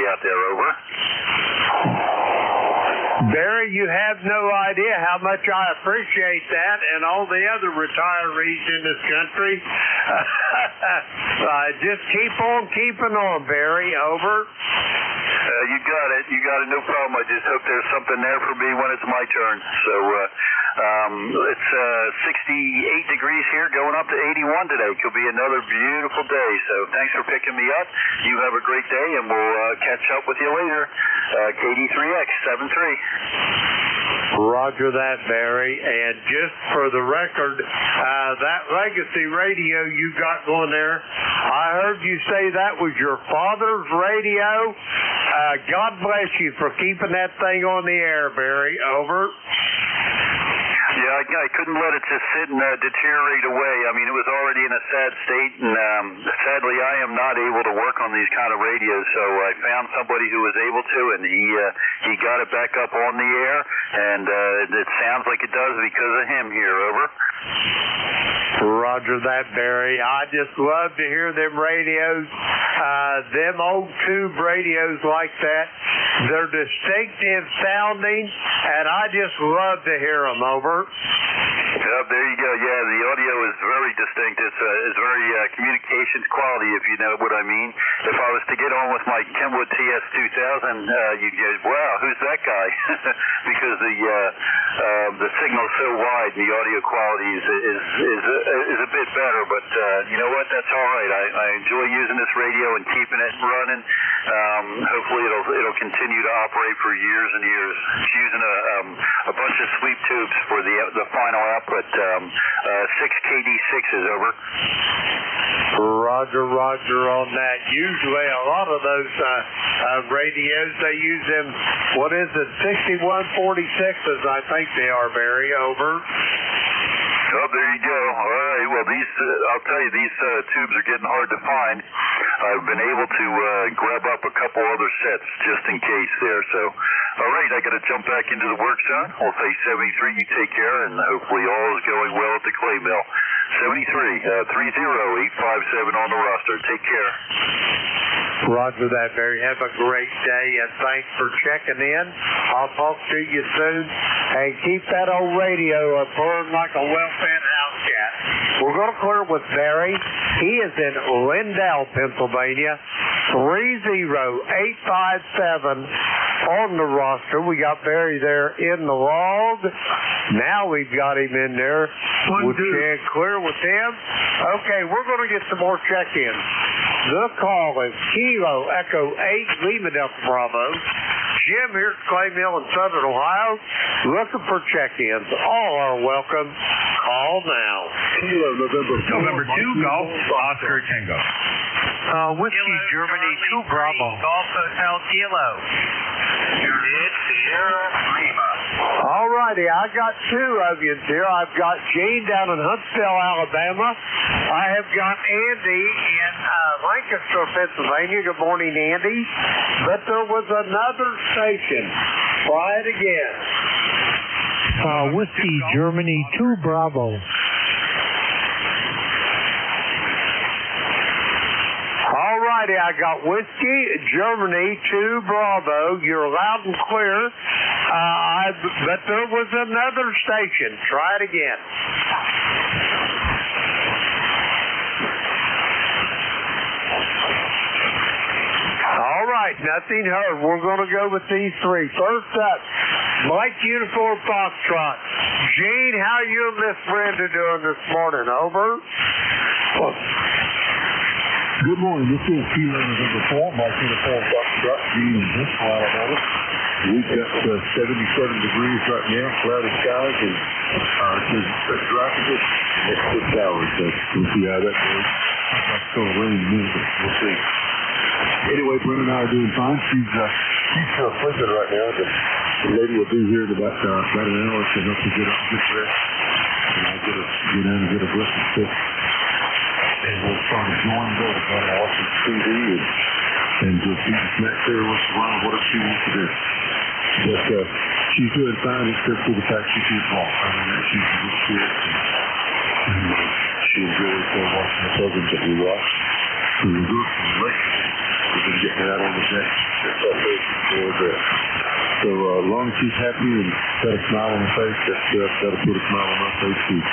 out there, over. Barry, you have no idea how much I appreciate that and all the other retirees in this country. Just keep on keeping on, Barry. Over. You got it. You got it. No problem. I just hope there's something there for me when it's my turn. So it's 68 degrees here, going up to 81 today. Could be another beautiful day. So thanks for picking me up. You have a great day, and we'll catch up with you later. KD3X 73. Roger that, Barry. And just for the record, that legacy radio you got going there, I heard you say that was your father's radio. God bless you for keeping that thing on the air, Barry. Over. Yeah, I couldn't let it just sit and deteriorate away. I mean, it was already in a sad state, and sadly, I am not able to work on these kind of radios. So I found somebody who was able to, and he got it back up on the air, and it sounds like it does because of him here. Over. Roger that, Barry. I just love to hear them radios, them old tube radios like that. They're distinctive sounding, and I just love to hear them. Over. There you go. Yeah, the audio is very distinct. It's very communications quality, if you know what I mean. If I was to get on with my Kenwood TS2000, you'd go, wow, who's that guy? Because the signal's so wide, the audio quality is a bit better. But you know what? That's all right. I enjoy using this radio and keeping it running. Hopefully, it'll continue to operate for years and years. It's using a bunch of sweep tubes for the final output. 6 KD6s. Over. Roger on that. Usually a lot of those radios, they use them, what is it, 6146s, I think they are, Barry. Over. Oh, there you go. All right. Well, I'll tell you, these tubes are getting hard to find. I've been able to grab up a couple other sets just in case there. So, all right, I got to jump back into the work zone. I'll say 73, you take care, and hopefully all is going well at the clay mill. 73, 30857 on the roster. Take care. Roger that, Barry. Have a great day, and thanks for checking in. I'll talk to you soon. And keep that old radio purring like a well-fed house cat. We're going to clear with Barry. He is in Lindell, Pennsylvania. 30857 on the roster. We got Barry there in the log. Now we've got him in there. We'll check clear with him. Okay, we're going to get some more check-ins. The call is Kilo Echo 8 Lima Delta Bravo. Jim here at Clay Mill in Southern Ohio, looking for check-ins. All are welcome. Call now. Kilo November 2 Golf Oscar Tango. Whiskey Germany 2 Bravo. Golf Hotel Kilo. Unit Sierra Lima. All righty, I got two of you here. I've got Gene down in Huntsville, Alabama. I have got Andy in Lancaster, Pennsylvania. Good morning, Andy. But there was another station. Try it again. Whiskey Germany 2 Bravo. All righty, I got Whiskey Germany 2 Bravo. You're loud and clear. But there was another station. Try it again. All right, nothing heard. We're going to go with these three. First up, Mike Uniform Foxtrot. Gene, how you and Miss Brenda doing this morning? Over. Good morning. This is Kilo November 4, Mike Uniform Foxtrot, Gene in Huntsville, Alabama. We've got 77 degrees right now, cloudy skies, and it's dry for good next 6 hours. So we'll see how that goes. It's going to rain in but we'll see. Anyway, Brenda and I are doing fine. She's sleeping right now. The lady will be here in about an hour to help her get up and get dressed. And I'll get down and get a breakfast fix. And we'll try to join her to kind of watch some TV and just eat a snack there once in a while, whatever she wants to do. But she's doing fine except for the fact she can't walk. I mean, she's in good spirits. And she enjoys watching the programs that we watch. So we're good from the lake. we're going to get that on the deck. That's our first for that. So as long as she's happy and got a smile on her face, that'll put a smile on my face too.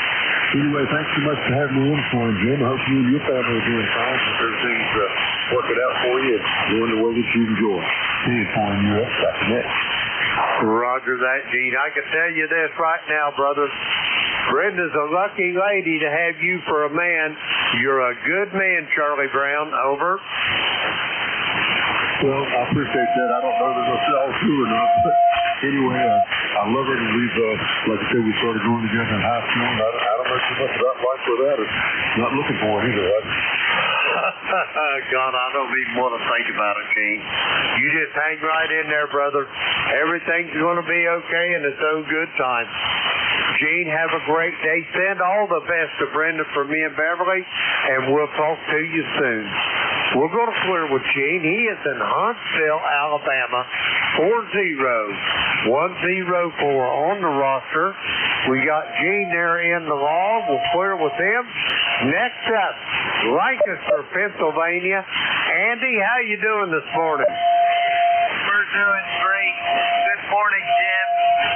Anyway, thanks so much for having me in this morning, Jim. I hope you and your family are doing fine. Hope everything's working out for you and going the way that you enjoy. See you, NJ2US. Back to next. Roger that, Gene. I can tell you this right now, brother. Brenda's a lucky lady to have you for a man. You're a good man, Charlie Brown. Over. Well, I appreciate that. I don't know that it'll sell true or not, but anyway, I love her, and we've, like I said, we started going together in high school, and I don't know too much about life for that, or not looking for it either. God, I don't even want to think about it, Gene. You just hang right in there, brother. Everything's going to be okay in its own good time. Gene, have a great day. Send all the best to Brenda from me and Beverly, and we'll talk to you soon. We're going to clear with Gene. He is in Huntsville, Alabama, 4-0. 1-0-4 on the roster. We got Gene there in the log. We'll clear with him. Next up, Lancaster, Pennsylvania. Andy, how you doing this morning? We're doing great. Good morning, Jim.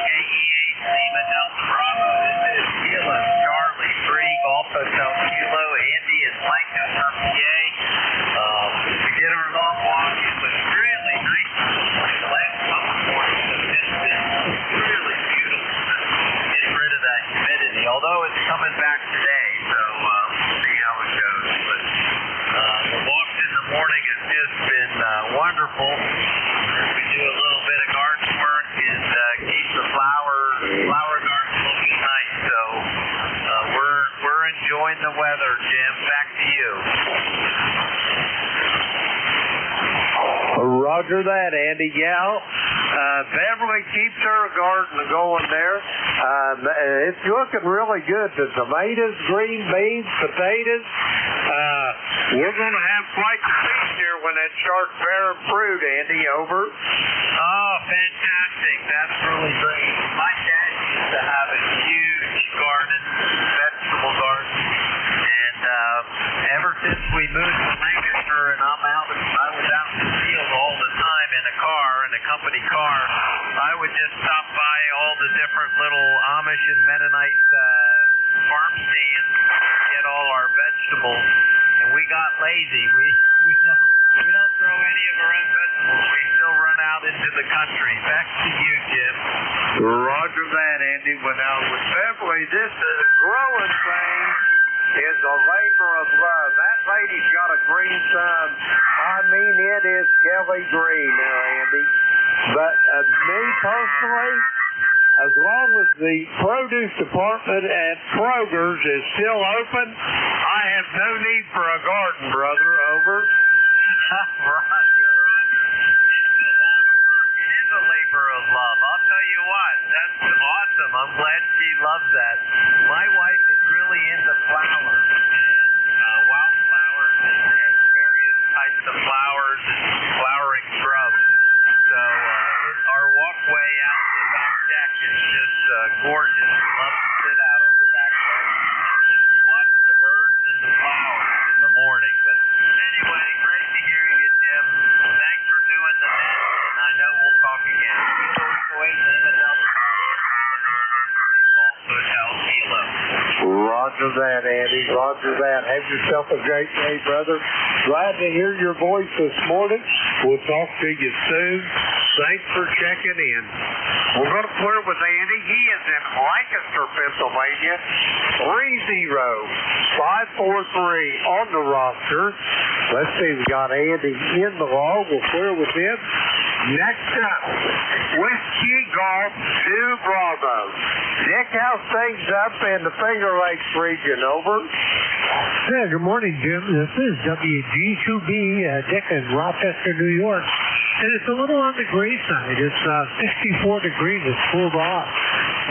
KEH Lima Delta Bravo. This is Kilo Charlie Freak, also Del Kilo. Andy is Lancaster, PA. To get our long walk, it was really nice. The last couple of mornings have just been really beautiful. Getting rid of that humidity, although it's coming back today, so we'll see how it goes. But the walks in the morning has just been wonderful. We do a little bit of garden work and keep the flower garden looking nice. So we're enjoying the weather, Jim. Back to you. Roger that, Andy. Yeah, Beverly keeps her garden going there. It's looking really good. The tomatoes, green beans, potatoes. We're going to have quite the feast here when it starts bearing fruit, Andy. Over. Oh, fantastic. That's really great. My dad used to have a huge garden, vegetable garden. And ever since we moved to Lancaster and I was out in the field all the time in a company car, I would just stop by all the different little Amish and Mennonite farm stands, get all our vegetables, and we got lazy. We don't grow any of our own vegetables. We still run out into the country. Back to you, Jim. Roger that, Andy. Well, now with Beverly, this growing thing is a labor of love. That lady's got a green thumb. I mean, it is Kelly green there, Andy. But me personally, as long as the produce department at Kroger's is still open, I have no need for a garden, brother. Over. Roger. It's a lot of work. It is a labor of love. I'll tell you what, that's awesome. I'm glad she loves that. My wife is really into flowers and wildflowers and various types of flowers and flowering shrubs. So our walkway out to the back deck is just gorgeous. We love to sit out on the back deck and watch the birds and the flowers in the morning. But anyway, great to hear you, Jim. Thanks for doing the net, and I know we'll talk again. Roger that, Andy. Roger that. Have yourself a great day, brother. Glad to hear your voice this morning. We'll talk to you soon. Thanks for checking in. We're going to clear with Andy. He is in Lancaster, Pennsylvania. 3-0. 5-4-3 on the roster. Let's see. We got Andy in the log. We'll clear with him. Next up, Whiskey Golf 2 Bravo. Dick, how's things up in the Finger Lakes region? Over. Yeah, good morning, Jim. This is WG2B, Dick in Rochester, New York. And it's a little on the gray side. It's 64 degrees. It's cooled off.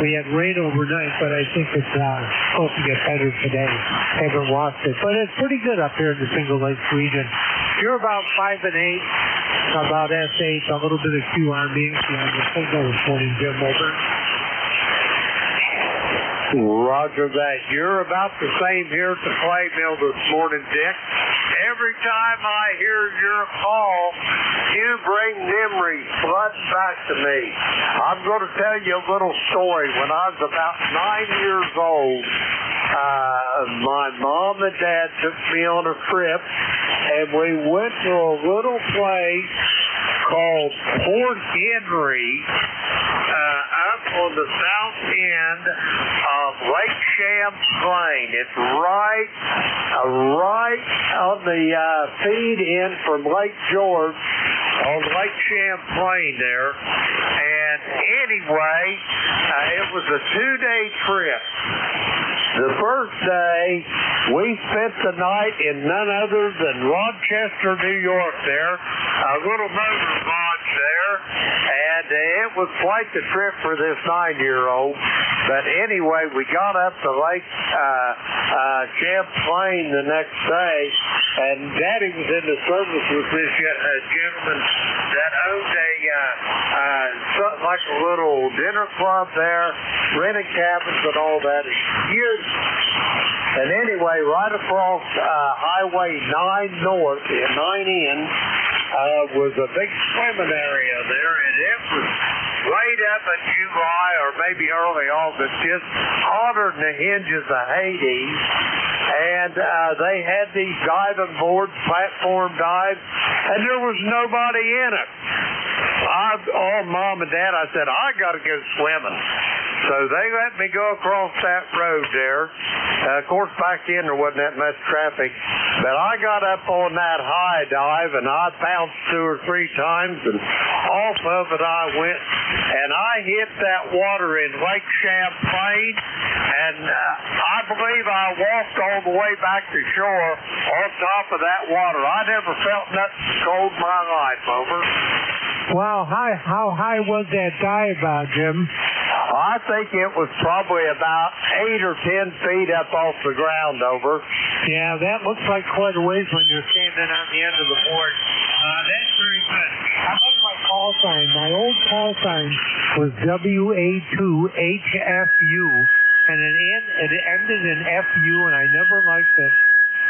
We had rain overnight, but I think it's supposed to get better today. Haven't watched it. But it's pretty good up here in the Finger Lakes region. You're about 5 and 8, about S8, a little bit of QR means. Yeah, the signal this morning, Jim. Over. Roger that. You're about the same here at the clay mill this morning, Dick. every time I hear your call, you bring memories flooding back to me. I'm going to tell you a little story. When I was about 9 years old, my mom and dad took me on a trip, and we went to a little place called Fort Henry up on the south end of Lake Champlain. It's right on the feed in from Lake George on Lake Champlain there. And anyway, it was a 2-day trip. The first day, we spent the night in none other than Rochester, New York there, a little motor lodge there, and it was quite the trip for this 9-year-old. But anyway, we got up to Lake Champlain the next day, and Daddy was in the service with this gentleman that owned something like a little dinner club there, rented cabins and all that. Huge. And anyway, right across Highway 9 North and 9 N was a big swimming area there, and it was late up in July or maybe early August, just hotter than the hinges of Hades. And they had these diving boards, platform dives, and there was nobody in it. Mom and Dad, I said, I got to go swimming. So they let me go across that road there. Of course, back in there wasn't that much traffic. But I got up on that high dive, and I bounced 2 or 3 times, and off of it I went. And I hit that water in Lake Champlain, and I believe I walked all the way back to shore on top of that water. I never felt nothing cold in my life, over. Wow, how high was that dive, Jim? I think it was probably about 8 or 10 feet up off the ground, over. Yeah, that looks like quite a ways when you're standing on the end of the board. That's very good. How about my call sign? My old call sign was WA2HFU, and it ended in FU, and I never liked it.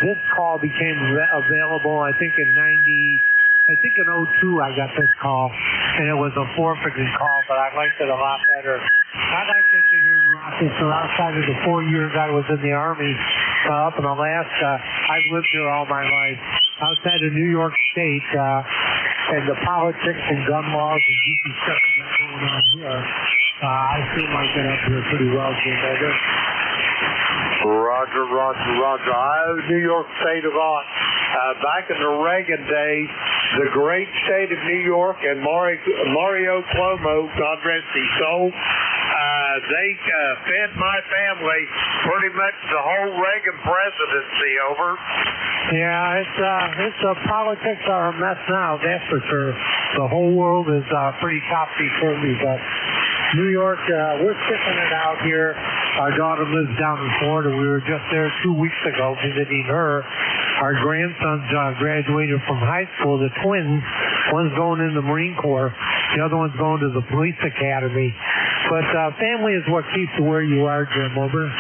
This call became available, I think, in 02 I got this call, and it was a forfeited call, but I liked it a lot better. I liked it here in Rochester. Outside of the 4 years I was in the Army up in Alaska, I've lived here all my life. Outside of New York State, and the politics and gun laws and goofy stuff that's going on here, I feel like it up here pretty well, Jim. Roger. I owe New York State a lot. Back in the Reagan days, the great state of New York and Mario Cuomo, God rest his soul, they fed my family pretty much the whole Reagan presidency, over. Yeah, it's politics are a mess now, that's for sure. The whole world is pretty topsy-turvy, but New York, we're sticking it out here. Our daughter lives down in Florida. We were just there 2 weeks ago visiting her. Our grandsons graduated from high school, the twins. One's going in the Marine Corps. The other one's going to the police academy. But family is what keeps you where you are, Jim, over.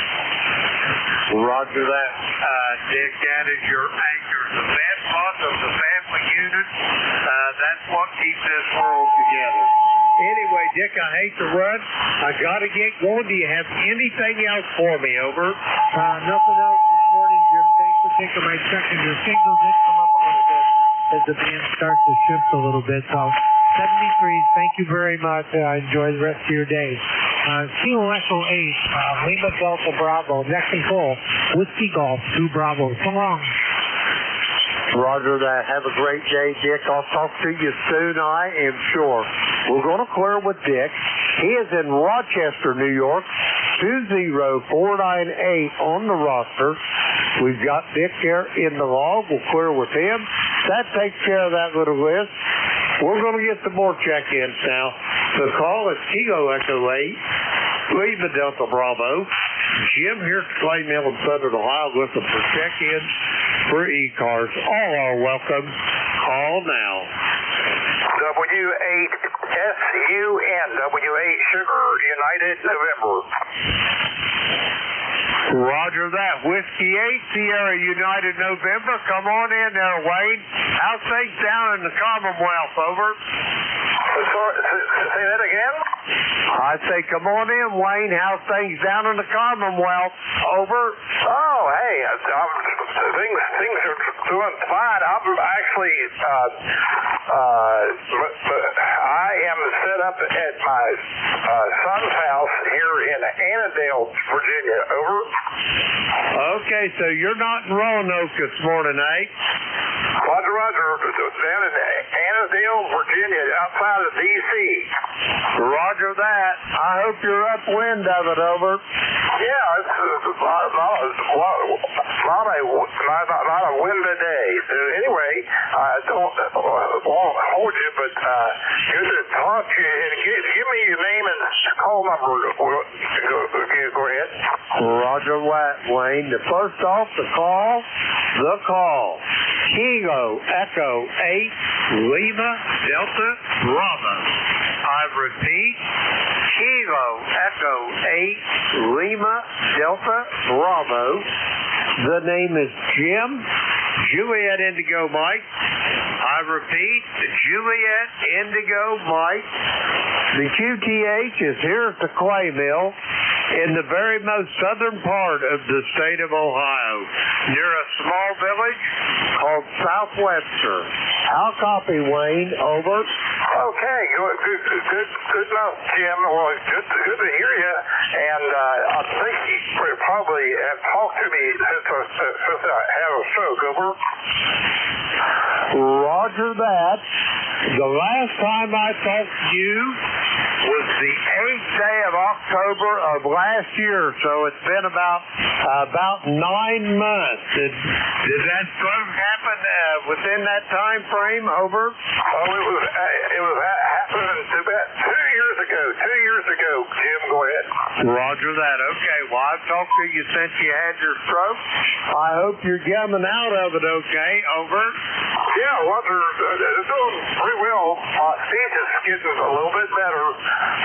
Roger that, Dick. That is your anchor. The bedpost of the family unit, that's what keeps this world together. Anyway, Dick, I hate to run. I got to get going. Do you have anything else for me, over? Nothing else this morning, Jim. Thanks for taking my second. Your signal did come up a little bit as the band starts to shift a little bit. So, 73, thank you very much. Enjoy the rest of your day. Kilo Echo 8, Lima Delta Bravo, next control, Whiskey Golf 2 Bravo. So long. Roger that. Have a great day, Dick. I'll talk to you soon, I am sure. We're going to clear with Dick. He is in Rochester, New York, 20498 on the roster. We've got Dick here in the log. We'll clear with him. That takes care of that little list. We're going to get some more check-ins now. The call is Kilo Echo 8, Lima Delta Bravo. Jim here at Clay Mill in Southern Ohio looking for check-ins for e-cars. All are welcome. Call now. W8SUN, W8 Sugar United November. Roger that. Whiskey 8, Sierra United November. Come on in there, Wayne. How's things down in the Commonwealth? Over. Say that again? I say, come on in, Wayne. How's things down in the Commonwealth? Over. Oh, hey, things are doing fine. I'm actually, I am set up at my son's house here in Annandale, Virginia. Over. Okay, so you're not in Roanoke this morning, eh? Roger, Roger. Down in Annandale, Virginia, outside of D.C. Roger that. I hope you're upwind of it, over. Yeah, it's not a wind today. So anyway, I don't won't hold you, but good to talk to you. And give me your name and call number. Go ahead. Roger that, Wayne. First off, the call. Kilo Echo 8 Lima Delta Bravo. I repeat, Kilo Echo 8 Lima Delta Bravo. The name is Jim. Juliet Indigo Mike. I repeat, Juliet Indigo Mike. The QTH is here at the clay mill in the very most southern part of the state of Ohio, near a small village called South Webster. I'll copy, Wayne. Over. Okay, good enough, Jim. Well, good to hear you. And I think you probably have talked to me since I had a stroke. Over. Roger that. The last time I talked to you was the 8th day of October of last year, so it's been about 9 months. Did that stroke happen within that time frame? Over. Oh, it was happening about 2 years ago. 2 years ago, Jim. Go ahead. Roger that. Okay. Well, I've talked to you since you had your stroke. I hope you're coming out of it okay. Over. Yeah, well, they're doing pretty well. My speech is getting a little bit better,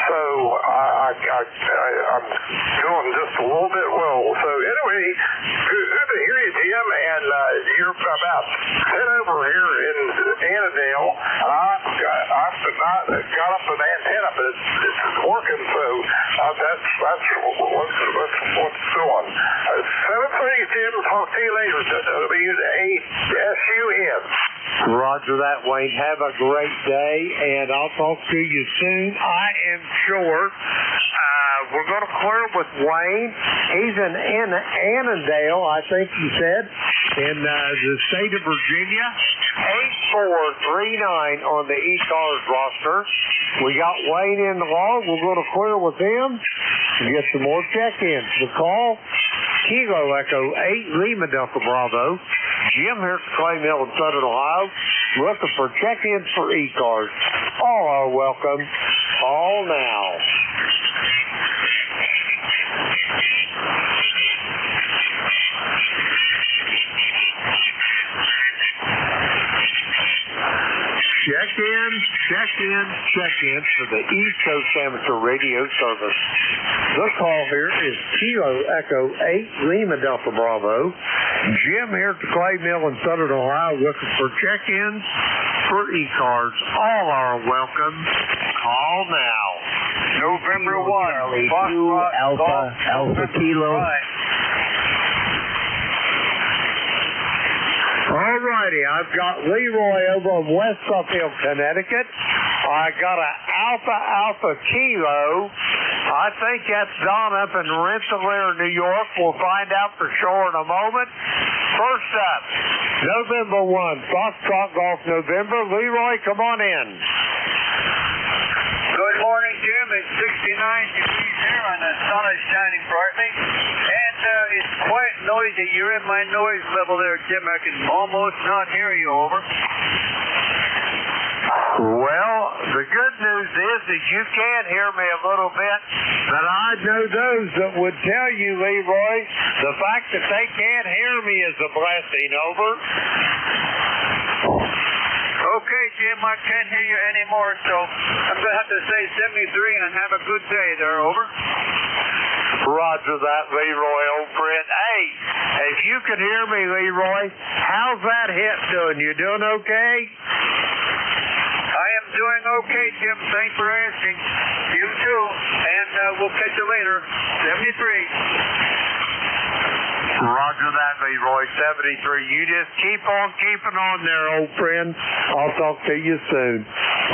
so I'm doing just a little bit well. So anyway, good to hear you, Jim, and you're about head over here in Annandale. I've got up an antenna, but it's working, so that's what's doing. 7:30, Jim. Talk to you later. W8SUN. Roger that, Wayne. Have a great day, and I'll talk to you soon. I am sure. We're going to clear with Wayne. He's in Annandale, I think you said, in the state of Virginia. 8439 on the E-Cars roster. We got Wayne in the log. We're going to clear with him and get some more check-ins. The call, Kilo Echo 8 Lima Delta Bravo. Jim here at the Clay Mill in Southern Ohio, looking for check-ins for E-Cars. All are welcome. Call now. Check-in for the East Coast Amateur Radio Service. The call here is Kilo Echo 8 Lima Delta Bravo. Jim here at the Clay Mill in Southern Ohio looking for check-ins for E-Cars. All are welcome. Call now. November 1. Charlie 2 Alpha Kilo. Alrighty, I've got Leroy over in West Suffield, Connecticut. I got an Alpha Kilo. I think that's Don up in Rensselaer, New York. We'll find out for sure in a moment. First up, November 1, Foxtrot Golf November. Leroy, come on in. Good morning, Jim. It's 69 degrees here and the sun is shining brightly. And it's quite noisy. You're in my noise level there, Jim. I can almost not hear you. Over. Well, the good news is that you can hear me a little bit, but I know those that would tell you, Leroy, the fact that they can't hear me is a blessing. Over. Okay, Jim, I can't hear you anymore, so I'm going to have to say 73 and have a good day there. Over. Roger that, Leroy, old friend. Hey, if you can hear me, Leroy, how's that hit doing? You doing okay? I am doing okay, Jim. Thanks for asking. You too. And we'll catch you later. 73. Roger that, Leroy. 73. You just keep on keeping on there, old friend. I'll talk to you soon.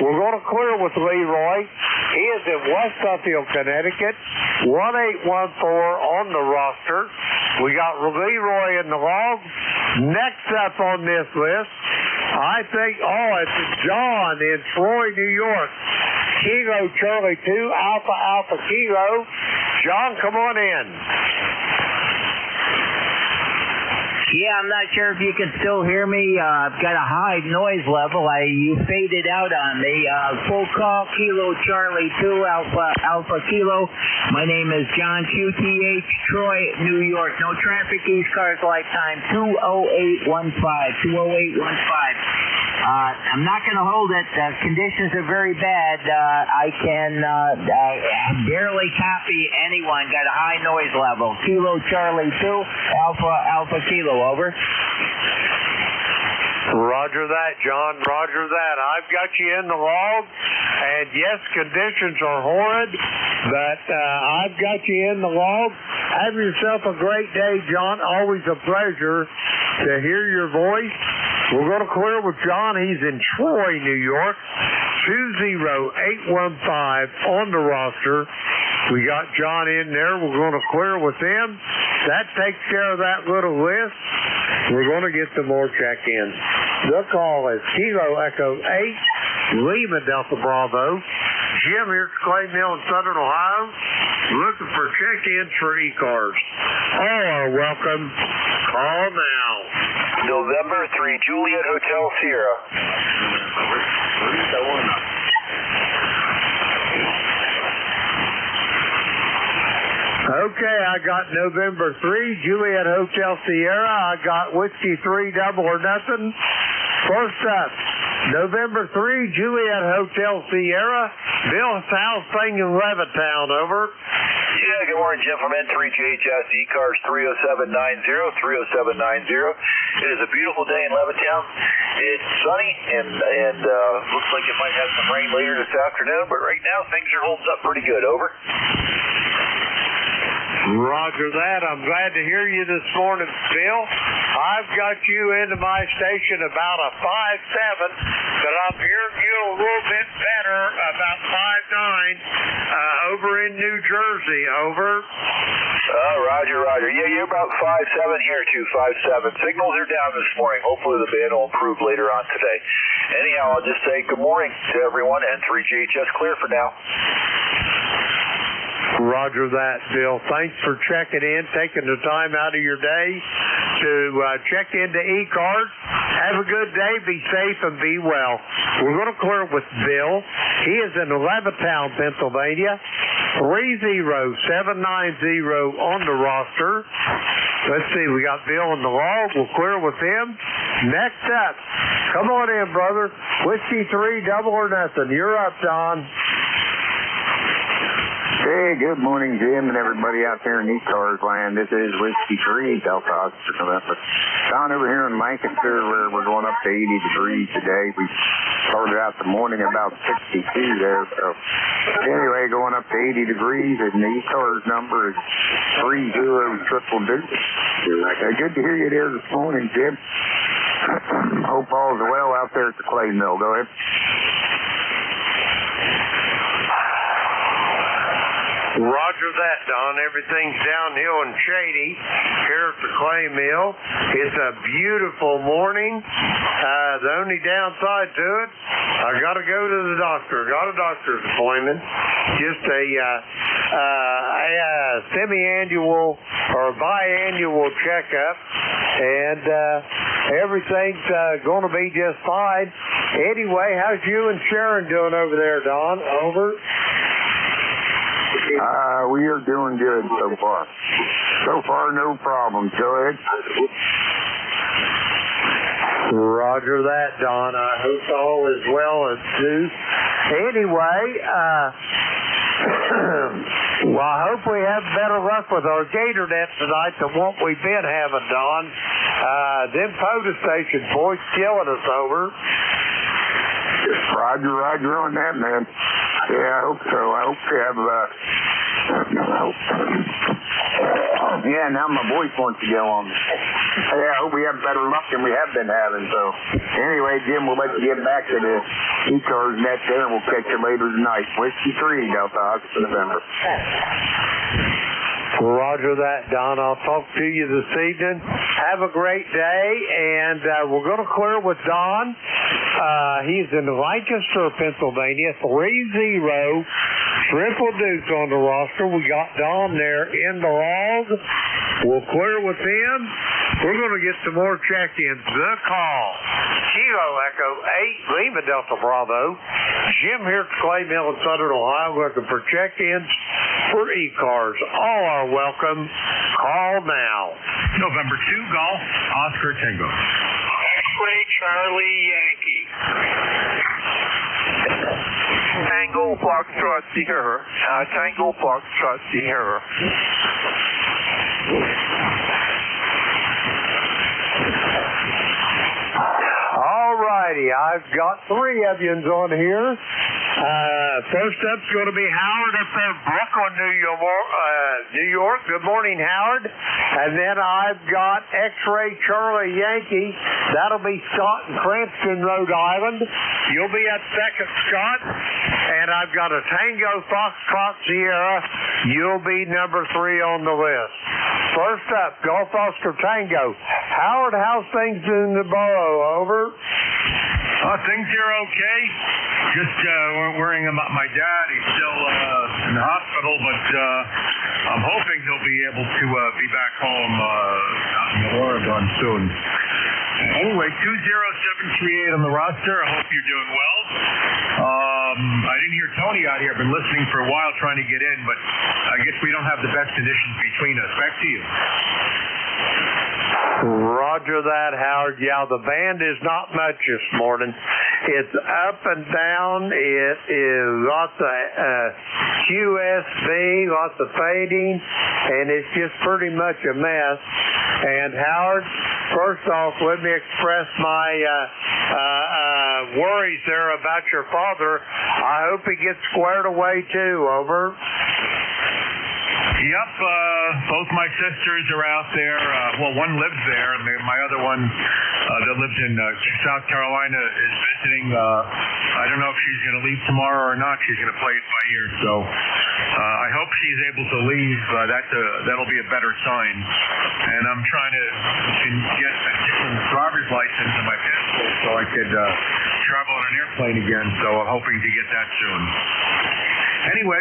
We're going to clear with Leroy. He is in West Suffield, Connecticut. 1814 on the roster. We got Leroy in the log. Next up on this list, I think, it's John in Troy, New York. Kilo Charlie 2, Alpha Alpha Kilo. John, come on in. Yeah, I'm not sure if you can still hear me. I've got a high noise level. You faded out on me. Full call, Kilo Charlie 2, Alpha Kilo. My name is John QTH, Troy, New York. No traffic, East Cars Lifetime, 20815. I'm not going to hold it. Conditions are very bad. I can barely copy anyone. Got a high noise level. Kilo Charlie 2, Alpha Kilo. Over. Roger that, John. Roger that. I've got you in the log, and yes, conditions are horrid, but I've got you in the log. Have yourself a great day, John. Always a pleasure to hear your voice. We're going to clear with John. He's in Troy, New York. 20815 on the roster. We got John in there. We're going to clear with him. That takes care of that little list. We're going to get some more check-ins. The call is Kilo Echo 8, Lima Delta Bravo. Jim here at Clay Mill in Southern Ohio, looking for check-ins for e-cars. All are welcome. Call now. November 3, Juliet Hotel Sierra. Okay, I got November 3, Juliet Hotel Sierra. I got Whiskey 3, Double or Nothing. First up, November 3, Juliet Hotel Sierra. Bill House thing in Levittown, over. Yeah, good morning, Jim from N3JHS, E-Cars 30790, 30790. It is a beautiful day in Levittown. It's sunny and looks like it might have some rain later this afternoon, but right now things are holding up pretty good, over. Roger that. I'm glad to hear you this morning, Bill. I've got you into my station about a 5.7, but I'm hearing you a little bit better about 5.9 over in New Jersey, over. Roger. Yeah, you're about 5.7 here, too, 5.7. Signals are down this morning. Hopefully the band will improve later on today. Anyhow, I'll just say good morning to everyone, and 3GHS clear for now. Roger that, Bill. Thanks for checking in, taking the time out of your day to check into e-cars. Have a good day, be safe, and be well. We're going to clear with Bill. He is in Levittown, Pennsylvania. 30790 on the roster. Let's see, we got Bill in the log. We'll clear with him. Next up, come on in, brother. Whiskey 3, Double or Nothing. You're up, Don. Hey, good morning, Jim, and everybody out there in e-cars land. This is Whiskey 3, Delta Oscar November. Down over here in Lancaster, where we're going up to 80 degrees today. We started out the morning about 62 there. So anyway, going up to 80 degrees, and the e-cars number is 30222. Good to hear you there this morning, Jim. Hope all's well out there at the clay mill. Go ahead. Roger that, Don. Everything's downhill and shady here at the clay mill. It's a beautiful morning. The only downside to it, I got to go to the doctor. Got a doctor's appointment. Just a semi-annual or biannual checkup, and everything's going to be just fine. Anyway, how's you and Sharon doing over there, Don? Over. We are doing good so far. So far, no problems. Go ahead. Roger that, Don. I hope all is well at Zeus. Anyway, Well, I hope we have better luck with our gator net tonight than what we've been having, Don. Them POTA stations, boys, killing us over. Roger on that, man. Yeah, I hope so. I hope we have, yeah, now my voice wants to go on. Yeah, I hope we have better luck than we have been having. So, anyway, Jim, we'll let you get back to the E-Cars net there, and we'll catch you later tonight. Whiskey 3, Delta Oscar, November. Roger that, Don. I'll talk to you this evening. Have a great day, and we're going to clear with Don. He's in Lancaster, Pennsylvania, 3-0. Triple Dukes on the roster. We got Don there in the log. We'll clear with him. We're going to get some more check-ins. The call. Kilo Echo 8, Lima Delta Bravo. Jim here at Clay Mill in Southern Ohio looking for check-ins for E-Cars. All are welcome. Call now. November 2, Golf, Oscar Tango. X-Ray Charlie Yankee. Tango Foxtrot Sierra. Tango Foxtrot Sierra. All righty, I've got 3 of you on here. First up's going to be Howard up there in Brooklyn, New York. Good morning, Howard. And then I've got X-Ray Charlie Yankee. That'll be Scott in Cranston, Rhode Island. You'll be at second, Scott. And I've got a Tango Foxtrot Sierra. You'll be number 3 on the list. First up, Golf Oscar Tango. Howard, how's things in the borough? Over. Things here okay. Just worrying about my dad. He's still in the hospital, but I'm hoping he'll be able to be back home out in Oregon soon. Anyway, 20738 on the roster. I hope you're doing well. I didn't hear Tony out here. I've been listening for a while trying to get in, but I guess we don't have the best conditions between us. Back to you. Roger that, Howard. Yeah, the band is not much this morning. It's up and down. It is lots of QSB, lots of fading, and it's just pretty much a mess. And Howard, first off, let me express my worries there about your father. I hope he gets squared away too. Over. Yep, both my sisters are out there. Well, one lives there, and my other one that lives in South Carolina is visiting. I don't know if she's going to leave tomorrow or not. She's going to play it by ear. So I hope she's able to leave. That'll be a better sign. And I'm trying to get a different driver's license in my passport so I could travel on an airplane again. So I'm hoping to get that soon. Anyway,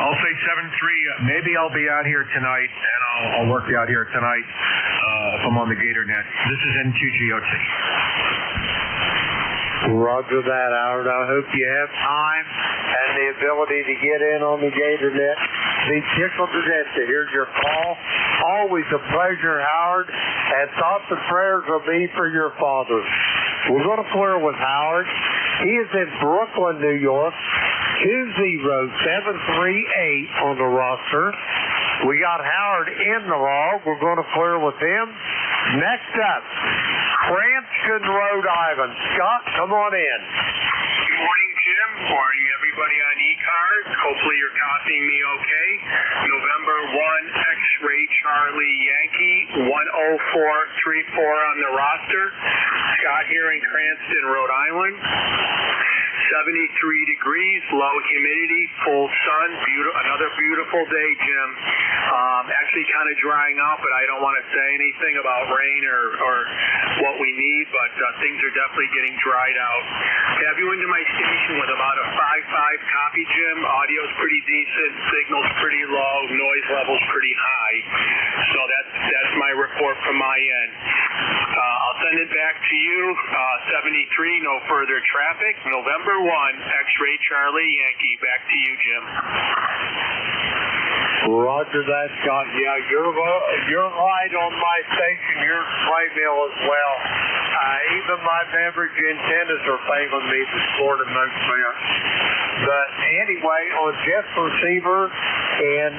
I'll say 7-3. Maybe I'll be out here tonight, and I'll work out here tonight if I'm on the Gator Net. This is N2GOT. Roger that, Howard. I hope you have time and the ability to get in on the Gator Net. Be tickled to death to hear your call. Always a pleasure, Howard, and thoughts and prayers will be for your father. We're going to clear with Howard. He is in Brooklyn, New York. 20738 on the roster. We got Howard in the log. We're going to clear with him. Next up, Cranston, Rhode Island. Scott, come on in. Good morning, Jim. Morning, everybody on E-Cars. Hopefully you're copying me okay. November 1, X-Ray Charlie Yankee, 10434 on the roster. Scott here in Cranston, Rhode Island. 73 degrees, low humidity, full sun, another beautiful day, Jim. Actually kind of drying out, but I don't want to say anything about rain or what we need, but things are definitely getting dried out. Have you into my station with about a 5.5 copy, Jim? Audio's pretty decent, signal's pretty low, noise level's pretty high. So that's my report from my end. I'll send it back to you. 73, no further traffic. November 1, X-Ray Charlie Yankee. Back to you, Jim. Roger that, Scott. Yeah, you're right on my station. You're Clay Mill as well. Even my beverage antennas are failing me this morning, most men. But anyway, on Jeff's receiver in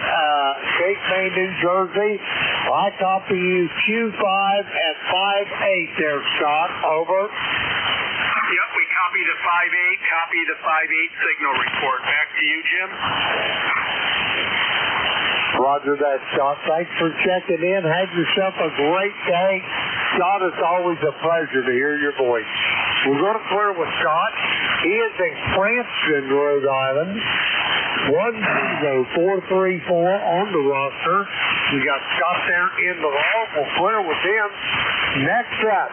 Cape May, New Jersey, I copy you Q5 at 5-8 there, Scott. Over. Yep, we copy the 5-8 signal report. Back to you, Jim. Roger that, Scott. Thanks for checking in. Have yourself a great day. Scott, it's always a pleasure to hear your voice. We're going to clear with Scott. He is in Cranston, Rhode Island. 10434 on the roster. We got Scott there in the log. We'll clear with him. Next up,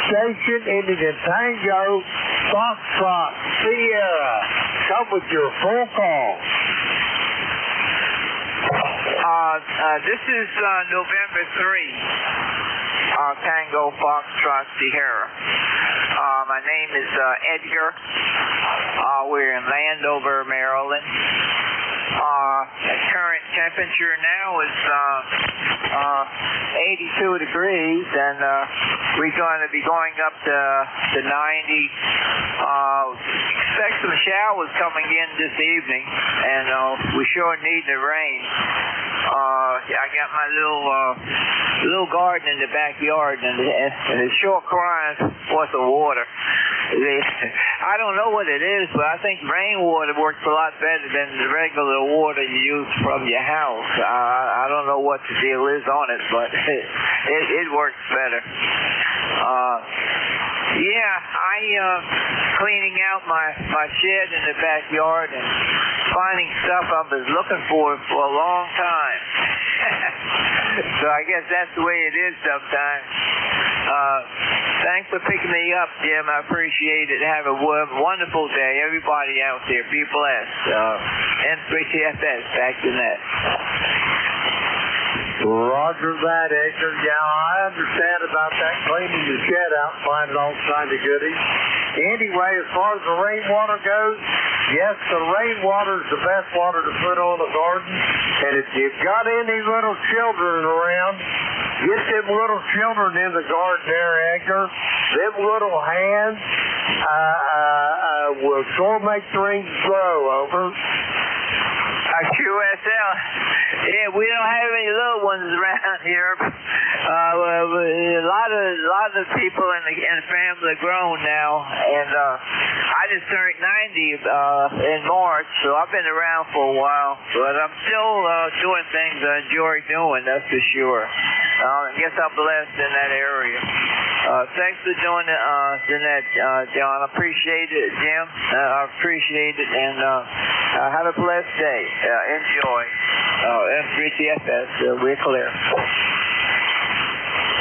station ending in Tango, Foxtrot, Sierra. Come with your full call. This is November 3, Tango Foxtrot Sierra. My name is Edgar. We're in Landover, Maryland. The current temperature now is 82 degrees, and we're going to be going up to 90. Expect some showers coming in this evening, and we sure need the rain. I got my little garden in the backyard, and it's sure crying for some water. I don't know what it is, but I think rainwater works a lot better than the regular water you use from your house. I don't know what the deal is on it, but it works better. Cleaning out my shed in the backyard and finding stuff I've been looking for a long time. So I guess that's the way it is sometimes. Thanks for picking me up, Jim. I appreciate it. Have a wonderful day. Everybody out there, be blessed. N3TFS, back to net. Roger that, Edgar. Yeah, I understand about that, cleaning the shed out, finding all kinds of goodies. Anyway, as far as the rainwater goes, yes, the rainwater is the best water to put on the garden. And if you've got any little children around, get them little children in the garden there, Edgar. Them little hands will sure make things grow, over. QSL. Yeah, we don't have any little ones around here. A lot of people in the family are grown now, and I just turned 90 in March, so I've been around for a while. But I'm still doing things I enjoy doing, that's for sure. I guess I'm blessed in that area. Thanks for doing it, Jeanette, John. I appreciate it, Jim. I appreciate it, and have a blessed day. Enjoy. N3TFS, we're clear.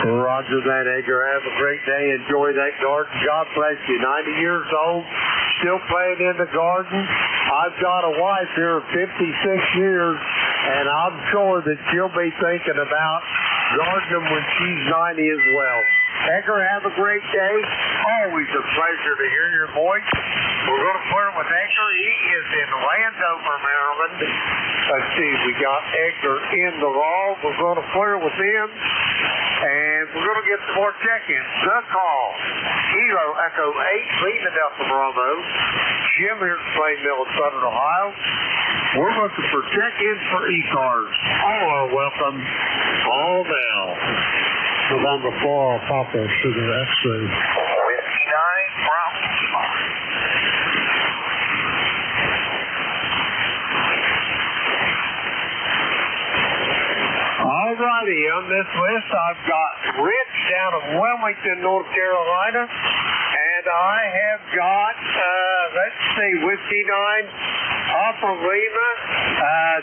Roger that, Edgar. Have a great day. Enjoy that garden. God bless you. 90 years old, still playing in the garden. I've got a wife here of 56 years, and I'm sure that she'll be thinking about gardening when she's 90 as well. Edgar, have a great day. Always a pleasure to hear your voice. We're going to flirt with Edgar. He is in Landover, Maryland. Let's see, we got Edgar in the log. We're going to flirt with him. And we're going to get some more check-ins. The call. Kilo Echo 8, Lima Delta Bravo. Jim here at Plain Mill, Southern Ohio. We're looking for check-ins for e-cars. All are welcome. All now. November 4, Papa Sugar X-ray. Whiskey 9, Bravo. All righty, on this list I've got Rich down in Wilmington, North Carolina, and I have got, let's see, Whiskey 9, Papa Lima.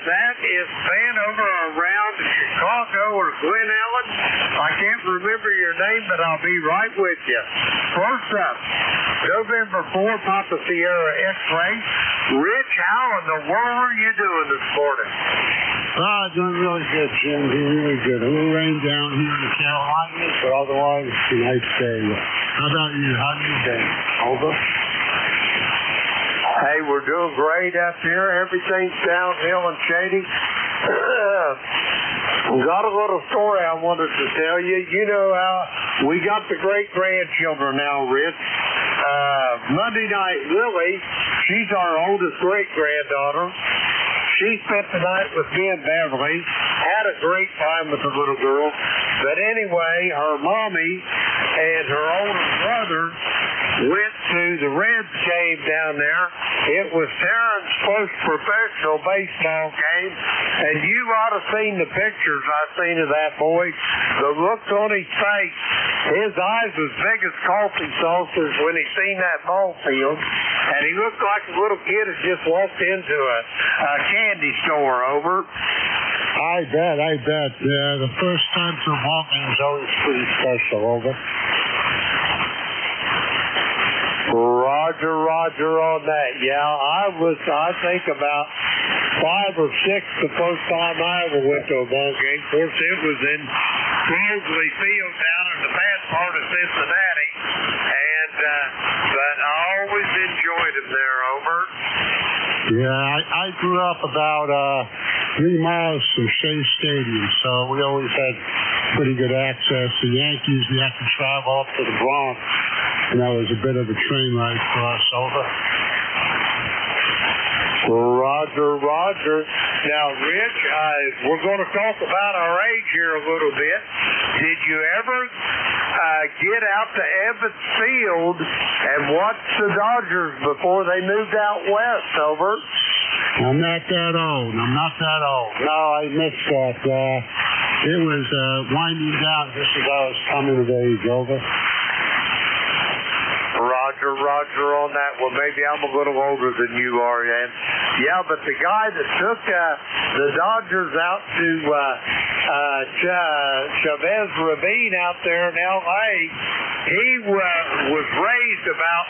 That is Van over around Chicago or Glen Ellen. I can't remember your name, but I'll be right with you. First up, November 4, Papa Sierra X-Ray. Rich, how in the world are you doing this morning? Doing really good, Jim. Doing really good. A little rain down here in the Carolinas, but otherwise it's a nice day. How about you? How you been? Over. Hey, we're doing great up here. Everything's downhill and shady. Got a little story I wanted to tell you. You know how we got the great grandchildren now, Rich. Monday night, Lily, she's our oldest great-granddaughter. She spent the night with me and Beverly, had a great time with the little girl. But anyway, her mommy and her older brother went to the Reds game down there. It was Terrence's first professional baseball game, and you ought to have seen the pictures I seen of that boy. The look on his face, his eyes was big as coffee saucers when he seen that ball field, and he looked like a little kid had just walked into a candy store. Over. I bet. Yeah, the first time to a ball game is always pretty special. Over. Roger on that. Yeah, I think about 5 or 6 the first time I ever went to a ball game. Of course, it was in Mosley Field down in the bad part of Cincinnati, and but I always enjoyed them there. Over. Yeah, I grew up about 3 miles from Shea Stadium, so we always had pretty good access. The Yankees, we had to travel up to the Bronx, and that was a bit of a train ride for us. Over. Roger. Now, Rich, we're going to talk about our age here a little bit. Did you ever get out to Ebbets Field and watch the Dodgers before they moved out west? Over. I'm not that old. No, I missed that. It was winding down just as I was coming of age. Over. Roger on that. Well, maybe I'm a little older than you are, Ian. Yeah, but the guy that took the Dodgers out to Chavez Ravine out there in L.A., he was raised about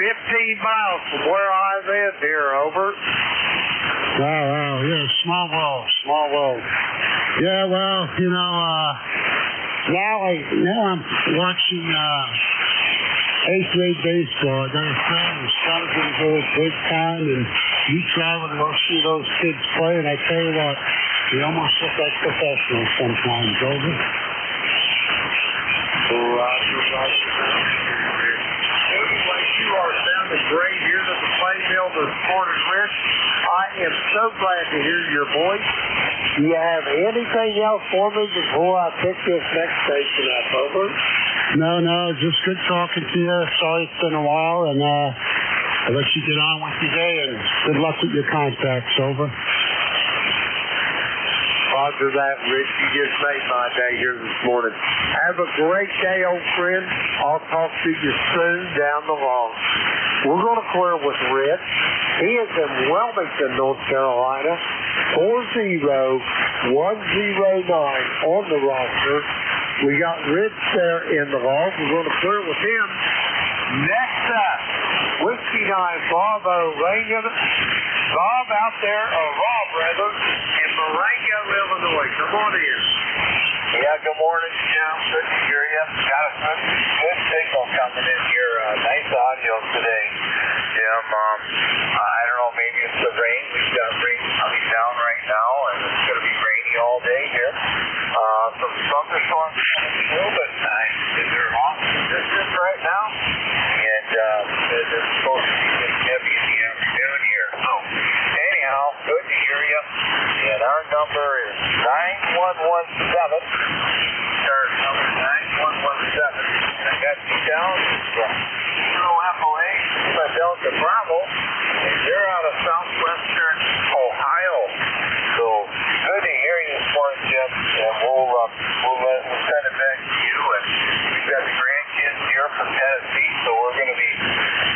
15 miles from where I live here. Over. Wow, yeah, small world. Yeah, well, you know, now I'm watching 8th grade baseball. I got a friend whose son's going to go big time, and you travel to go see those kids play, and I tell you what, they almost look like professionals sometimes. Over. Roger. Anyway, you are sounding great here at the Play Mill this morning, Rich. I am so glad to hear your voice. Do you have anything else for me before I pick this next station up? Over. No, just good talking to you. Sorry it's been a while, and I'll let you get on with your day, and good luck with your contacts. Over. Roger that, Rich. You just made my day here this morning. Have a great day, old friend. I'll talk to you soon down the line. We're going to clear with Rich. He is in Wilmington, North Carolina. 40109 on the roster. We got Rich there in the log. We're going to clear with him. Next up, Whiskey 9 Bravo Reagan. Bob out there, or Rob rather, in Marengo, Illinois. Come on in. Yeah, good morning, Jim. Good to hear you. Got a good signal coming in here. Nice audio today, Jim. I don't know, maybe it's the rain. We've got rain coming down right now, and it's going to be rainy all day here. Some thunderstorms coming through, but they're off the distance right now, and they're supposed to be getting heavy in the afternoon here. So, anyhow, good to hear you. And our number is 9117. Start number 9117. And I got you down Kilo FOA, Delta Bravo, and they're out of southwestern Ohio. So, good to hear you this morning, Jim. And we'll send it back to you. And we've got the grandkids here from Tennessee, so we're going to be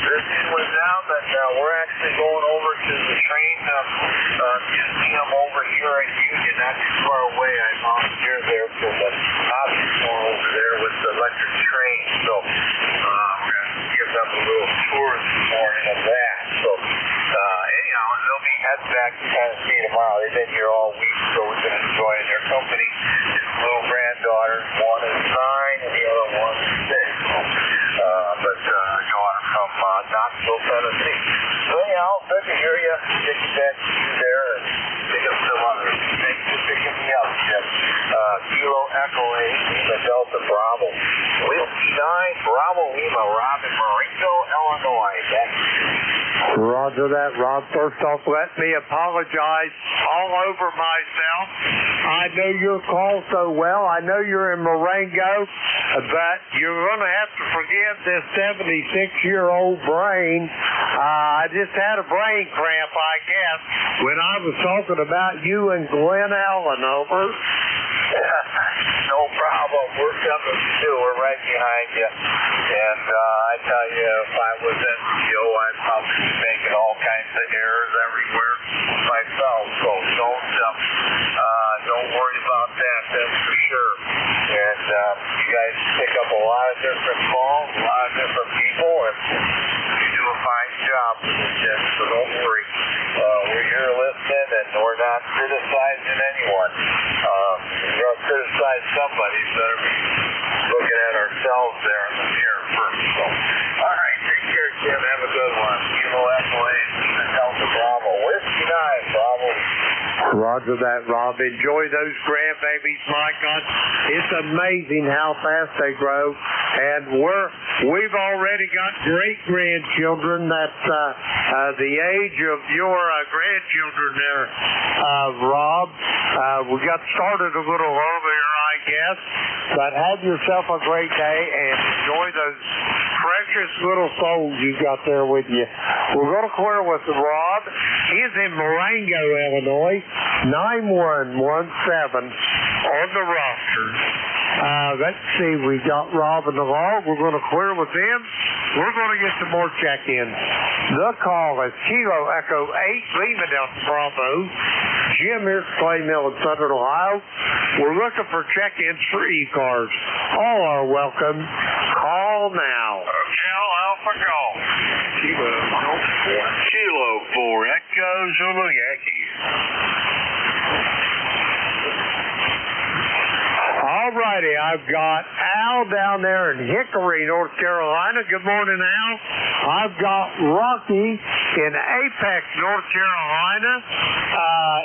visiting with them. And we're actually going over to the train museum over here in Union, not too far away. I volunteered there for the object store over there with the electric train. So we're going to give them a little tour this morning of that. So anyhow, they'll be heading back to Tennessee tomorrow. They've been here all week, so we've been enjoying their company. His little granddaughter, one is 9 and the other one is 6. But going from Knoxville, Tennessee. So anyhow, good to hear you. Get you back to you there and pick up some others. Thanks for picking me up, Jim. Kilo Echo 8, Lima Delta Bravo. Whiskey 9, Bravo Lima, Robin, Marengo, Illinois. That's Roger Roger that, Rob. First off, let me apologize all over myself. I know your call so well. I know you're in Marengo, but you're going to have to forgive this 76-year-old brain. I just had a brain cramp, I guess, when I was talking about you and Glen Allen, over. No problem. We're coming too. We're right behind you. And I tell you, if I was in you, I'd probably be making all kinds of errors everywhere myself. So don't worry about that. That's for sure. And you guys pick up a lot of different calls, a lot of different people, and you do a fine job with this, Jim. So don't worry. We're here listening, and we're not criticizing anyone. We're going to criticize somebody, so better be looking at ourselves there in the mirror first. So, all right, take care, Jim. Have a good one. Kilo Escalade, Delta Bravo. Whiskey 9, Bravo. Roger that, Rob. Enjoy those grandbabies, my God. It's amazing how fast they grow. And we've already got great grandchildren that's the age of your grandchildren there, Rob. We got started a little earlier, I guess. But have yourself a great day and enjoy those precious little souls you've got there with you. We're going to clear with Rob. He's in Marengo, Illinois, 9117 on the roster. Let's see, we got Rob in the log. We're going to clear with him. We're going to get some more check-ins. The call is Kilo Echo 8, Lima Delta Bravo. Jim here at Clay Mill in Southern Ohio. We're looking for check-ins for e-cars. All are welcome. Call now. Hotel Alpha Golf. Kilo 4 Echo Zulu Yankee. All righty, I've got Al down there in Hickory, North Carolina. Good morning, Al. I've got Rocky in Apex, North Carolina.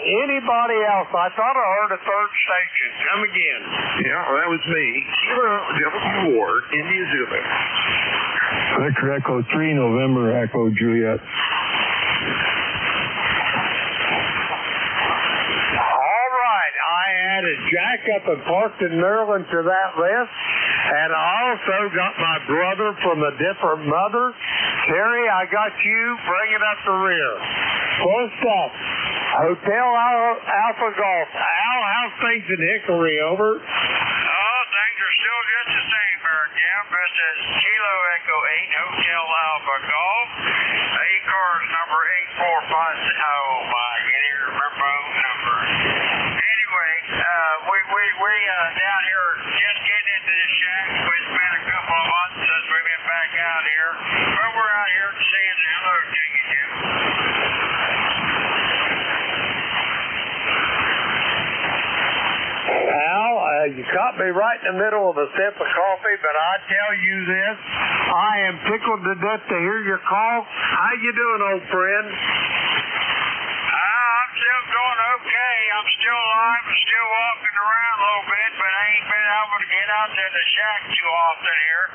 Anybody else? I thought I heard a third station. Come again. Yeah, that was me. Kilo W Ward, India Zulu. Victor Echo 3, November Echo Juliet. Added Jack up in Parkton, Maryland to that list. And I also got my brother from a different mother. Terry, I got you. Bring it up the rear. First up, Hotel Alpha Golf. Al, how's things in Hickory, over? Oh, things are still just the same there, Jim. This is Kilo Echo 8, Hotel Alpha Golf. A-Cars number 845. Oh, my, you didn't remember those numbers. We down here just getting into the shack. It's been a couple of months since we've been back out here. But we're out here saying hello to you, Jim. Al, you caught me right in the middle of a sip of coffee, but I tell you this, I am tickled to death to hear your call. How you doing, old friend? I'm still doing okay. I'm still alive and still walking around a little bit, but I ain't been able to get out to the shack too often here.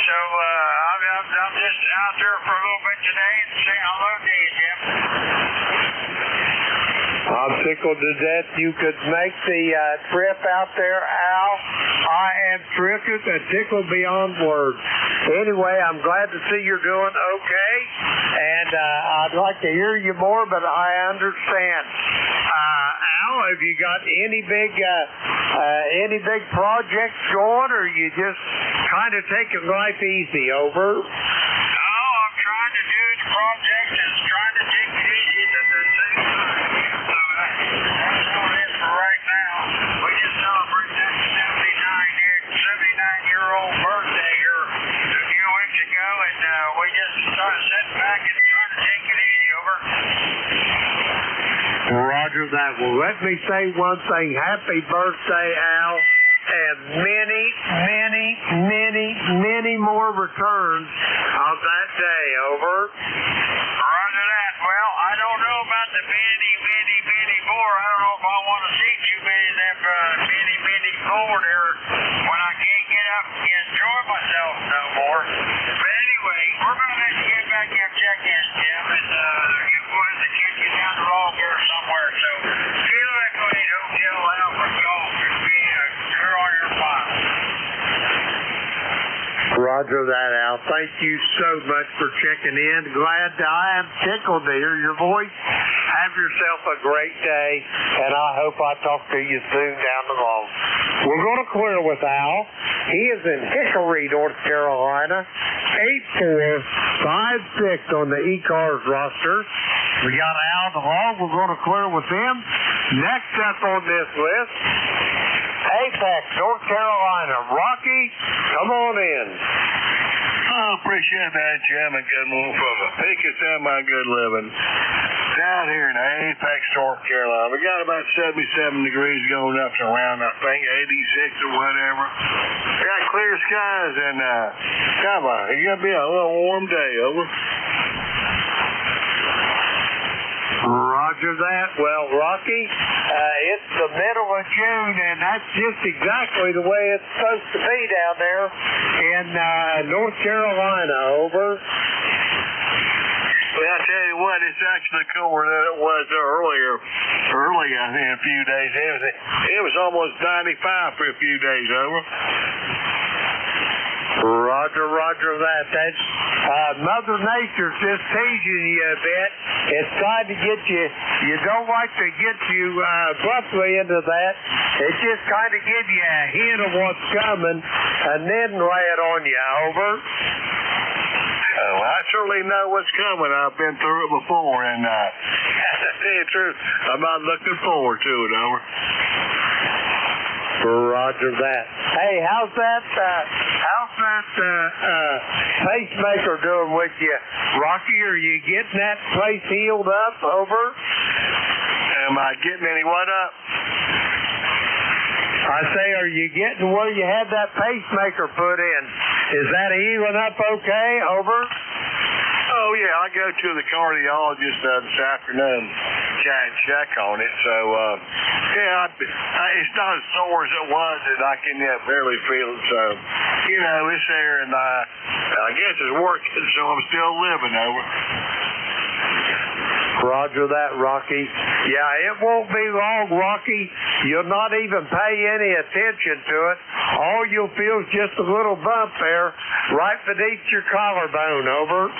So I'm just out there for a little bit today and saying hello to you, Jim. I'm tickled to death you could make the trip out there, Al. I am tickled beyond words. Anyway, I'm glad to see you're doing okay, and I'd like to hear you more, but I understand. Al, have you got any big projects going, or you just kind of taking life easy, over? No, I'm trying to do the projects and trying to take it easy at the same time. So that's all it is for right now. We just celebrated that 79-year-old birthday here a few weeks ago, and we just started sitting back and trying to take it easy, over. Roger that. Well, let me say one thing. Happy birthday, Al, and many more returns on that day, over. Roger that. Well, I don't know about the many more. I don't know if I want to see too many of them many more there when I can't get up and enjoy myself no more. But anyway, we're going to let you get back here and check in, Jim, and Roger that, Al. Thank you so much for checking in. I am tickled to hear your voice. Have yourself a great day, and I hope I talk to you soon down the road. We're going to clear with Al. He is in Hickory, North Carolina, 8456 on the E-Cars roster. We got Al the Log. We're going to clear with him. Next up on this list, Apex, North Carolina. Rocky, come on in. I appreciate that, Jim, and good morning from the Pecos and my good living down here in Apex, North Carolina. We got about 77 degrees going up to around, I think, 86 or whatever. We got clear skies and it's going to be a little warm day, over. Roger that. Well, Rocky, it's the middle of June, and that's just exactly the way it's supposed to be down there in North Carolina, over. Well, I tell you what, it's actually cooler than it was earlier in a few days. It was almost 95 for a few days, over. Roger that. That's Mother Nature's just teasing you a bit. It's trying to get you. You don't like to get you abruptly into that. It just kind of gives you a hint of what's coming, and then lay it on you, over. Oh, I certainly know what's coming. I've been through it before, and to tell you the truth, I'm not looking forward to it, over. Roger that. Hey, how's that pacemaker doing with you, Rocky? Are you getting that place healed up, over? Am I getting any what up? I say, are you getting where you had that pacemaker put in? Is that healing up okay, over? Oh, yeah, I go to the cardiologist this afternoon and check on it. So, it's not as sore as it was, and I can barely feel it. So, it's there, and I guess it's working, so I'm still living, over. Roger that, Rocky. Yeah, it won't be long, Rocky. You'll not even pay any attention to it. All you'll feel is just a little bump there right beneath your collarbone, over.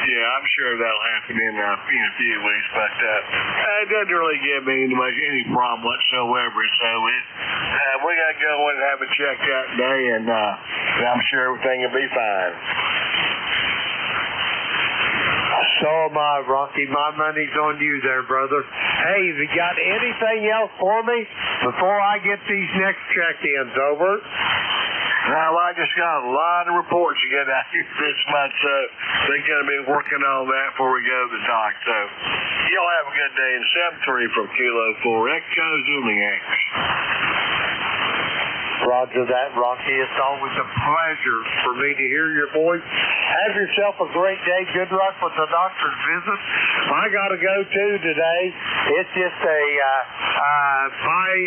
Yeah, I'm sure that'll happen in a few weeks, but it doesn't really give me any problem whatsoever. So we got to go in and have it checked out today, and I'm sure everything will be fine. So am I, Rocky. My money's on you there, brother. Hey, have you got anything else for me before I get these next check-ins, over? Now, I just got a lot of reports to get out here this month, so they're going to be working on that before we go to the dock. So, y'all have a good day. And 7-3 from Kilo 4 Echo Zulu Yankee. Roger that, Rocky. It's always a pleasure for me to hear your voice. Have yourself a great day. Good luck with the doctor's visit. I got to go too today. It's just my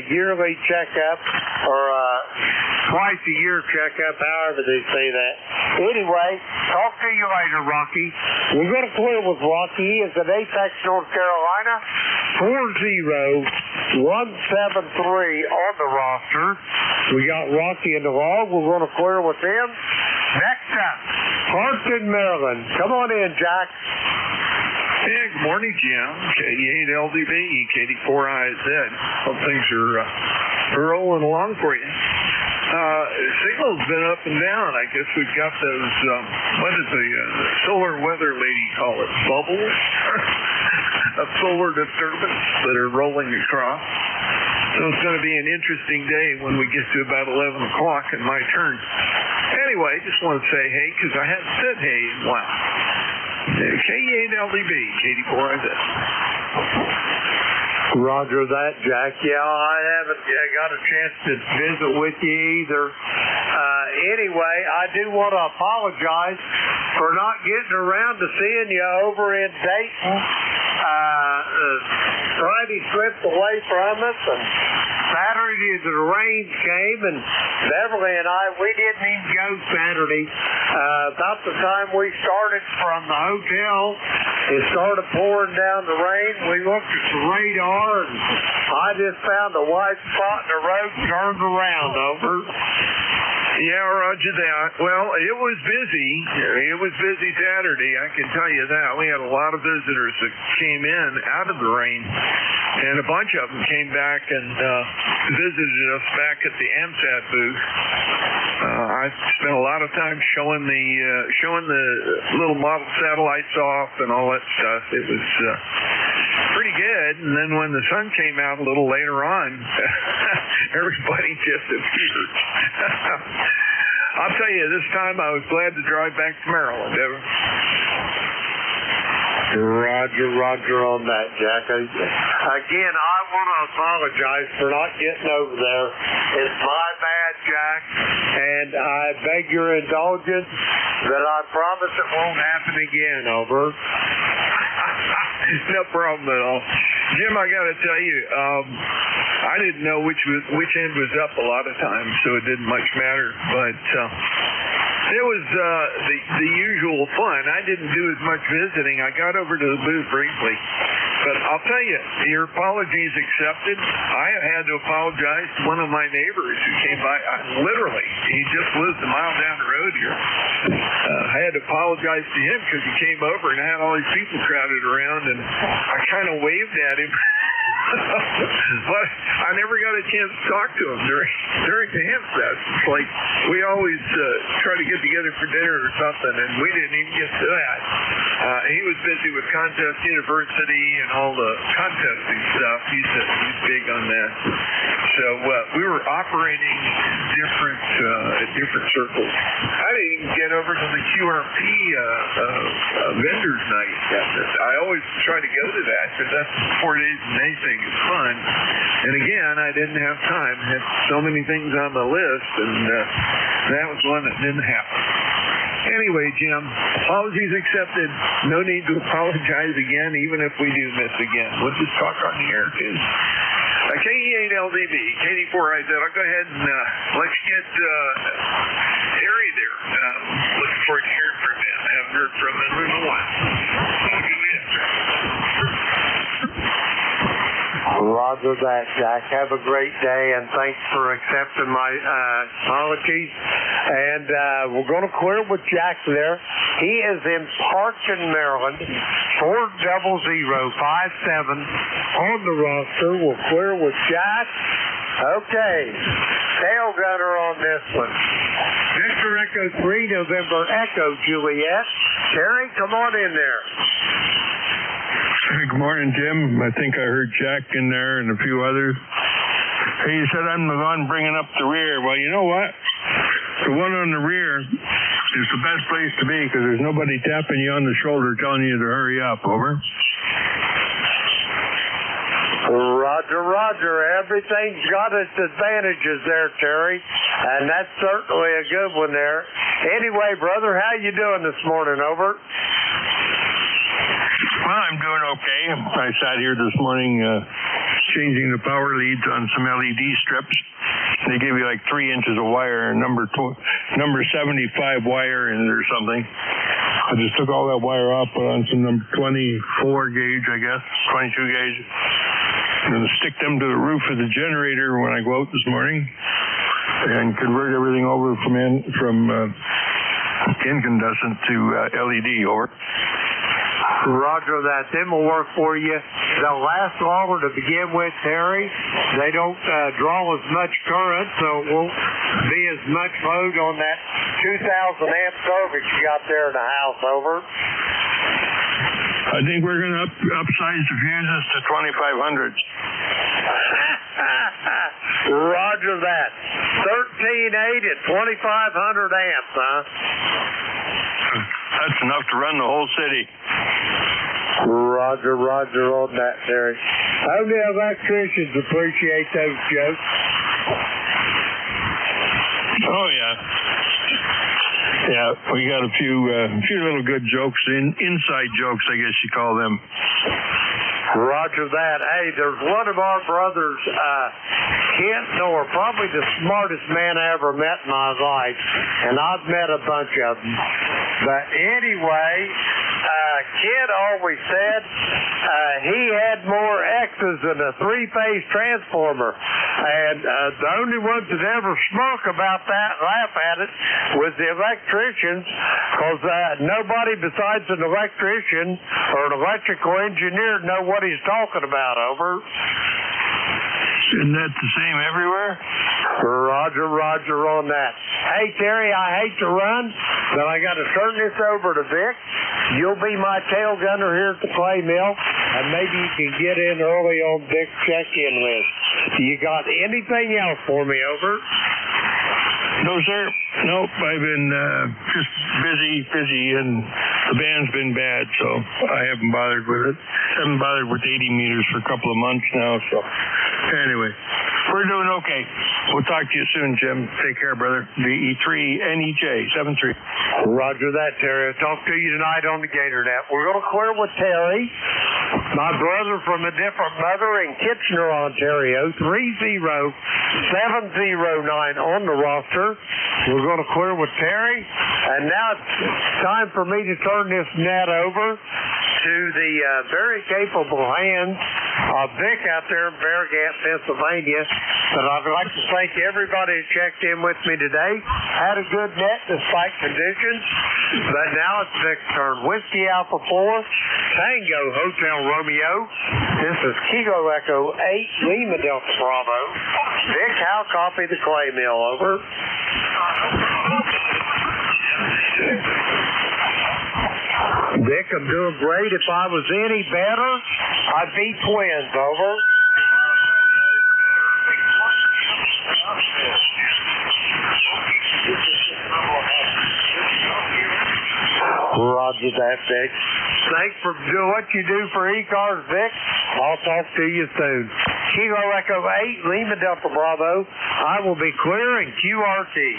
yearly checkup, or twice a year checkup, however they say that. Anyway, talk to you later, Rocky. We're going to clear with Rocky. He is in Apex, North Carolina. 40173 on the roster. We got Rocky in the log. We're going to clear with him. Next up, Hartston, Maryland. Come on in, Jack. Hey, good morning, Jim. K8LDB, KD4IZ. Hope things are rolling along for you. Signal's been up and down. I guess we've got those, what does the solar weather lady call it? Bubbles? Of solar disturbance that are rolling across. So it's going to be an interesting day when we get to about 11 o'clock and my turn. Anyway, just want to say hey, because I haven't said hey in a while. K8LDB, KD4IZ. Roger that, Jack. Yeah, I haven't got a chance to visit with you either. Anyway, I do want to apologize for not getting around to seeing you over in Dayton. Friday slipped away from us, and Saturday the rain came, and Beverly and we didn't even go Saturday. About the time we started from the hotel, it started pouring down the rain. We looked at the radar, and I just found a white spot in the road, turned around, over. Yeah, roger that. Well, it was busy. It was busy Saturday, I can tell you that. We had a lot of visitors that came in out of the rain, and a bunch of them came back and visited us back at the AMSAT booth. I spent a lot of time showing the little model satellites off and all that stuff. It was pretty good. And then when the sun came out a little later on, everybody disappeared. I'll tell you, this time I was glad to drive back to Maryland. Roger on that, Jack. Again, I want to apologize for not getting over there. It's my bad, Jack, and I beg your indulgence that I promise it won't happen again, over. No problem at all. Jim, I got to tell you, I didn't know which end was up a lot of times, so it didn't much matter. But it was the usual fun. I didn't do as much visiting. I got over to the booth briefly. But I'll tell you, your apologies accepted. I had to apologize to one of my neighbors who came by. Literally, he just lives a mile down the road here. I had to apologize to him because he came over and had all these people crowded around, and I kind of waved at him. But I never got a chance to talk to him during the AMSAT. It's like we always try to get together for dinner or something, and we didn't even get to that. He was busy with Contest University and all the contesting stuff. He's big on that. So we were operating at different circles. I didn't even get over to the QRP vendors night. I always try to go to that because that's 4 days and day thing. It's fun. And again, I didn't have time. I had so many things on the list, and that was one that didn't happen. Anyway, Jim, apologies accepted. No need to apologize again, even if we do miss again. We'll just talk on the air, too. KE8LDB, KD4IZ. I'll go ahead and let's get Harry there. Looking forward to hearing from him. I haven't heard from him in a while. Roger that, Jack. Have a great day, and thanks for accepting my apologies. And we're going to clear with Jack there. He is in Parkton, Maryland, 40057 on the roster. We'll clear with Jack. Okay, tail gunner on this one. Victor Echo 3, November Echo, Juliet. Terry, come on in there. Good morning, Jim. I think I heard Jack in there and a few others. Hey, you said I'm the one bringing up the rear. Well, you know what? The one on the rear is the best place to be because there's nobody tapping you on the shoulder telling you to hurry up. Over. Roger. Everything's got its advantages there, Terry, and that's certainly a good one there. Anyway, brother, how you doing this morning? Over. Well, I'm doing okay. I sat here this morning changing the power leads on some LED strips. They give you like 3 inches of wire and number 75 wire in it or something. I just took all that wire off, put on some number 24 gauge, I guess, 22 gauge. I'm going to stick them to the roof of the generator when I go out this morning and convert everything over from incandescent to LED. Over. Roger that. Them will work for you. They'll last longer to begin with, Terry. They don't draw as much current, so it won't be as much load on that 2,000 amp service you got there in the house. Over. I think we're going to upsize the fuses to 2,500. Roger that. 13.8 at 2,500 amps, huh? That's enough to run the whole city. Roger on that, Terry. Only electricians appreciate those jokes. Oh, yeah. Yeah, we got a few little good jokes, inside jokes, I guess you call them. Roger that. Hey, there's one of our brothers, Kent Noor, probably the smartest man I ever met in my life, and I've met a bunch of them. But anyway, Kent always said he had more Texas and a 3-phase transformer. And the only ones that ever smirk about that, laugh at it, was the electricians, because nobody besides an electrician or an electrical engineer know what he's talking about. Over. Isn't that the same everywhere? Roger on that. Hey, Terry, I hate to run, but I got to turn this over to Vic. You'll be my tail gunner here at the clay mill, and maybe you can get in early on Vic's check-in list. You got anything else for me? Over. No, sir. Nope. I've been just busy, and the band's been bad, so I haven't bothered with it. Haven't bothered with 80 meters for a couple of months now, so anyway, we're doing okay. We'll talk to you soon, Jim. Take care, brother. VE3 NEJ 73. Roger that, Terry. I'll talk to you tonight on the GatorNet. We're going to clear with Terry, my brother from a different mother in Kitchener, Ontario, 30709 on the roster. We're going to clear with Terry, and now it's time for me to turn this net over to the very capable hands of Vic out there in Farragut, Pennsylvania. But I'd like to thank everybody who checked in with me today. Had a good net despite conditions. But now it's Vic's turn. Whiskey Alpha 4, Tango Hotel Romeo. This is Kilo Echo 8, Lima Delta Bravo. Vic, how copy the clay mill? Over. Vic, I'm doing great. If I was any better, I'd be twins. Over. Roger that, Vic. Thanks for doing what you do for E-Cars, Vic. I'll talk to you soon. Kilo Echo 8, Lima Delta Bravo. I will be clear in QRT.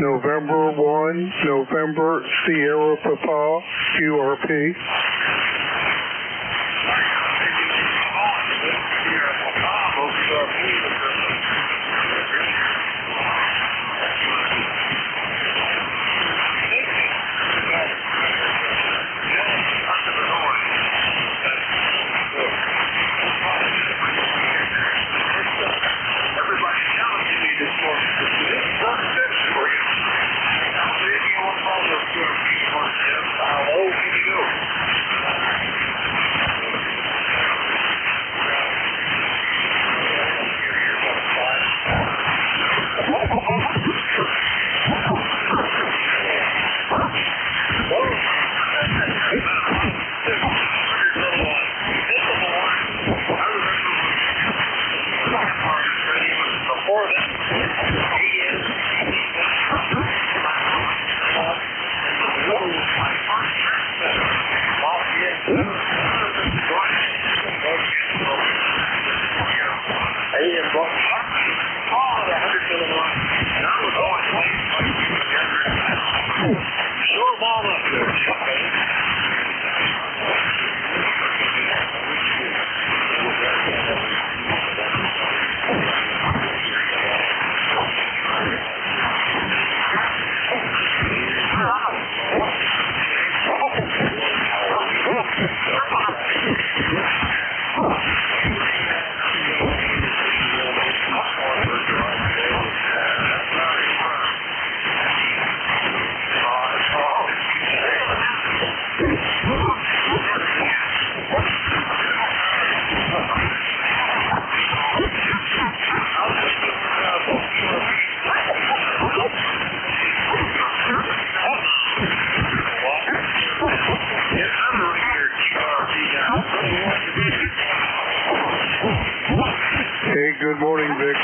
November 1, November Sierra Papa, QRP.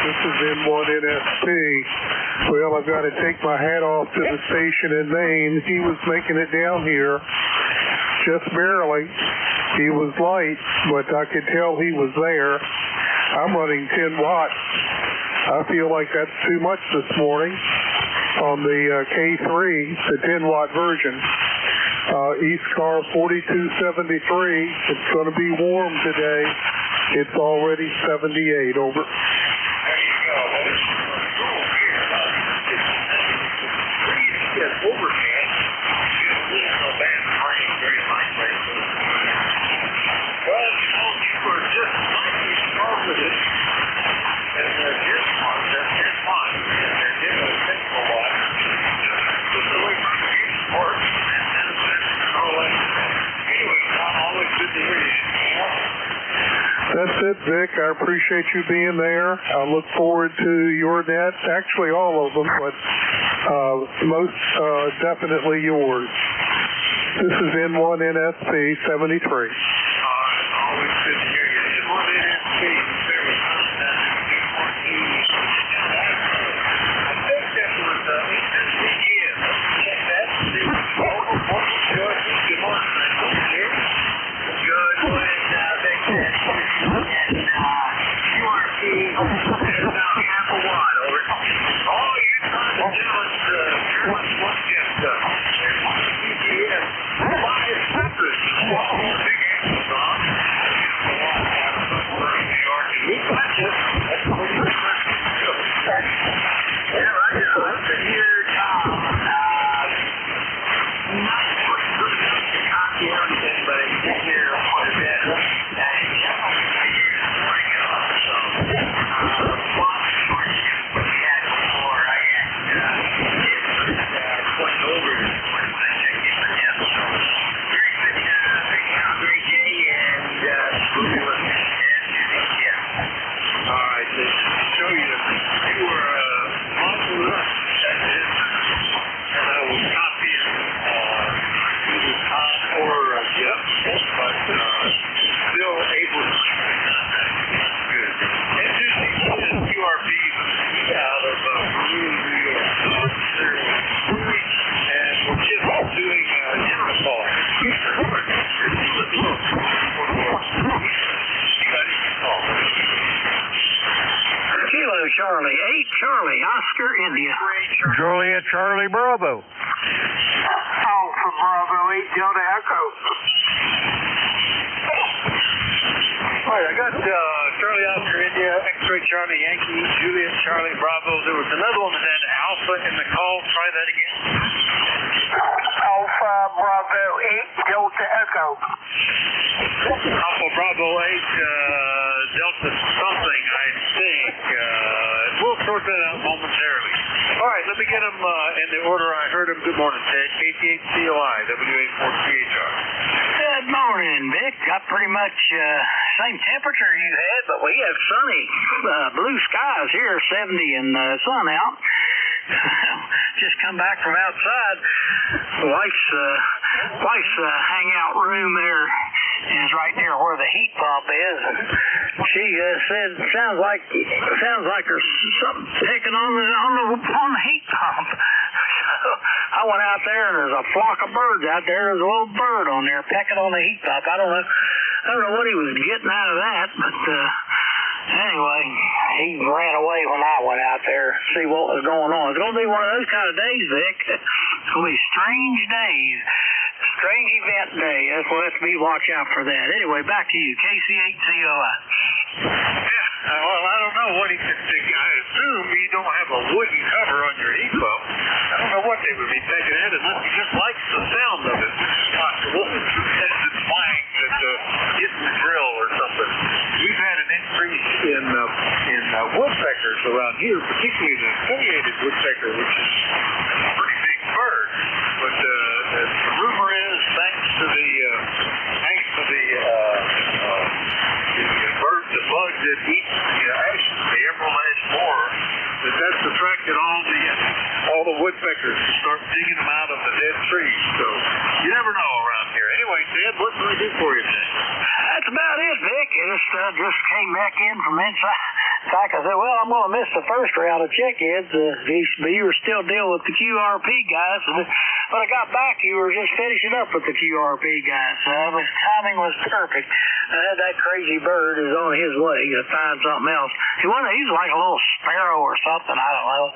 This is N1NSP. Well, I've got to take my hat off to the station in Maine. He was making it down here just barely. He was late, but I could tell he was there. I'm running 10 watts. I feel like that's too much this morning on the K3, the 10-watt version. East Car 4273. It's going to be warm today. It's already 78. Over. That's it, Vic. I appreciate you being there. I look forward to your net. Actually, all of them, but most definitely yours. This is N1NSP 73. Always good to hear you. N1NSP. I think that was NJTS. That's the local voice. Good morning. Good morning. And QRP is about half a watt over. Oh, you're trying to tell us Carolyn wants just CGS 500. Big Amazon. New York and we got you. That's what we're yeah, I've been here not pretty much to copy everything, but it's been here quite a bit. Charlie, 8 Charlie, Oscar, India. Juliet Charlie Bravo. Alpha Bravo, 8 Delta Echo. All right, I got Charlie Oscar India, X-Ray Charlie Yankee, Juliet Charlie Bravo. There was another one that had Alpha in the call. Try that again. Alpha Bravo, 8 Delta Echo. Alpha Bravo 8 Delta something, I think. We'll sort that out momentarily. All right, let me get them in the order I heard them. Good morning, Ted. KT8COI, W84CHR. Good morning, Vic. Got pretty much same temperature you had, but we have sunny blue skies here, 70 and sun out. Just come back from outside. Wife's hangout room there is right near where the heat pump is, and she said sounds like there's something picking on the heat pump. So I went out there and there's a flock of birds out there. There's a little bird on there pecking on the heat pump. I don't know what he was getting out of that, but anyway, he ran away when I went out there to see what was going on. It's going to be one of those kind of days, Vic. It's going to be strange days. Strange event day. That's what has to be. Watch out for that. Anyway, back to you. KC8COI. Yeah, well, I don't know what he could think. I assume you don't have a wooden cover on your heat pump. I don't know what they would be taking at unless he just likes the sound of it, which is possible. As the twang that hitting the grill or something. We've had an increase in woodpeckers around here, particularly the affiliated woodpecker, which is a pretty big bird. But the rumor is, thanks to the bug that eats the ashes, the emerald ash borer, that's attracted all the woodpeckers to start digging them out of the dead trees. So you never know around here. Anyway, Ted, what can I do for you today? That's about it, Vic. It just came back in from inside In fact, I said, well, I'm going to miss the first round of check-ins. You were still dealing with the QRP guys. When I got back, you were just finishing up with the QRP guys. The timing was perfect. That crazy bird is on his way to find something else. He was like a little sparrow or something. I don't know.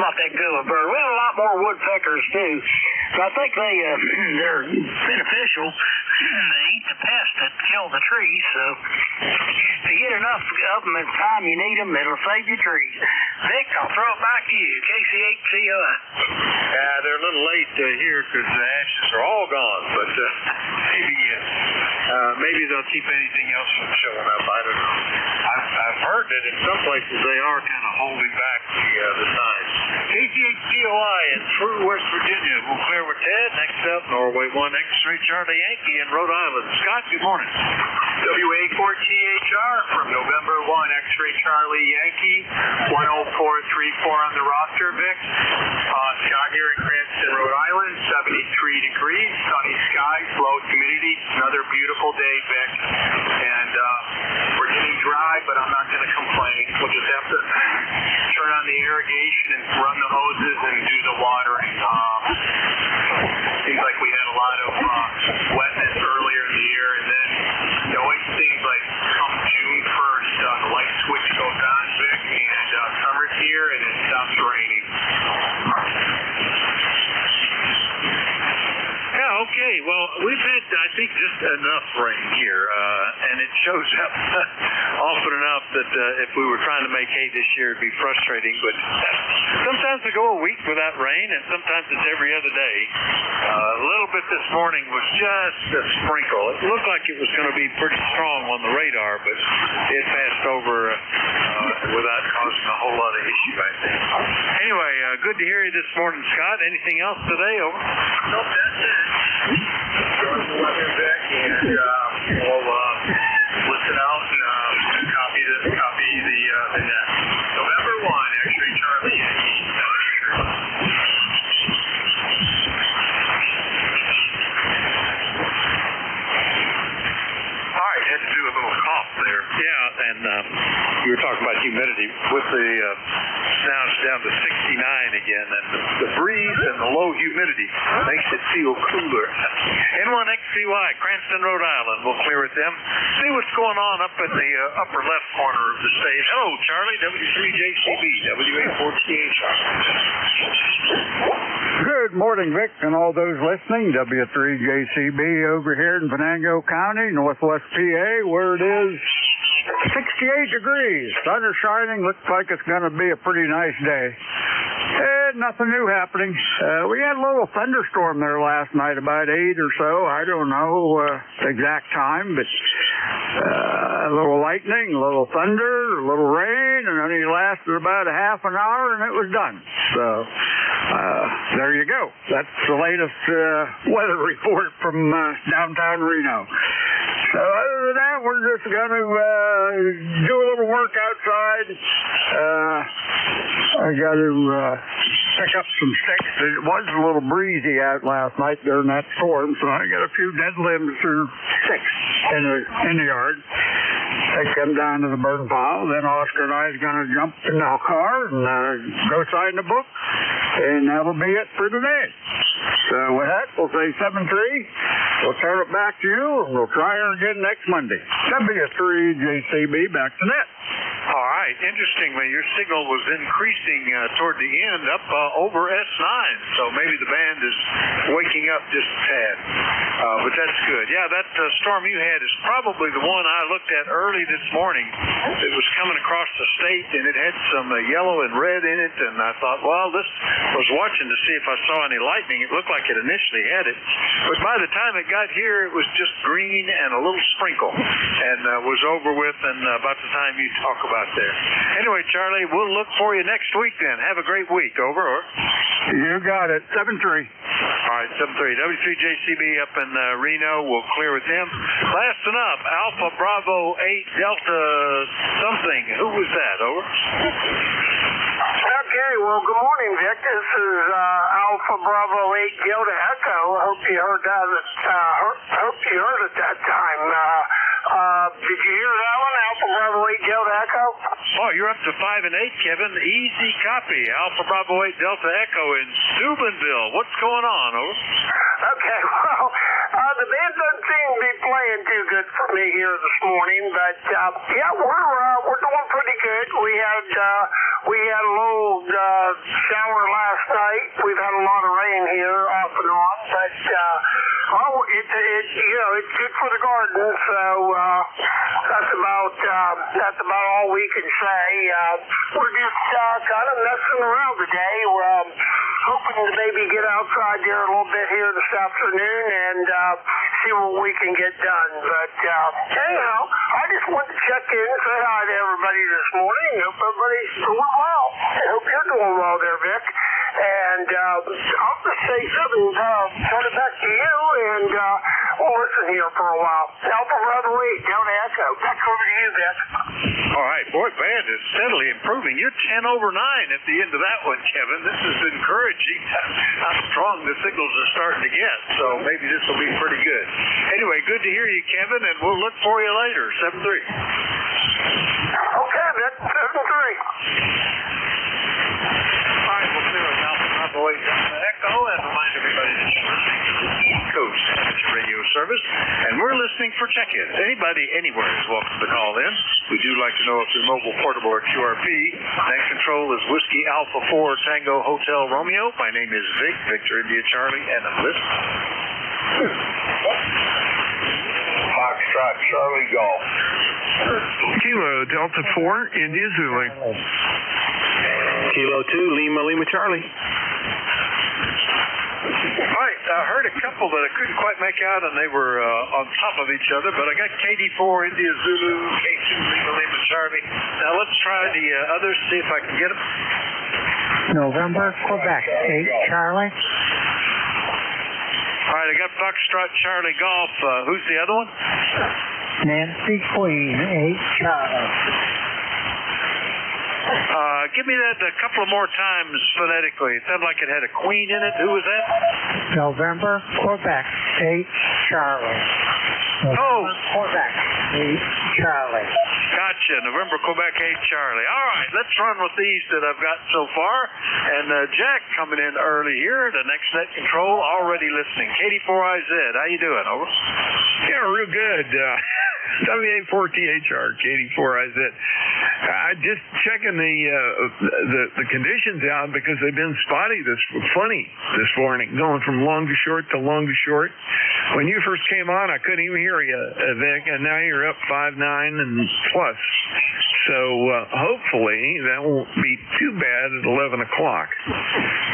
Not that good of a bird. We have a lot more woodpeckers, too. But I think they're beneficial. They eat the pests that kill the trees, so if you get enough of them at the time you need them, it'll save your trees. Vic, I'll throw it back to you. KC8COI. Yeah, they're a little late here because the ashes are all gone, but maybe they'll keep anything else from showing up. I don't know. I've heard that in some places they are kind of holding back the signs. KC8COI in through West Virginia. We'll clear with Ted. Next up, Norway 1 X-Ray Charlie Yankee in Rhode Island. Scott, good morning. WA4THR from November 1 X-Ray Charlie Yankee, 10434 on the roster, Vic. Scott here in Cranston, Rhode Island, 73 degrees, sunny skies, low humidity, another beautiful day, Vic. And we're getting dry, but I'm not going to complain. We'll just have to turn on the irrigation and run the hoses and do the watering. Seems like we had a lot of wetness earlier in the year, and then it always seems like come June 1st, the light switch goes on, Vic, and summer's here and it stops raining. Yeah, okay. Well, we've had, I think, just enough rain here, and it shows up often enough that if we were trying to make hay this year, it'd be frustrating. But sometimes we go a week without rain, and sometimes it's every other day. A little bit this morning was just a sprinkle. It looked like it was going to be pretty strong on the radar, but it passed over without causing a whole lot of issue, I think. Anyway, good to hear you this morning, Scott. Anything else today? Over? Nope, that's it. Enjoy the weather, Vic, and we'll listen out and copy the net. November 1, X-Ray Charlie Yankee. All right, had to do a little cough there. Yeah, and we were talking about humidity. With the now it's down to 69 again, and the breeze and the low humidity makes it feel cooler. N1XCY, Cranston, Rhode Island. We'll clear with them. See what's going on up in the upper left corner of the state. Hello, Charlie, W3JCB, WA4THR. Good morning, Vic, and all those listening. W3JCB over here in Venango County, Northwest PA, where it is 68 degrees. Sun is shining. Looks like it's going to be a pretty nice day. And nothing new happening. We had a little thunderstorm there last night, about 8 or so. I don't know the exact time, but a little lightning, a little thunder, a little rain, and then it lasted about a half an hour, and it was done. So there you go. That's the latest weather report from downtown Reno. So other than that, we're just going to do a little work outside. I got to pick up some sticks. It was a little breezy out last night during that storm, so I got a few dead limbs or sticks in the yard. Take them down to the burn pile. Then Oscar and I is going to jump in the car and go sign the book, and that'll be it for today. So with that, we'll say 7-3. We'll turn it back to you, and we'll try her again next Monday. W3JCB, back to net. All right. Interestingly, your signal was increasing toward the end up over S9, so maybe the band is waking up just a tad. But that's good. Yeah, that storm you had is probably the one I looked at early this morning. It was coming across the state, and it had some yellow and red in it, and I thought, well, this was watching to see if I saw any lightning. It looked like it initially had it, but by the time it got here, it was just green and a little sprinkle, and was over with, and about the time you talk about there. Anyway, Charlie, we'll look for you next week then. Have a great week. Over. You got it. 7-3. All right, 7-3. W3JCB up in Reno. We'll clear with him. Last one up, Alpha Bravo 8 Delta something. Who was that? Over. Okay, well, good morning, Vic. This is Alpha Bravo 8 Delta Echo. Hope you heard that. Hope you heard it that time. Did you hear that one, Alpha Bravo 8 Delta Echo? Oh, you're up to 5 and 8, Kevin. Easy copy. Alpha Bravo 8 Delta Echo in Steubenville. What's going on? Over. Okay, well, the band doesn't seem to be playing too good for me here this morning, but yeah, we're doing pretty good. We had a little shower last night. We've had a lot of rain here off and on, but it's good for the garden. So that's about all we can say. We're just kind of messing around today. We're hoping to maybe get outside there a little bit here this afternoon and see what we can get done. But anyhow, I just wanted to check in, say hi to everybody this morning. Hope everybody's doing well. I hope you're doing well there, Vic. And I'll just say something, turn it back to you, and we'll listen here for a while. Alpha Bravo 8, Delta Echo. Back over to you, Vic. All right, boy, band is steadily improving. You're 10 over 9 at the end of that one, Kevin. This is encouraging how strong the signals are starting to get. So maybe this will be pretty good. Anyway, good to hear you, Kevin, and we'll look for you later. 7-3. Okay, Vic. 7-3. All right, we'll clear with Alpha Bravo 8 Delta Echo and remind everybody that you're listening to the East Coast Amateur Radio Service, and we're listening for check-ins. Anybody anywhere is welcome to call in. We do like to know if you're mobile, portable, or QRP. Net control is Whiskey Alpha 4 Tango Hotel Romeo. My name is Vic, Victor India Charlie, and I'm listening. Foxtrot Charlie Golf. Kilo Delta 4 India Zulu. Kilo 2 Lima Charlie. All right, I heard a couple that I couldn't quite make out, and they were on top of each other, but I got KD4 India Zulu, K2 Lima Charlie. Now let's try the others, see if I can get them. November, Quebec, 8 Charlie. All right, I got Foxtrot Charlie Golf. Who's the other one? Nancy Queen, 8 Charlie. Give me that a couple of more times phonetically. It sounded like it had a queen in it. Who was that? November, Quebec, 8 Charlie. November, Quebec, 8 Charlie. Gotcha. November, Quebec, 8 Charlie. All right, let's run with these that I've got so far. And Jack coming in early here, the next net control, already listening. KD4IZ, how you doing? Over. Yeah, real good. WA4THR, KD4IZ. Just checking the conditions out because they've been funny this morning, going from long to short to long to short. When you first came on, I couldn't even hear you, Vic, and now you're up 5-9 and plus. So hopefully that won't be too bad at 11 o'clock.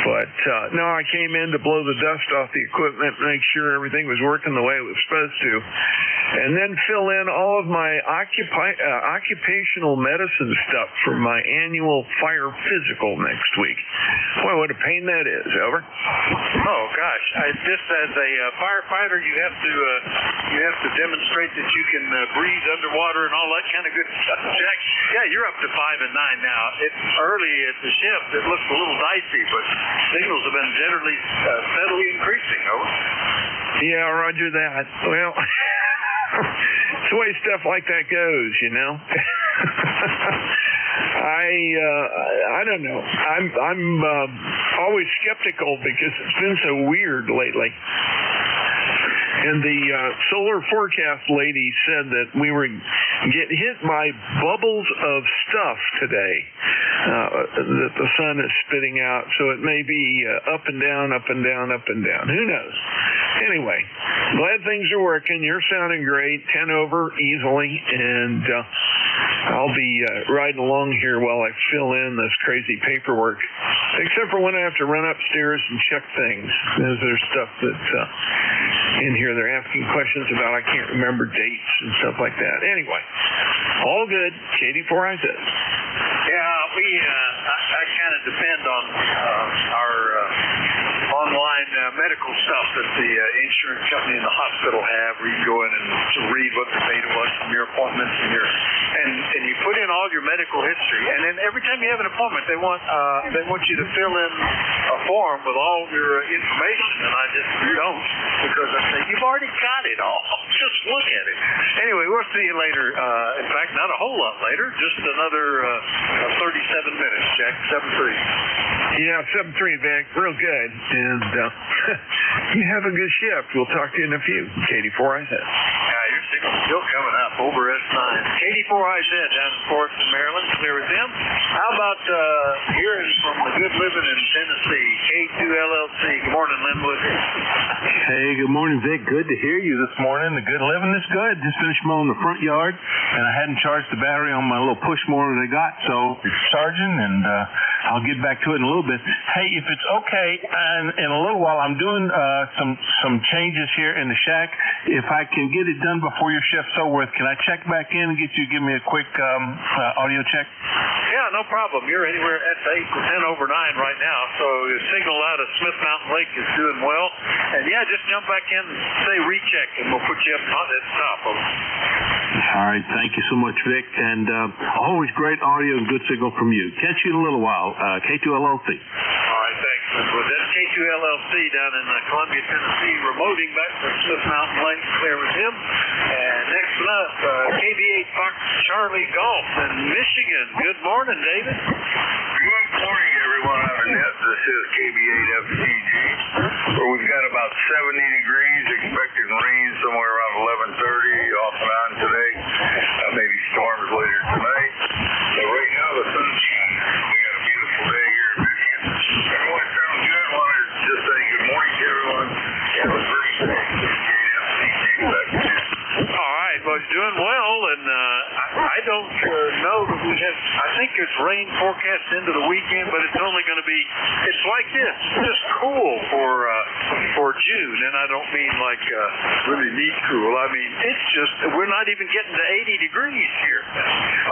But no, I came in to blow the dust off the equipment, make sure everything was working the way it was supposed to, and then fill in all of my occupational medicine stuff for my annual fire physical next week. Boy, what a pain that is. Over. Oh gosh, just as a firefighter, you have to demonstrate that you can breathe underwater and all that kind of good stuff. Jack, yeah, you're up to 5 and 9 now. It's early at the shift. It looks a little dicey, but signals have been generally steadily increasing. Over. Yeah, roger that. Well, it's the way stuff like that goes, you know. I don't know. I'm always skeptical because it's been so weird lately. And the solar forecast lady said that we were get hit by bubbles of stuff today that the sun is spitting out. So it may be up and down, up and down, up and down. Who knows? Anyway, glad things are working. You're sounding great. 10 over easily. And I'll be riding along here while I fill in this crazy paperwork. Except for when I have to run upstairs and check things. There's stuff that's in here they're asking questions about. I can't remember dates and stuff like that. Anyway, all good. KD4IZ. Yeah, I kind of depend on our online medical stuff that the insurance company and the hospital have, where you can go in and to read what the data was from your appointments and you put in all your medical history, and then every time you have an appointment, they want you to fill in a form with all your information, and I just don't, because I say you've already got it all. Just look at it. Anyway, we'll see you later. In fact, not a whole lot later, just another 37 minutes, Jack. 7-3. Yeah, 7-3, Vic. Real good. And you have a good shift. We'll talk to you in a few. KD4IZ. Yeah, your signal's still coming up over S9. KD4IZ down in Forest, Maryland. Clear with them. How about hearing from the good living in Tennessee? K2LLC. Good morning, Linwood. Hey, good morning, Vic. Good to hear you this morning. The good living is good. Just finished mowing the front yard, and I hadn't charged the battery on my little push mower that I got, so it's charging, and I'll get back to it in a little bit. Hey, if it's okay, and in a little while, I'm doing some changes here in the shack. If I can get it done before your shift's over with, can I check back in and give me a quick audio check? Yeah, no problem. You're anywhere at 8 to 10 over 9 right now, so the signal out of Smith Mountain Lake is doing well. And yeah, just jump back in and say recheck, and we'll put you up at the top of it. All right, thank you so much, Vic, and always great audio and good signal from you. Catch you in a little while. K2LLC. All right, thanks. Well, that's K2LLC down in Columbia, Tennessee, remoting back to Smith Mountain Lake. Clear with him. And next up, KB8 Fox Charlie Golf in Michigan. Good morning, David. Good morning, everyone on the net. This is KB8FCG, where we've got about 70 degrees, expected rain somewhere around 11:30, off and on today. Maybe storms later tonight. So right now, the sun's shining. We got a beautiful day here in Michigan. Everyone sounds good. I want to just say good morning to everyone. Have a great day. KB8FCG back to you. All right, well, it's doing well, and I don't know that we have. I think there's rain forecast into the weekend, but it's only going to be. It's like this. It's just cool for June, and I don't mean like really neat cool. I mean it's just we're not even getting to 80 degrees here.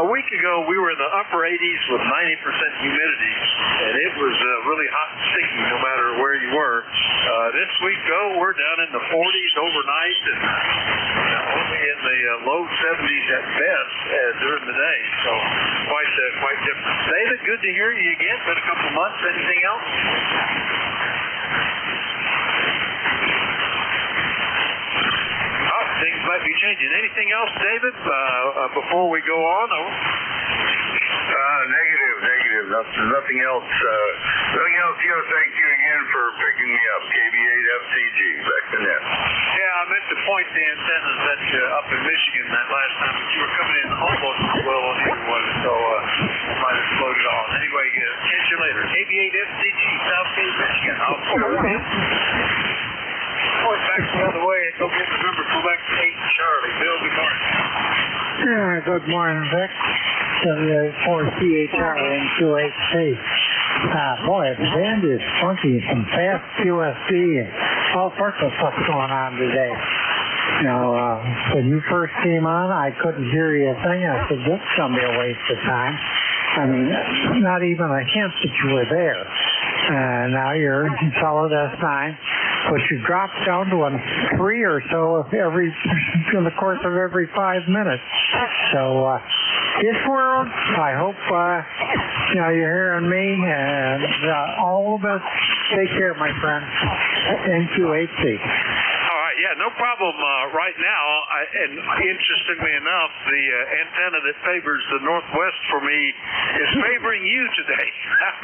A week ago we were in the upper 80s with 90% humidity, and it was really hot and sticky no matter where you were. This week though we're down in the 40s overnight, and only in the low 70s at best during the day. So quite different. David, good to hear you again. Been a couple months. Anything else? Things might be changing. Anything else, David, before we go on? Negative. Nothing else. Thank you again for picking me up. KB8FCG. Back to net. Yeah, I meant to point the antennas at you up in Michigan that last time, but you were coming in almost as well on either one, so might have slowed it on. Anyway, catch you later. KB8FCG, Southgate, Michigan. I'll put it in. Point back the other way and go get the number. Go back to 8 Charlie. Bill, good morning. Yeah, good morning, Vic. W4CHR N2HC. Boy, the band is funky. Some fast QSD and all sorts of stuff going on today. You know, when you first came on, I couldn't hear you a thing. I said, this is going to be a waste of time. I mean, not even a hint that you were there. Now you're solid S9. But you drop down to a 3 or so in the course of every 5 minutes. So this world, I hope you're hearing me, and all of us. Take care, my friend. NQ8C. All right, yeah, no problem. Right now, and interestingly enough, the antenna that favors the northwest for me is favoring you today.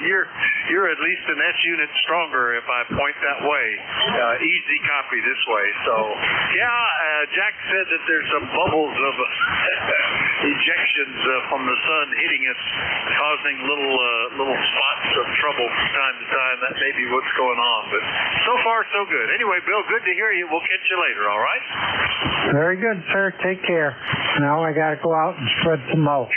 You're at least an S unit stronger if I point that way. Easy copy this way. So, yeah, Jack said that there's some bubbles of ejections from the sun hitting us, causing little spots of trouble from time to time. That may be what's going on, but so far so good. Anyway, Bill, good to hear you. We'll catch you later, all right? Very good, sir. Take care. Now I got to go out and spread some mulch.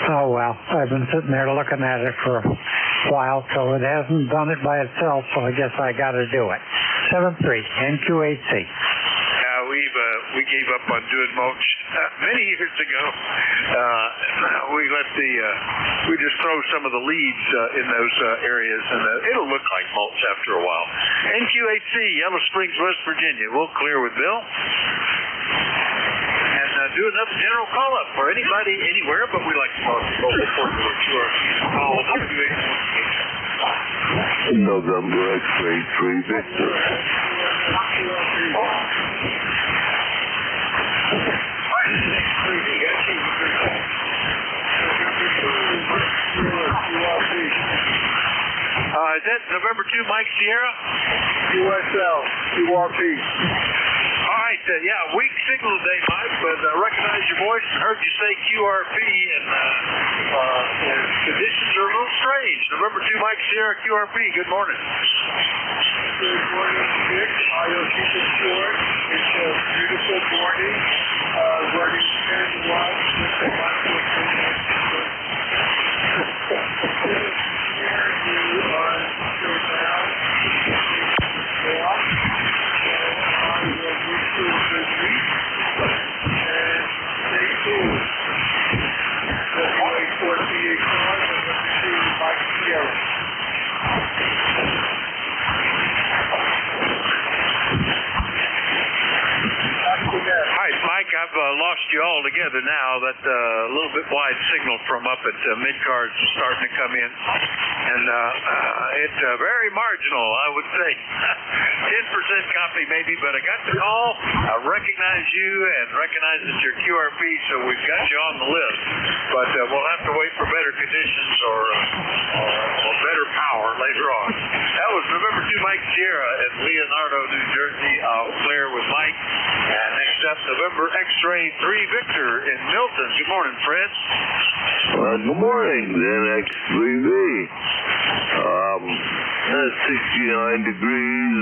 Oh, well, I've been sitting there looking at it for a while, so it hasn't done it by itself, so I guess I got to do it. 7-3, NQ8C. we gave up on doing mulch many years ago. We just throw some of the leaves in those areas, and it'll look like mulch after a while. NQ8C, Yellow Springs, West Virginia. We'll clear with Bill. And do another general call-up for anybody, anywhere, but we like to call it local 402 call November X-ray 3 Victor. Is that November 2 Mike Sierra? USL, QRP. All right, weak signal today, Mike, but I recognize your voice and heard you say QRP, and conditions are a little strange. November 2 Mike Sierra, QRP, good morning. Good morning, Dick. I'll keep it short. It's a beautiful morning. Running 10 watts with the Mike, I've lost you all together now. That little bit wide signal from up at mid-cards is starting to come in. And it's very marginal, I would say. 10% copy maybe, but I got the call. I recognize you and recognize that you're QRP, so we've got you on the list. But we'll have to wait for better conditions or better power later on. That was November 2 Mike Sierra in Leonardo, New Jersey. I'll clear with Mike. And next up, November X-ray 3 Victor in Milton. Good morning, Fred. Good morning, then X3V. It's 69 degrees.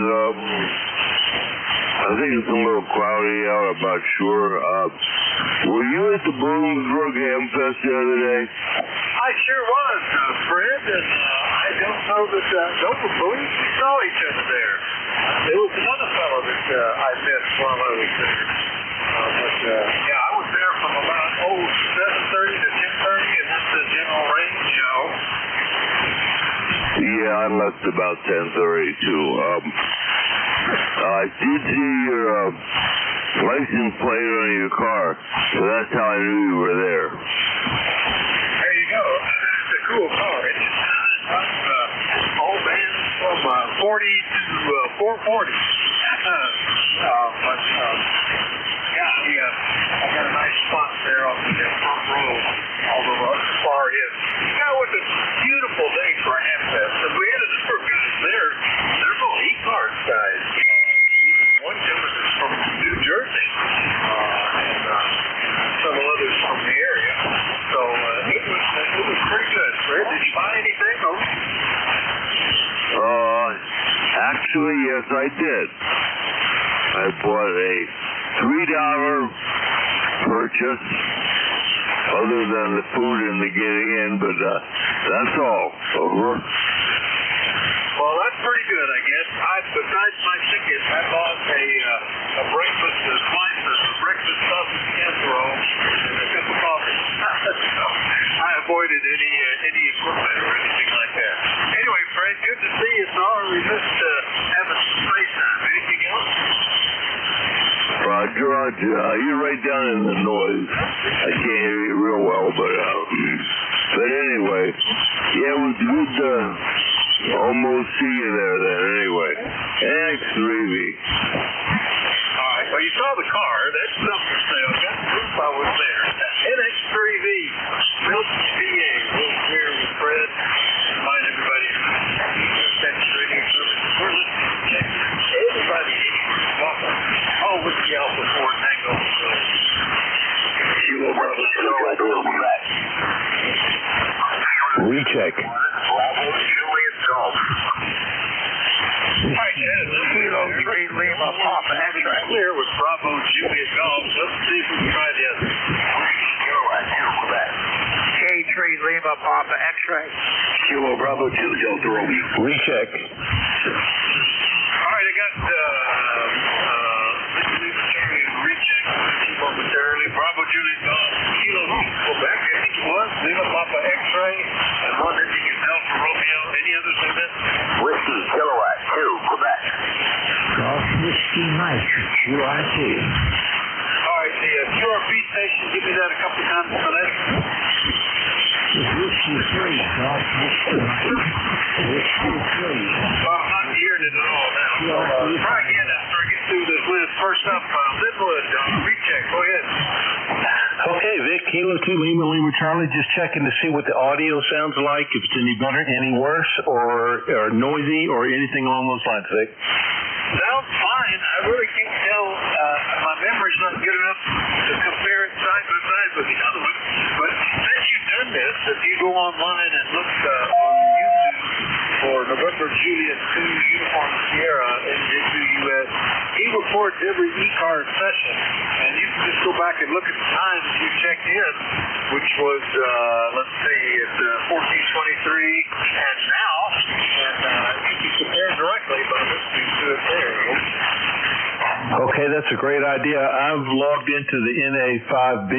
I think it's a little cloudy out, I'm not sure. Were you at the Bloomsburg Hamfest the other day? I sure was, Fred, and I don't know that, don't believe we saw each other there. There was another fellow that I missed while I was there. I was there from about 7:30 to 10:30, and that's the general range, Yeah, I left about 10:30 too. I did see your license plate on your car, so that's how I knew you were there. There you go. It's a cool car. It's all bands from 40 to 440. I got a nice spot there on the front row, although far in. It was a beautiful day for a Hamfest. And we had a number of guys there. They're all e-cars guys. Even one gentleman is from New Jersey, and several others from the area. So it was pretty good. Fred, did you buy anything? Actually, yes, I did. I bought a $3 purchase, other than the food and the getting in, but that's all. Over. Well, that's pretty good, I guess. Besides my ticket, I bought a breakfast breakfast sausage casserole and a cup of coffee. So I avoided any equipment or anything like that. Anyway, Fred, good to see you. Sorry we missed having some face time. Anything else? Roger, you're right down in the noise. I can't hear you real well, but anyway, yeah, it was good to almost see you there then, anyway. X3V. All right, well, you saw the car. That's something to say. I got proof I was there. NX3V, Milton, PA. We'll clear with Fred. Remind everybody that's radio service. We're listening to everybody anywhere. Welcome. Whiskey Alpha 4 Tango. Kilo Bravo 2, we'll be back. Recheck. Bravo Juliet Golf. All right, Kilo 3 Lima Papa X-ray. Clear with Bravo Juliet Golf. Let's see if we can try the other. K3 Lima Papa X-ray. Kilo Bravo 2 Delta Romeo. Recheck. All right, I got Whiskey Mike, QRT. All right, the QRP station, give me that a couple times for that. Whiskey 3, Golf Whiskey Mike. Whiskey 3. Well, I'm not hearing it at all now. Try again after I get through this list. First up, Linwood, recheck. Go ahead. Okay, Vic, Kilo 2 Lima Charlie, just checking to see what the audio sounds like, if it's any better, any worse, or noisy, or anything along those lines, Vic. Sounds fine. I really can't tell. My memory's not good enough to compare it side by side with the other one. But since you've done this, if you go online and look on YouTube for November Juliet 2 Uniform Sierra NJ2US, he records every e-card session, and you can just go back and look at the times you checked in, which was, let's see, it's 14:23 and now, and you can compare directly by listening to it there. Okay, that's a great idea. I've logged into the NA5B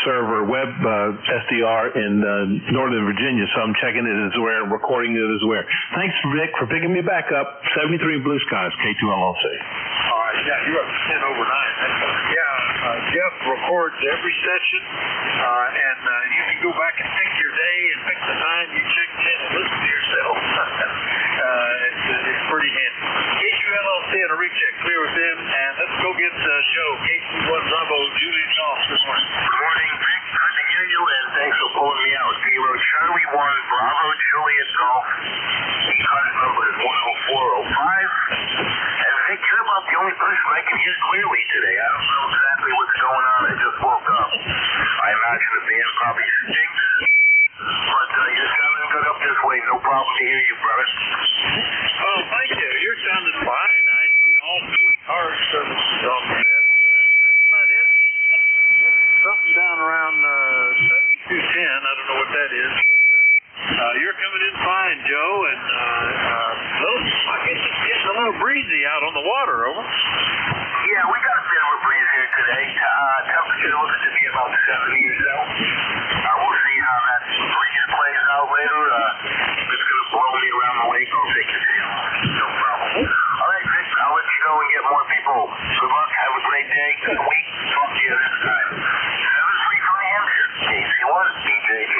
server web SDR in Northern Virginia, so I'm checking it as where, recording it as where. Thanks, Vic, for picking me back up. 73 Blue Skies, K2LLC. All right, yeah, you're up to 10 over 9. Jeff records every session, and you can go back and pick your day and pick the time you checked in and listen to yourself. It's pretty handy. K2LLC and a recheck, clear with them, and let's go get Joe, K21 Bravo, Juliet Golf. Good morning. Good morning, Vic. Good to hear you, and thanks for pulling me out. Kilo Charlie 1, Bravo, Juliet Golf. E-card number is 10405. And Vic, you're about the only person I can hear clearly today. I don't know exactly what's going on. I just woke up. I imagine the band probably stinks. But you're sounding good up this way. No problem to hear you, brother. Oh, thank you. You're sounding fine. I see all three car services on the net. That's about it. Something down around 7210. I don't know what that is. But you're coming in fine, Joe. And I guess it's getting a little breezy out on the water, over. Yeah, we got a bit of a breeze here today. Temperature looks to be about 70 or so. We'll see how that breeze plays out later. If it's going to blow me around the lake, I'll take your tail off. No problem. All right, Vic, I'll let you go and get more people. Good luck. Have a great day. Good week. Talk to you this time. 7-3 from New Hampshire. KC1, BJG.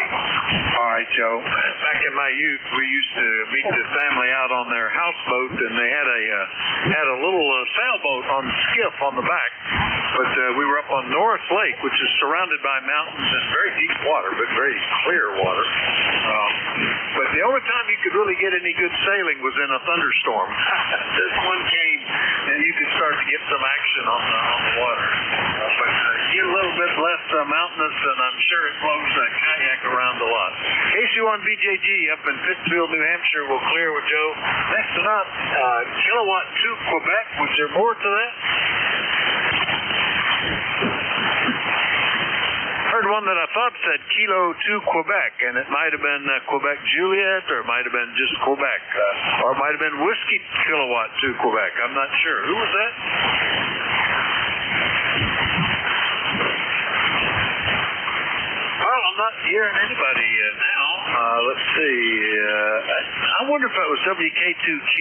All right, Joe. Back in my youth, we used to meet the family out on their houseboat, and they had a little sailboat on the skiff on the back. But we were up on North Lake, which is surrounded by mountains and very deep water, but very clear water. But the only time you could really get any good sailing was in a thunderstorm. This one came, and you could start to get some action on the water. But get a little bit less mountainous, and I'm sure it blows that kayak around a lot. KC1 BJG up in Pittsfield, New Hampshire will clear with Joe. Next up, Kilowatt 2 Quebec. Was there more to that? Heard one that I thought said Kilo 2 Quebec, and it might have been Quebec Juliet, or it might have been just Quebec, or it might have been Whiskey Kilowatt 2 Quebec. I'm not sure. Who was that? Well, I'm not hearing anybody now. Let's see. I wonder if that was WK2Q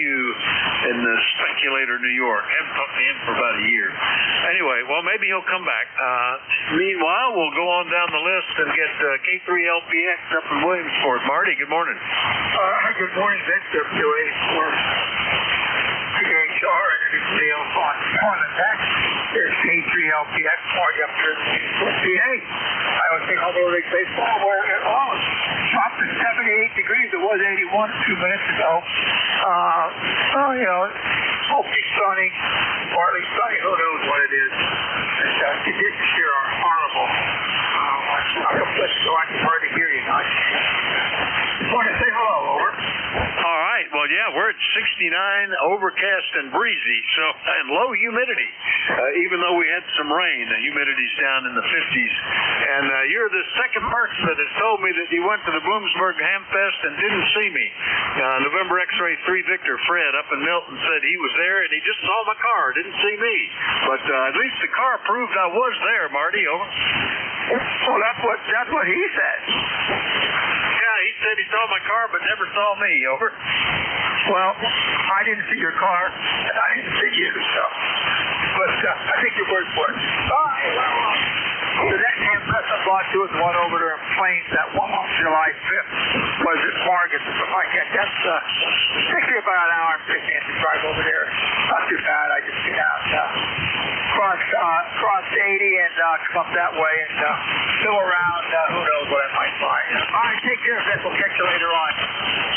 in the Speculator, New York. I haven't talked to him for about a year. Anyway, well, maybe he'll come back. Meanwhile, we'll go on down the list and get K3LPX up in Williamsport. Marty, good morning. Good morning, Victor. WA4. PHR and on the back. There's K3LPX party up here in PA. I would think Although League Baseball, where it all dropped to 78 degrees. It was 81 2 minutes ago. Hopefully sunny, partly sunny. Who knows what it is? Conditions here are horrible. So I can hardly hear you now. Just want to say hello, over. All right. Well, yeah, we're at 69, overcast and breezy, and low humidity. Even though we had some rain, the humidity's down in the 50s. And you're the second person that has told me that you went to the Bloomsburg Hamfest and didn't see me. November X-Ray 3 Victor Fred up in Milton said he was there and he just saw my car, didn't see me. But at least the car proved I was there, Marty. Over. Well, that's what he said. Yeah, he said He saw my car, but never saw me. Over. Well, I didn't see your car, and I didn't see you, so. But I think your word for it. The next handpress I bought to is the one over there in Plains, that one on July 5th. Was it Morgan? Something like that. That's takes me about an hour and 15 minutes to drive over there. Not too bad. I just get out, cross 80 and come up that way and go around. Who knows what I might find. All right, take care of this. We'll catch you later on.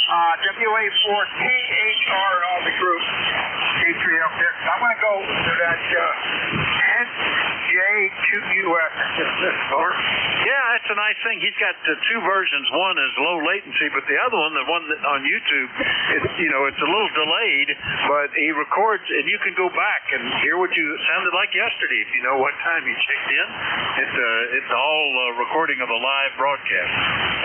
WA4THR and all the group. K3L6. I'm going to go to that NJ2US. Yeah, that's a nice thing. He's got two versions. One is low latency, but the other one, the one that on YouTube, it's a little delayed, but he records, and you can go back and hear what you sounded like yesterday if you know what time you checked in. It's all recording of a live broadcast.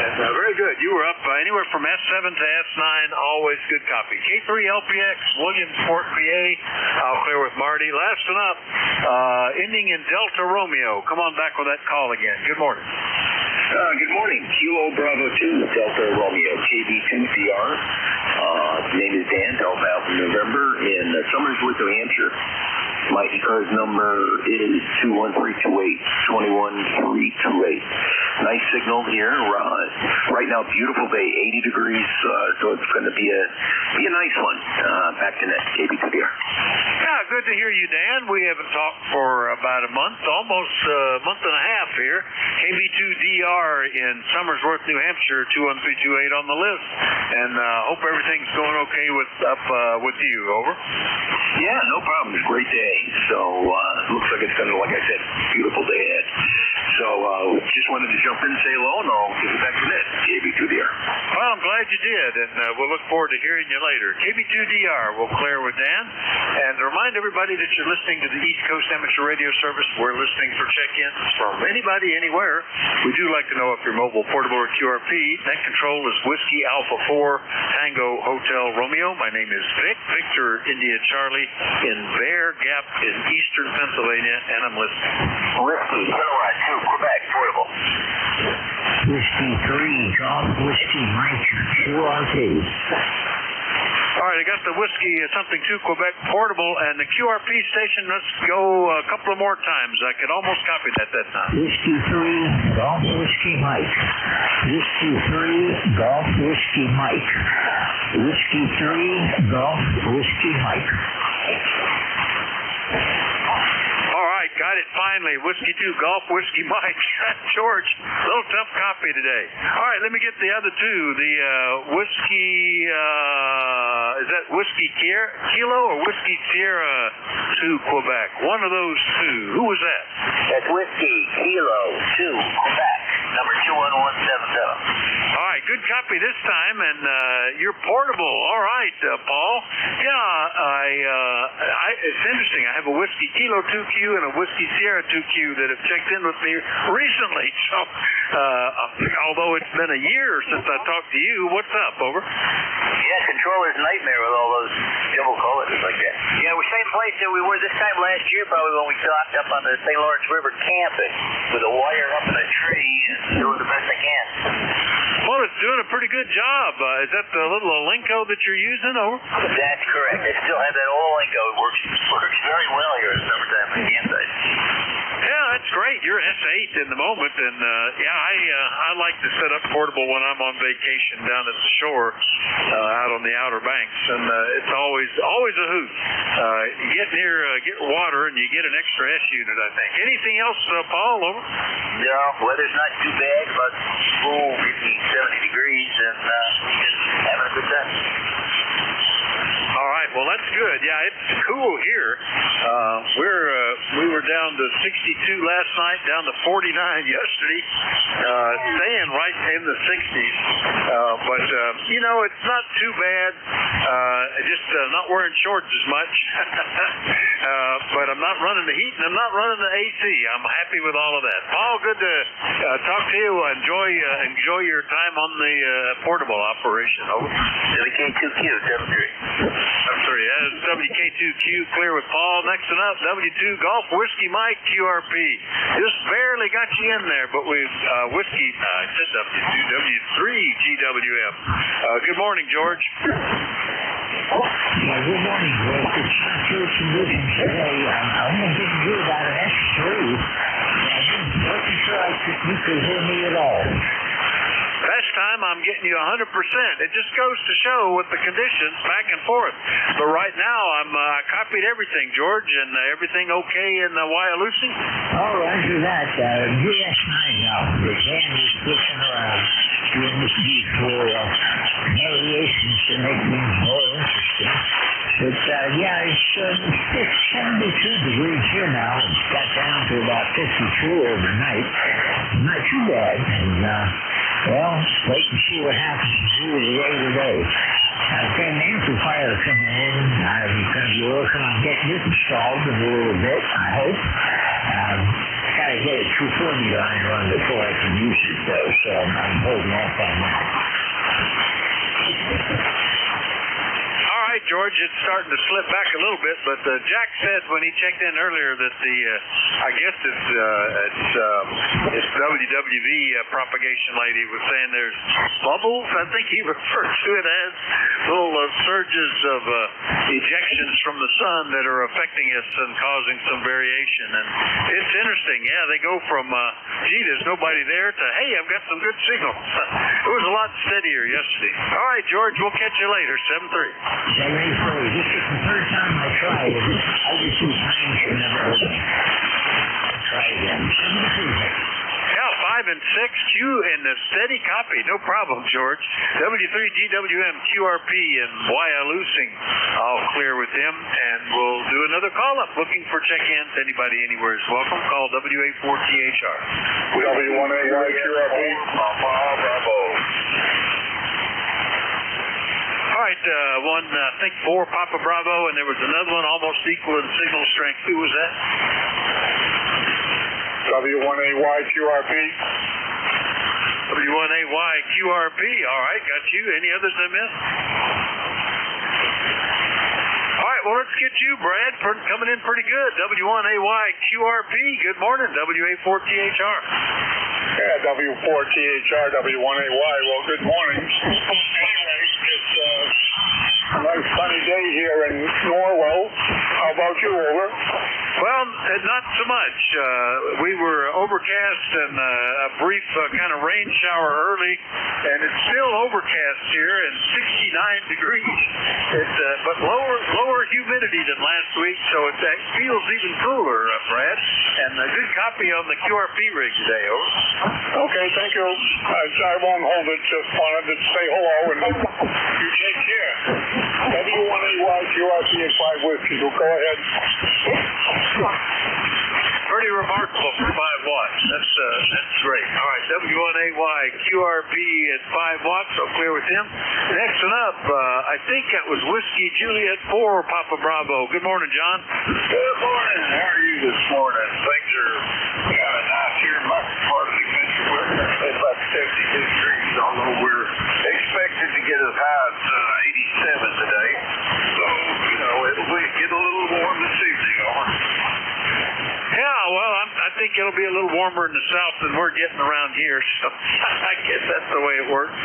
And very good. You were up anywhere from S7 to S9, always good copy. K3LPX, Williamsport, PA. I'll clear with Marty. Last one up, ending in Delta Romeo. Come on back with that call again. Good morning. Good morning. Kilo Bravo 2, Delta Romeo, KB2DR. Name is Dan, Delta Alpha November in Somersworth, New Hampshire. My car's number is 21328, Nice signal here. Right now, beautiful day, 80 degrees, so it's going to be a nice one. Back to net, KB2DR. Yeah, good to hear you, Dan. We haven't talked for about a month, almost a month and a half here. KB2DR in Somersworth, New Hampshire, 21328 on the list. And hope everything's going okay with you. Over. Yeah, no problem. It's a great day. So looks like it's going to, like I said, beautiful day ahead. So just wanted to jump in and say hello, and I'll give it back to Ned. KB2DR. Well, I'm glad you did, and we'll look forward to hearing you later. KB2DR, we'll clear with Dan. And remind everybody that you're listening to the East Coast Amateur Radio Service. We're listening for check-ins from anybody, anywhere. We do like to know if you're mobile, portable, or QRP. Net control is Whiskey Alpha 4, Tango Hotel Romeo. My name is Vic, Victor India Charlie in Bear Gap in eastern Pennsylvania, and I'm listening. Whiskey, Kilowatt 2, Quebec, portable. Whiskey 3, Golf Whiskey Mike, QRP. All right, I got the Whiskey something 2 Quebec portable and the QRP station. Let's go a couple of more times. I could almost copy that time. Whiskey 3, Golf Whiskey Mike. Whiskey 3, Golf Whiskey Mike. Whiskey 3, Golf Whiskey Mike. All right, got it finally. Whiskey 2, Golf Whiskey Mike. George, a little tough copy today. All right, let me get the other two. The Whiskey, is that Whiskey Kilo or Whiskey Sierra 2 Quebec? One of those two. Who was that? That's Whiskey Kilo 2 Quebec, number 21177. All right, good copy this time, and you're portable. All right, Paul. Yeah, it's interesting. I have a Whiskey Kilo 2Q and a Whiskey Sierra 2Q that have checked in with me recently. So, although it's been a year since I talked to you, what's up? Over. Yeah, controller's nightmare with all those double colors like that. Yeah, we're same place that we were this time last year, probably when we docked up on the St. Lawrence River camping with a wire up in a tree and doing the best I can. Well, it's doing a pretty good job. Is that the little Alenco that you're using? Over. That's correct. They still have that old Alenco. It works very well here in the summertime on the campsite. Yeah, that's great. You're S8 in the moment, and I like to set up portable when I'm on vacation down at the shore, out on the Outer Banks, and it's always a hoot. You get near get water, and you get an extra S unit, I think. Anything else, Paul? Over. No, weather's not too bad. About 70 degrees, and just having a good time. All right, well that's good. Yeah, it's cool here. We were down to 62 last night, down to 49 yesterday, staying right in the 60s. But it's not too bad. Just not wearing shorts as much. But I'm not running the heat and I'm not running the AC. I'm happy with all of that. Paul, good to talk to you. Enjoy your time on the portable operation. Over. WK2Q 73. I'm sorry, that's WK2Q, clear with Paul. Next one up, W2 Golf Whiskey Mike, QRP. Just barely got you in there, but we, Whiskey, I said W2W3 GWF. Good morning, George. Yeah, good morning, George. It's not your conditions today. I only didn't hear about an X3. I wasn't sure you could hear me at all. Last time I'm getting you 100%. It just goes to show with the conditions back and forth. But right now I copied everything, George, and everything okay in Wyalusing? Oh, roger that. US9 now. The band is switching around. Doing this beat for variations to make things more interesting. But yeah, it's 72 degrees here now. It's got down to about 52 overnight. Not too bad. And well, wait and see what happens through the day today. I've got an amplifier coming in. I'm going to be working on getting this installed in a little bit, I hope. Got to get a 240 line run before I can use it, though, so I'm holding off on that. All right, George, it's starting to slip back a little bit, but Jack said when he checked in earlier that the, I guess it's WWV propagation lady was saying there's bubbles. I think he referred to it as little surges of ejections from the sun that are affecting us and causing some variation. And it's interesting. Yeah, they go from, gee, there's nobody there to, hey, I've got some good signal. It was a lot steadier yesterday. All right, George, we'll catch you later, 7-3. This is the third time I tried it. I just do times you never heard me. I'll try again. Yeah, 5 and 6, Q and a steady copy. No problem, George. W3GWM, QRP, and Wyalusing. All clear with him, and we'll do another call-up looking for check-ins. Anybody anywhere is welcome. Call WA4THR. W1AY, QRP. Bravo. All right, I think 4 Papa Bravo, and there was another one almost equal in signal strength. Who was that? W1AY, QRP. W1AY, QRP. All right, got you. Any others I missed? All right, well, let's get you, Brad, coming in pretty good. W1AY, QRP. Good morning, WA4THR. Yeah, W4THR, W1AY. Well, good morning. Anyway, it's a nice sunny day here in Norwell. How about you, over? Well, not so much. We were overcast and a brief kind of rain shower early, and it's still overcast here and 69 degrees. It's but lower humidity than last week, so it feels even cooler, Brad. And a good copy on the QRP rig today, over. Okay, thank you. I won't hold it. Just wanted to say hello and you take care. W1AY, QRP, and 5 Whiskey. So go ahead. Pretty remarkable for 5 watts. That's great. All right, W1AY, QRP at 5 watts. So clear with him. Next one up, I think that was Whiskey Juliet 4, Papa Bravo. Good morning, John. Good morning. How are you this morning? Things are kind of nice here in my part of the country. We're about 72 degrees, although we're expected to get as high as 87 today. So, you know, it'll get a little warm this evening, over. Yeah, well, I think it'll be a little warmer in the south than we're getting around here, so I guess that's the way it works.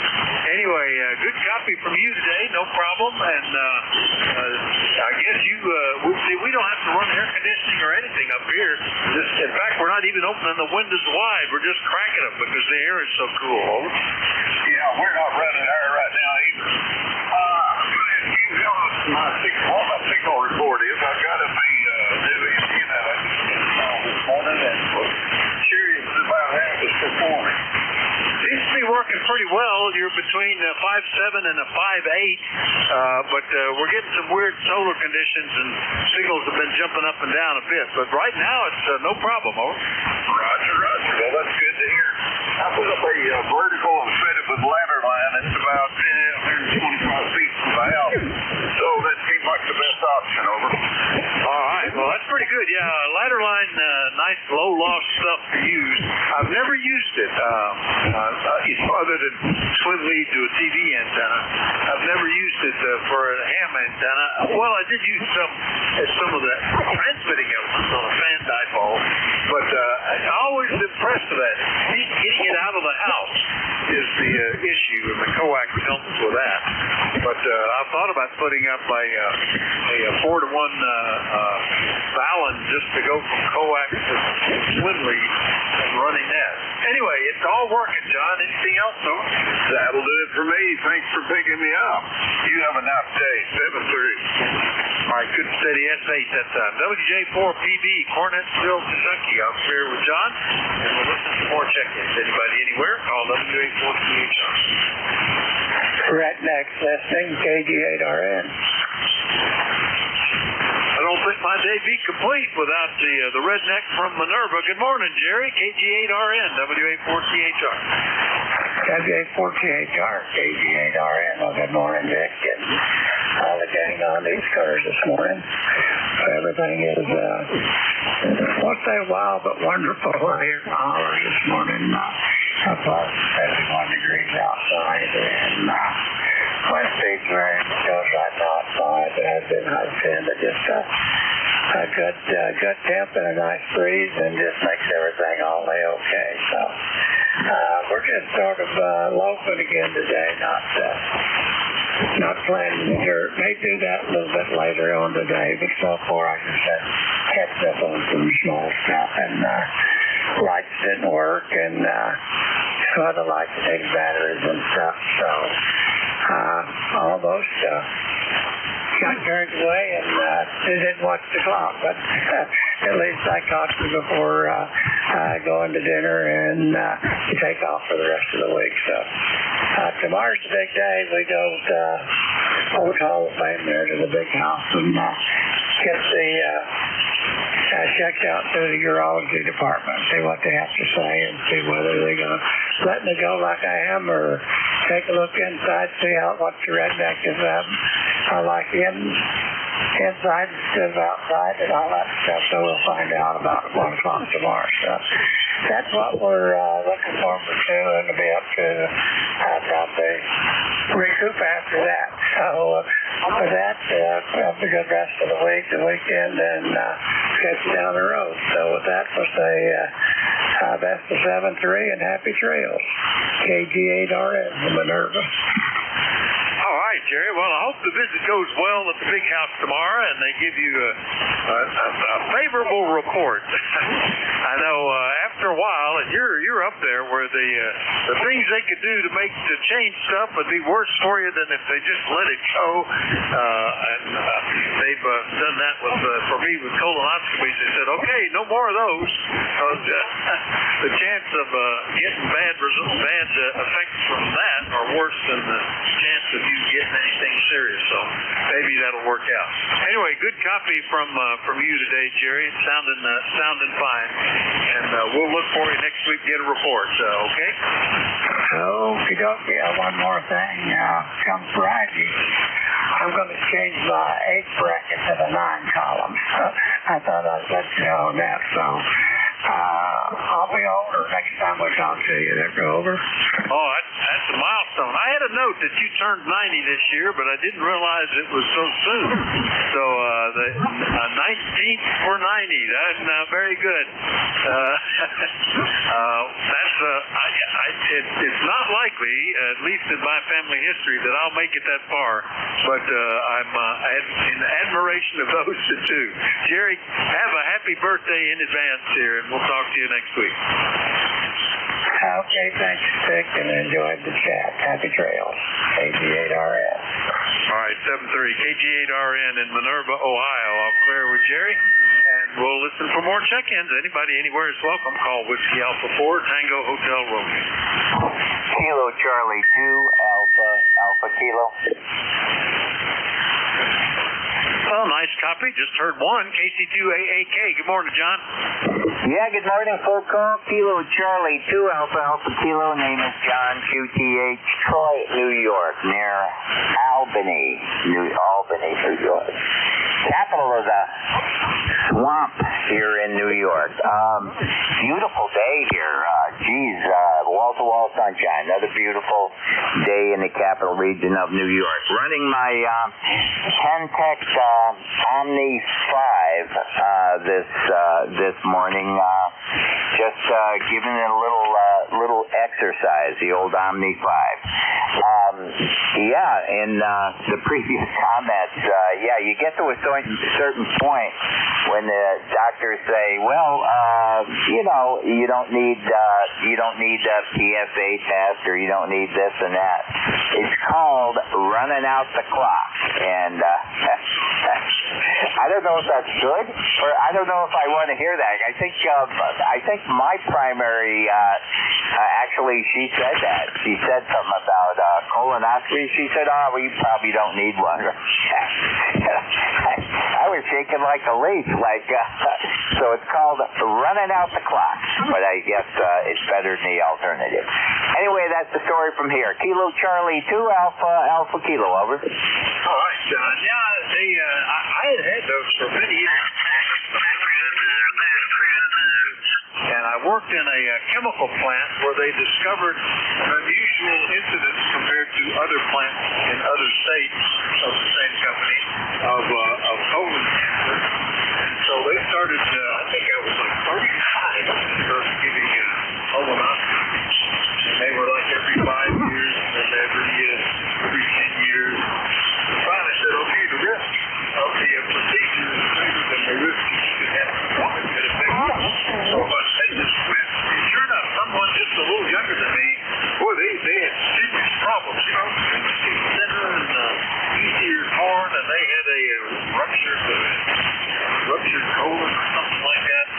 Anyway, good copy from you today, no problem, and I guess we don't have to run air conditioning or anything up here. In fact, we're not even opening the windows wide. We're just cracking them because the air is so cool. Yeah, we're not running air right now either. You know what my signal report is. I've got a new antenna that I just installed this morning and was curious about how it's performing. Seems to be working pretty well. You're between 5.7 and a 5.8, but we're getting some weird solar conditions and signals have been jumping up and down a bit. But right now it's no problem, over. Roger. Well, that's good to hear. I put up a vertical and fed it with ladder line. It's about 125 feet from the house. So that seems like the best option, over. All right. Well, that's pretty good. Yeah, ladder line, nice low loss stuff to use. I've never used it, other than swim lead to a TV antenna. I've never used it for a ham antenna. Well, I did use some of the transmitting elements on a fan die rest of that. Getting it out of the house is the issue, and the coax helps with that. But I've thought about putting up a 4-to-1 balun just to go from coax to swim lead and running that. Anyway, it's all working, John. Anything else, though? That'll do it for me. Thanks for picking me up. You have a nice day. 7:30. All right, good steady S8 that time. WJ4PB, Cornettsville, Kentucky. I'm here with John, and we'll listen to more check-ins. Anybody anywhere, call W84CHR. Redneck listening, KG8RN. I don't think my day be complete without the redneck from Minerva. Good morning, Jerry. KG8RN, W84CHR. W84CHR, KG8RN. Well, good morning, Dick, and all the gang on these cars this morning. Everything is, won't say wild, but wonderful here in Holler this morning. Plus 71 degrees outside, and West State's very goes right now outside. It has been high 10, but just a good temp and a nice breeze, and just makes everything all okay. So we're just sort of loafing again today, not planning the dirt. May do that a little bit later on today, but so far I just had catch up on some small stuff, and lights didn't work, and some other lights take batteries and stuff. So all those stuff got turned away, and they didn't watch the clock, but at least I caught them before going to dinner and to take off for the rest of the week. So tomorrow's the big day. We go to Old Hall of Fame there to the big house and get the checked out to the urology department, see what they have to say, and see whether they're going to let me go like I am, or take a look inside, see what the redneck is like inside instead of outside, and all that stuff. So we'll find out about 1 o'clock tomorrow. So that's what we're looking forward to, and to be up to probably recoup after that. So for that, have a good rest of the week, the weekend, and catch you down the road. So with that, we'll say best of 7-3 and happy trails. KG8RN from Minerva. All right, Jerry. Well, I hope the visit goes well at the big house tomorrow, and they give you a favorable report. I know after a while, and you're up there where the things they could do to change stuff would be worse for you than if they just let it go. And they've done that for me with colonoscopies. They said, okay, no more of those. The chance of getting bad effects from that are worse than the chance of you getting anything serious. So maybe that'll work out. Anyway, good copy from you today, Jerry. It's sounding fine, and we'll look for you next week to get a report. Okay? Okie dokie. One more thing. Come Friday, I'm going to change my 8 bracket to the 9 column. I thought I'd let you know that. So I'll be older next time we talk to you. There, go over. Oh, that's a milestone. I had a note that you turned 90 this year, but I didn't realize it was so soon. So the 19th for 90. That's very good. It's not likely, at least in my family history, that I'll make it that far. But I'm in admiration of those two. Jerry, have a happy birthday in advance here, and we'll talk to you next week. Okay, thanks, Dick, and enjoyed the chat. Happy trails. KG8RN. All right, 7-3. KG8RN in Minerva, Ohio. I'll clear with Jerry, and we'll listen for more check-ins. Anybody anywhere is welcome. Call Whiskey Alpha 4, Tango Hotel Romeo. Kilo Charlie 2, Alpha Kilo. Well, nice copy. Just heard one. KC2AAK. Good morning, John. Yeah, good morning, full call. Kilo Charlie 2, Alpha Kilo. Name is John, QTH, Troy, New York, near Albany, New York. Capital of the swamp here in New York. Beautiful day here. Wall-to-wall sunshine. Another beautiful day in the capital region of New York. Running my Kentech Omni 5 this morning. just giving it a little exercise, the old Omni 5. In the previous comments, you get to a certain point when the doctors say, well, you don't need a PSA test, or you don't need this and that. It's called running out the clock, and I don't know if that's good, or I don't know if I want to hear that. I think my primary, actually, she said that. She said something about colonoscopy. She said, well, you probably don't need one. I was shaking like a leaf, so it's called running out the clock, but I guess it's better than the alternative. Anyway, that's the story from here. Kilo Charlie 2 Alpha Kilo, over. All right, John. I had those for many years. And I worked in a chemical plant where they discovered unusual incidents compared to other plants in other states of the same company of colon cancer. And so they started, I think I was like 35, started giving colonoscopy. And they were like every 5 years, and every 10 years. And finally I said, okay, the risk of the procedure is greater than the risk you could have could affect you. So I just went. And sure enough, someone just a little younger than me, boy, they had serious problems, thinner and easier torn, and they had a ruptured colon or something like that.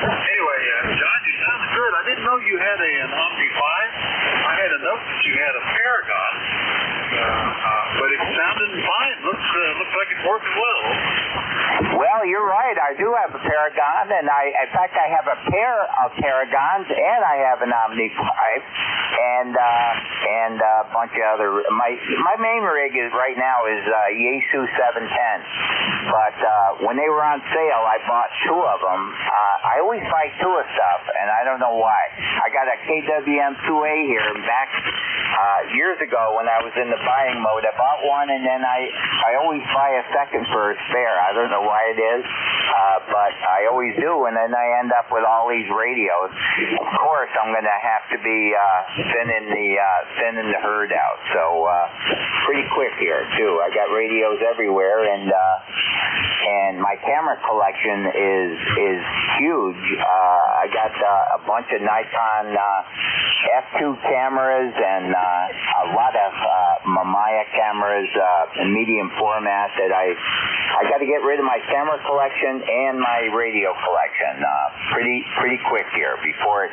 Anyway, John, you sounded good. I didn't know you had an Omni 5. I had a note that you had a Paragon, but it sounded fine. Looks like it's working well. Well, you're right. I do have a Paragon, and in fact, I have a pair of Paragons, and I have an Omni 5, and a bunch of other. My main rig right now is Yaesu 710, but when they were on sale, I bought 2 of them. I always buy 2 of stuff, and I don't know why. I got a KWM 2A here, and back years ago when I was in the buying mode, I bought one, and then I always buy a second for a spare. I don't know why it is, but I always do, and then I end up with all these radios. Of course, I'm going to have to be thinning the herd out, so pretty quick here too. I got radios everywhere, and my camera collection is huge. I got a bunch of Nikon f2 cameras and a lot of Mamiya cameras in medium format that I got to get rid of my camera collection and my radio collection pretty quick here before it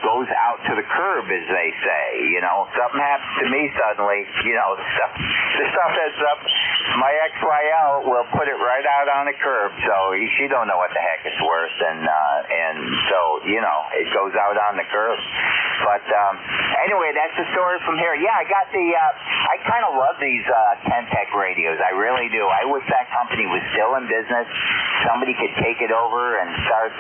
goes out to the curb, as they say. Something happens to me suddenly, the stuff that's up. My XYL will put it right out on the curb, so she don't know what the heck it's worth, and so it goes out on the curb. But anyway, that's the story from here. Yeah, I got I kind of love these Kentech radios. I really do. I wish that company was still in business. Somebody could take it over and start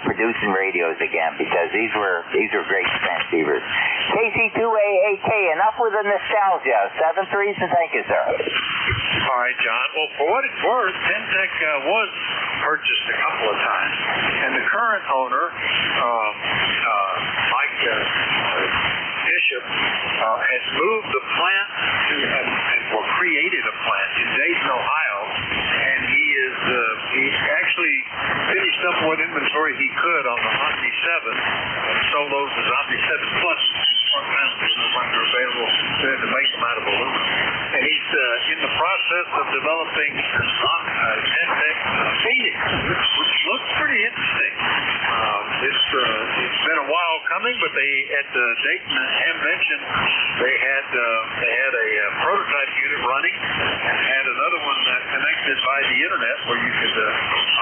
producing radios again, because these were great transceivers. KC2AAK, enough with the nostalgia. 7-3s, and thank you, sir. All right, John. Well, for what it's worth, Kentech was purchased a couple of times, and the current owner, Mike Bishop, has moved the plant or created a plant in Dayton, Ohio, and he's actually finished up what inventory he could on the Omni 7 and sold those as Omni 7 Plus. Are available to make them out of aluminum. And he's in the process of developing Kentech fading, which looks pretty interesting. It's been a while coming, but they at the Dayton Ham mentioned they had a prototype unit running and had another one connected by the internet where you could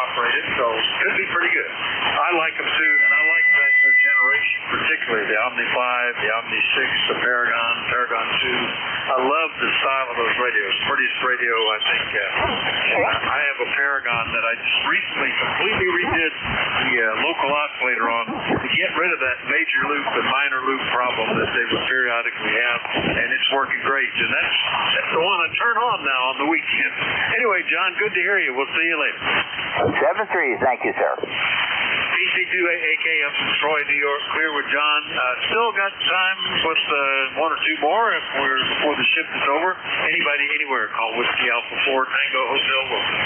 operate it. So it could be pretty good. I like them too, and I like that generation, particularly the Omni 5, the Omni 6, the Paragon 2. I love the style of those radios. Prettiest radio, I think. I have a Paragon that I just recently completely redid the local oscillator on to get rid of that major loop and minor loop problem that they would periodically have, and it's working great. And that's the one I turn on now on the weekend. Anyway, John, good to hear you. We'll see you later. 7-3, thank you, sir. PC2AK up in Troy, New York, clear with John. Still got time with one or two more before the shift is over. Anybody, anywhere, call Whiskey Alpha 4 Tango Hotel Wilson.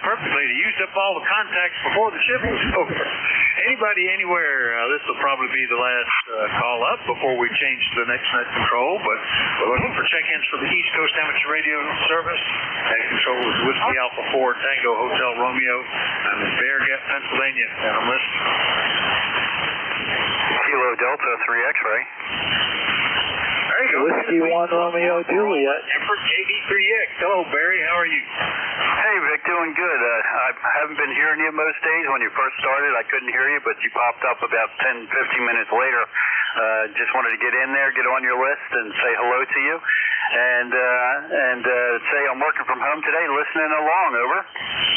Perfectly to use up all the contacts before the shift was over. Anybody, anywhere, this will probably be the last call up before we change to the next net control, but we're looking for check-ins for the East Coast Amateur Radio Service. Net control is Whiskey Alpha 4 Tango Hotel Romeo. I'm in Bear Gap, Pennsylvania, and I'm listening. Kilo Delta 3 X-ray. There you go. Whiskey 1 Romeo Juliet. For KD3X. Hello, Barry. How are you? Hey, Vic, doing good. I haven't been hearing you most days. When you first started, I couldn't hear you, but you popped up about 10, 15 minutes later. Just wanted to get in there, get on your list, and say hello to you. And say I'm working from home today, listening along. Over.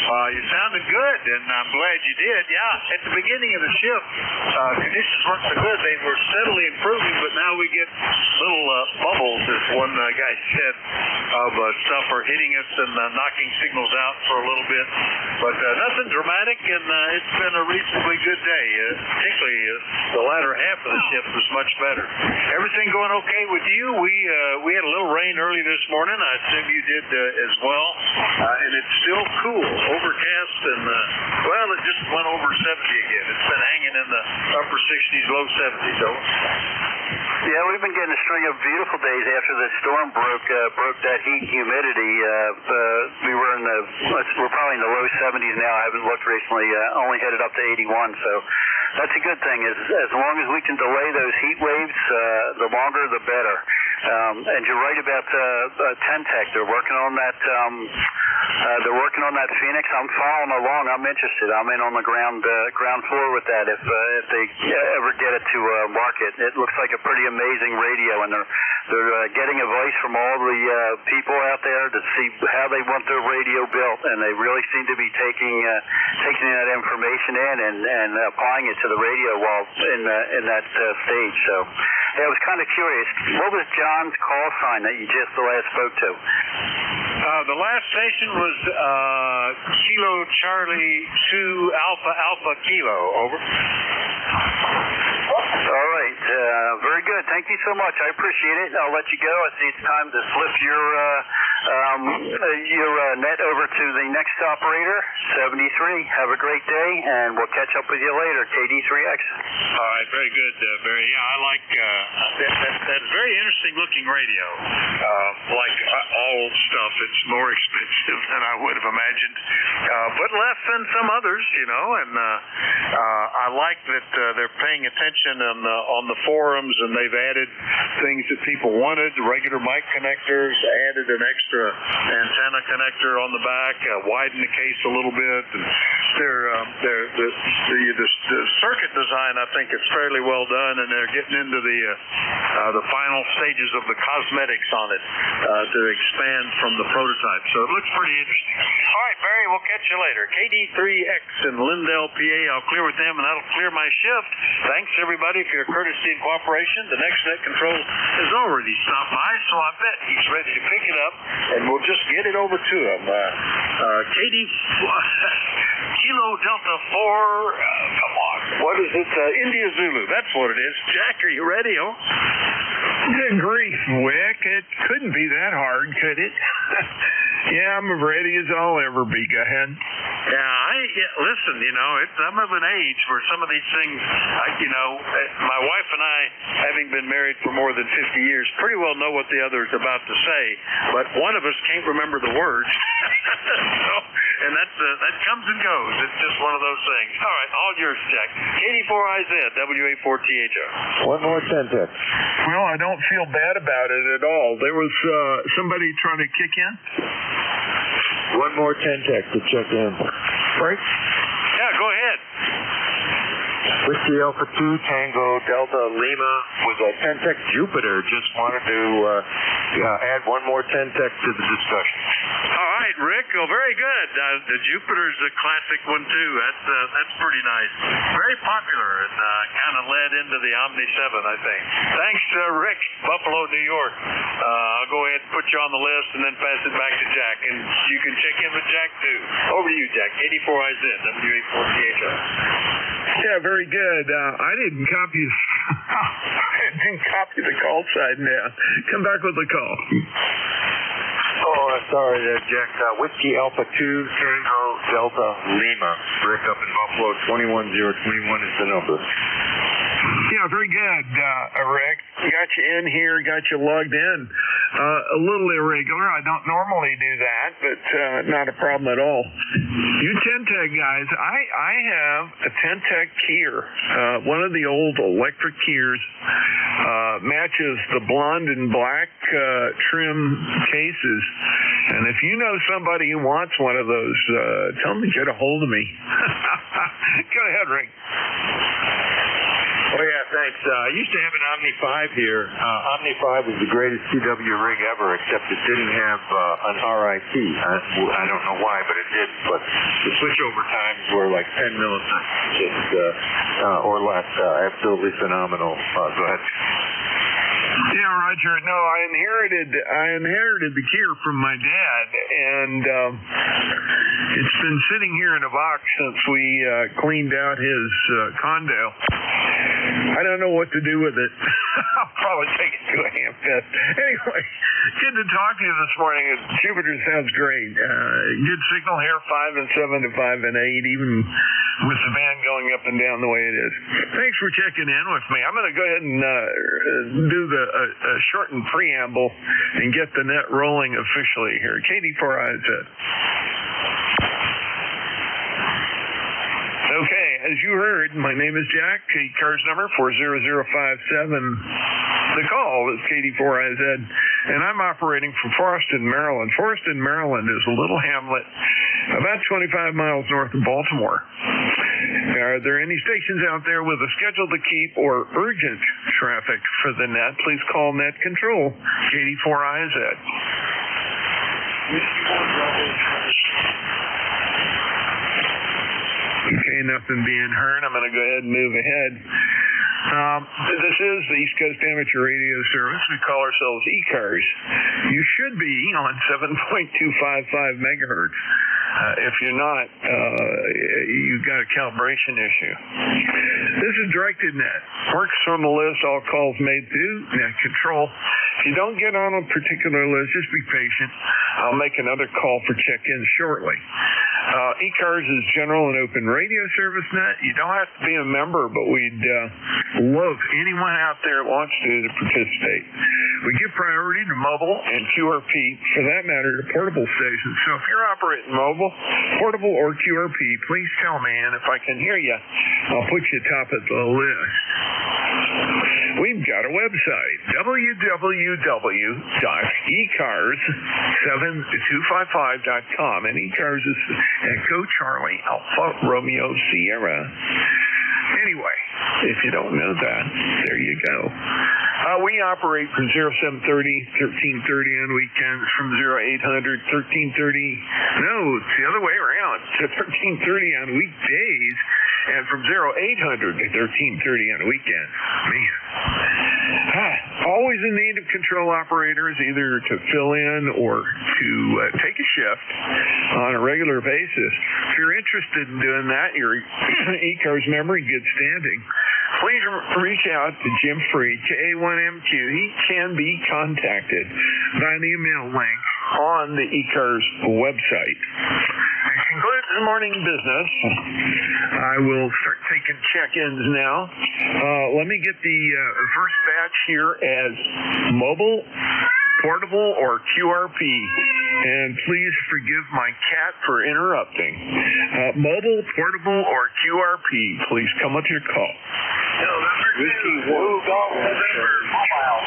You sounded good, and I'm glad you did. Yeah, at the beginning of the shift, conditions weren't so good. They were steadily improving, but now we get little bubbles, as one guy said, of stuff are hitting us and knocking signals out for a little bit. But nothing dramatic, and it's been a reasonably good day. Particularly the latter half of the shift was much better. Everything going okay with you? We had a little rain early this morning. I assume you did as well. And it's still cool, overcast, and well, it just went over 70 again. It's been hanging in the upper 60s, low 70s. So. Yeah, we've been getting a string of beautiful days after the storm broke that heat and humidity. We're probably in the low 70s now. I haven't looked recently. Only headed up to 81, so that's a good thing. As long as we can delay those heat waves, the longer the better. And you're right about Tentec. They're working on that. They're working on that Phoenix. I'm following along. I'm interested. I'm in on the ground floor with that. If they ever get it to market, it looks like a pretty amazing radio, and they're getting advice from all the people out there to see how they want their radio built, and they really seem to be taking that information in and applying it to the radio while in that stage. So. Yeah, I was kind of curious. What was John's call sign that you just last spoke to? The last station was Kilo Charlie 2 Alpha Alpha Kilo. Over. All right. Very good. Thank you so much. I appreciate it. I'll let you go. I see it's time to flip your net over to the next operator, 73. Have a great day, and we'll catch up with you later, KD3X. All right. Very good, Barry. Yeah, I like that's very interesting looking radio. Like all stuff, it's more expensive than I would have imagined, but less than some others, you know. And I like that they're paying attention on the forums, and they've added things that people wanted. Regular mic connectors, added an extra antenna connector on the back, widened the case a little bit. And the circuit design, I think, is fairly well done, and they're getting into the final stages of the cosmetics on it to expand from the prototype. So it looks pretty interesting. All right, Barry, we'll catch you later. KD3X in Lindell, PA. I'll clear with them, and that'll clear my shift. Thanks, everybody, for your courtesy and cooperation. The next net control has already stopped by, so I bet he's ready to pick it up, and we'll just get it over to him. Kilo Delta 4, come on, what is it? India Zulu, that's what it is. Jack, are you ready? Oh? Good grief, Wick. It couldn't be that hard, could it? Yeah, I'm as ready as I'll ever be. Go ahead. Listen, you know, I'm of an age where some of these things, my wife and I, having been married for more than 50 years, pretty well know what the other is about to say, but one of us can't remember the words. And that comes and goes. It's just one of those things. All right, all yours, Jack. KD4IZ, WA4THO. One more Tentec. Well, I don't feel bad about it at all. There was somebody trying to kick in. One more Tentec to check in. Frank? Yeah, go ahead. Whiskey Alpha 2 Tango Delta Lima with a Tentec Jupiter. Just wanted to add one more Tentec to the discussion. All right, Rick. Well, very good. The Jupiter's a classic one too. That's pretty nice. Very popular and kind of led into the Omni 7, I think. Thanks, Rick, Buffalo, New York. I'll go ahead and put you on the list and then pass it back to Jack, and you can check in with Jack too. Over to you, Jack. 84IZ, W84CHS. Yeah, very good. I didn't copy the call side now. Come back with the call. Oh, sorry, Jack. Whiskey Alpha 2 Tango Delta Lima. Rick up in Buffalo, 21021 is the number. Yeah, very good, Rick. Got you in here, got you logged in. A little irregular. I don't normally do that, but not a problem at all. You Tentec guys, I have a Tentec Keyer. One of the old electric Keyers. Matches the blonde and black trim cases. And if you know somebody who wants one of those, tell them to get a hold of me. Go ahead, Rick. Oh, yeah, thanks. I used to have an Omni 5 here. Omni 5 was the greatest CW rig ever, except it didn't have an RIT. I don't know why, but it did. But the switchover times were like 10 milliseconds or less. Absolutely phenomenal. Go ahead. Yeah, Roger. No, I inherited the Keyer from my dad, and it's been sitting here in a box since we cleaned out his condo. I don't know what to do with it. I'll probably take it to a ham fest. Anyway, good to talk to you this morning. Jupiter sounds great. Good signal here, 5 and 7 to 5 and 8, even with the band going up and down the way it is. Thanks for checking in with me. I'm going to go ahead and do a shortened preamble and get the net rolling officially here. KD4IZ. Okay, as you heard, my name is Jack. Car's number 40057. The call is KD4IZ, and I'm operating from Forreston, Maryland. Forreston, Maryland is a little hamlet about 25 miles north of Baltimore. Are there any stations out there with a schedule to keep or urgent traffic for the net? Please call Net Control, KD4IZ. Okay, nothing being heard. I'm going to go ahead and move ahead. This is the East Coast Amateur Radio Service. We call ourselves E-Cars. You should be on 7.255 megahertz. If you're not, you've got a calibration issue. This is directed net. Works on the list, all calls made through Net Control. If you don't get on a particular list, just be patient. I'll make another call for check-ins shortly. E-Cars is general and open radio service net. You don't have to be a member, but we'd love anyone out there that wants to participate. We give priority to mobile and QRP, for that matter, to portable stations. So if you're operating mobile, portable, or QRP, please tell me, and if I can hear you, I'll put you top of the list. We've got a website, www.ecars7255.com, and eCars is Echo Charlie Alpha Romeo Sierra. Anyway, if you don't know that, there you go. We operate from 0730, 1330 on weekends, from 0800, 1330. No, it's the other way around. To 1330 on weekdays, and from 0800 to 1330 on weekends. Man. Always in need of control operators, either to fill in or to take a shift on a regular basis. If you're interested in doing that, your E-Cars member in good standing, please reach out to Jim Freed, KA1MQ. He can be contacted by an email link on the E-Cars website. And conclude the morning business. I will start taking check-ins now. Let me get the first batch here as mobile, portable, or QRP. And please forgive my cat for interrupting. Mobile, portable, or QRP, please come with your call. Whiskey 1. November, mobile.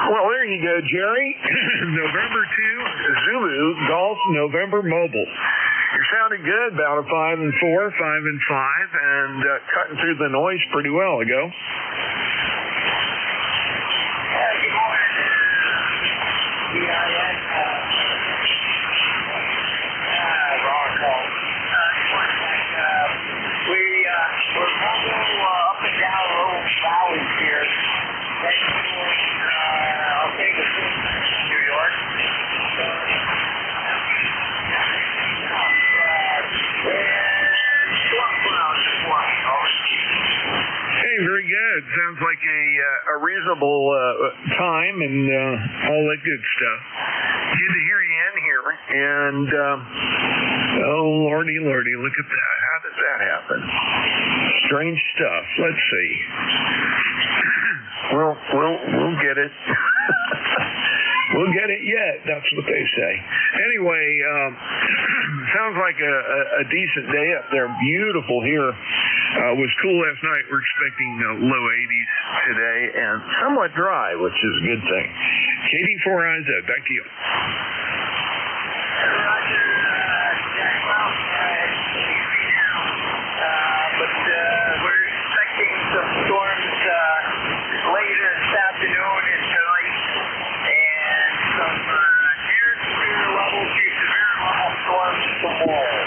Well, there you go, Jerry. November 2, Zulu, Golf, November Mobile. You're sounding good, about a 5 and 4, 5 and 5, and cutting through the noise pretty well. Go. We're up and down little valleys here. I'll take a New York. Hey, very good. Sounds like a reasonable time and all that good stuff. Good to hear you in here. And, oh, lordy, look at that. How does that happen? Strange stuff. Let's see. We'll get it. We'll get it yet. That's what they say. Anyway, sounds like a decent day up there. Beautiful here. Was cool last night. We're expecting low 80s today and somewhat dry, which is a good thing. KD4IZ, back to you. We're expecting some storms later this afternoon and tonight, and some near severe level to severe level storms tomorrow.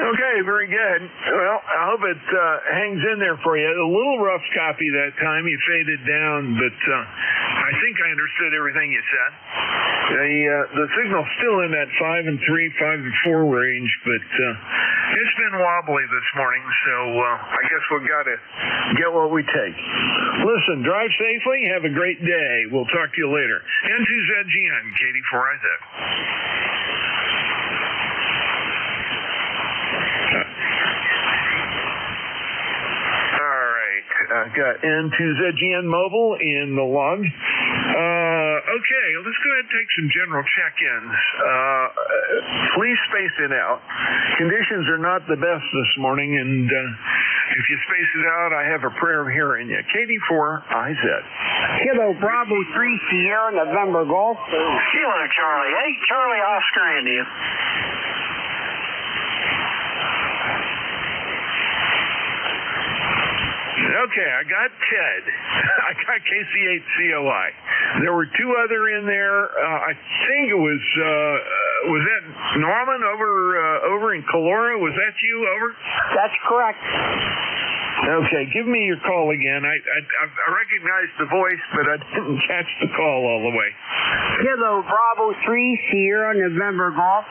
Okay, very good. Well, I hope it hangs in there for you. A little rough copy that time. You faded down, but I think I understood everything you said. The signal's still in that 5 and 3, 5 and 4 range, but it's been wobbly this morning, so I guess we've got to get what we take. Listen, drive safely. Have a great day. We'll talk to you later. N2ZGN, KD4IZ. I've got N2ZGN Mobile in the log. Okay, let's go ahead and take some general check-ins. Please space it out. Conditions are not the best this morning, and if you space it out, I have a prayer of hearing you. KD4IZ. Kilo Bravo 3 Sierra November Golf. Kilo Charlie. Hey, Charlie Oscar India. Okay, I got Ted. I got KC8COI. There were two other in there. I think it was that Norman over in Calora? Was that you? Over? That's correct. Okay, give me your call again. I recognized the voice, but I didn't catch the call all the way. Kilo Bravo 3 Sierra November Golf.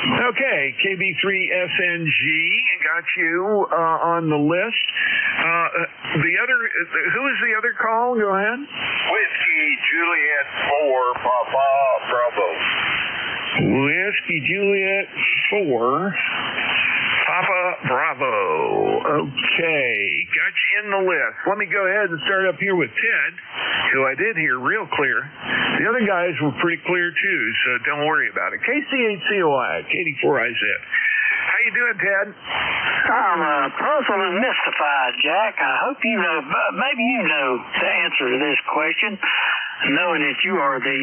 Okay, KB3SNG, got you on the list. Who is the other call? Go ahead. Whiskey Juliet 4 Papa Bravo. Whiskey Juliet 4 Papa Bravo. Okay, got you in the list. Let me go ahead and start up here with Ted, who I did hear real clear. The other guys were pretty clear too, so don't worry about it. KC8COI, KD4IZ. How you doing, Ted? I'm puzzled and mystified, Jack. I hope you know, maybe you know the answer to this question, knowing that you are the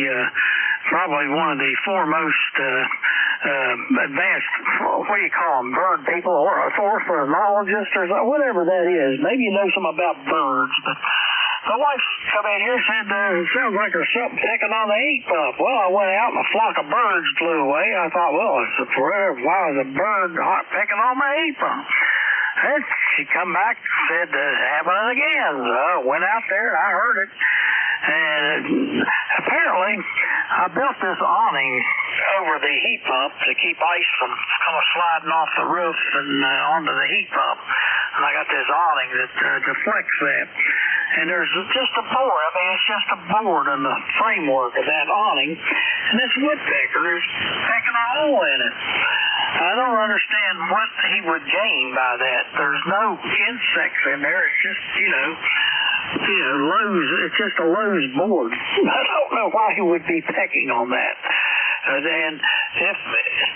probably one of the foremost advanced, what do you call them, bird people, or ornithologists, or whatever that is. Maybe you know something about birds, but my wife come in here and said, it sounds like there's something pecking on the heat pump. Well, I went out and a flock of birds flew away. I thought, well, why was a bird pecking on my heat pump? And she come back and said, happening again. So I went out there and I heard it. And apparently, I built this awning over the heat pump to keep ice from kind of sliding off the roof and onto the heat pump. And I got this awning that deflects that. And there's just a board. I mean, it's just a board in the framework of that awning. And this woodpecker is pecking a hole in it. I don't understand what he would gain by that. There's no insects in there. It's just, lows. It's just a loose board. I don't know why he would be pecking on that. And if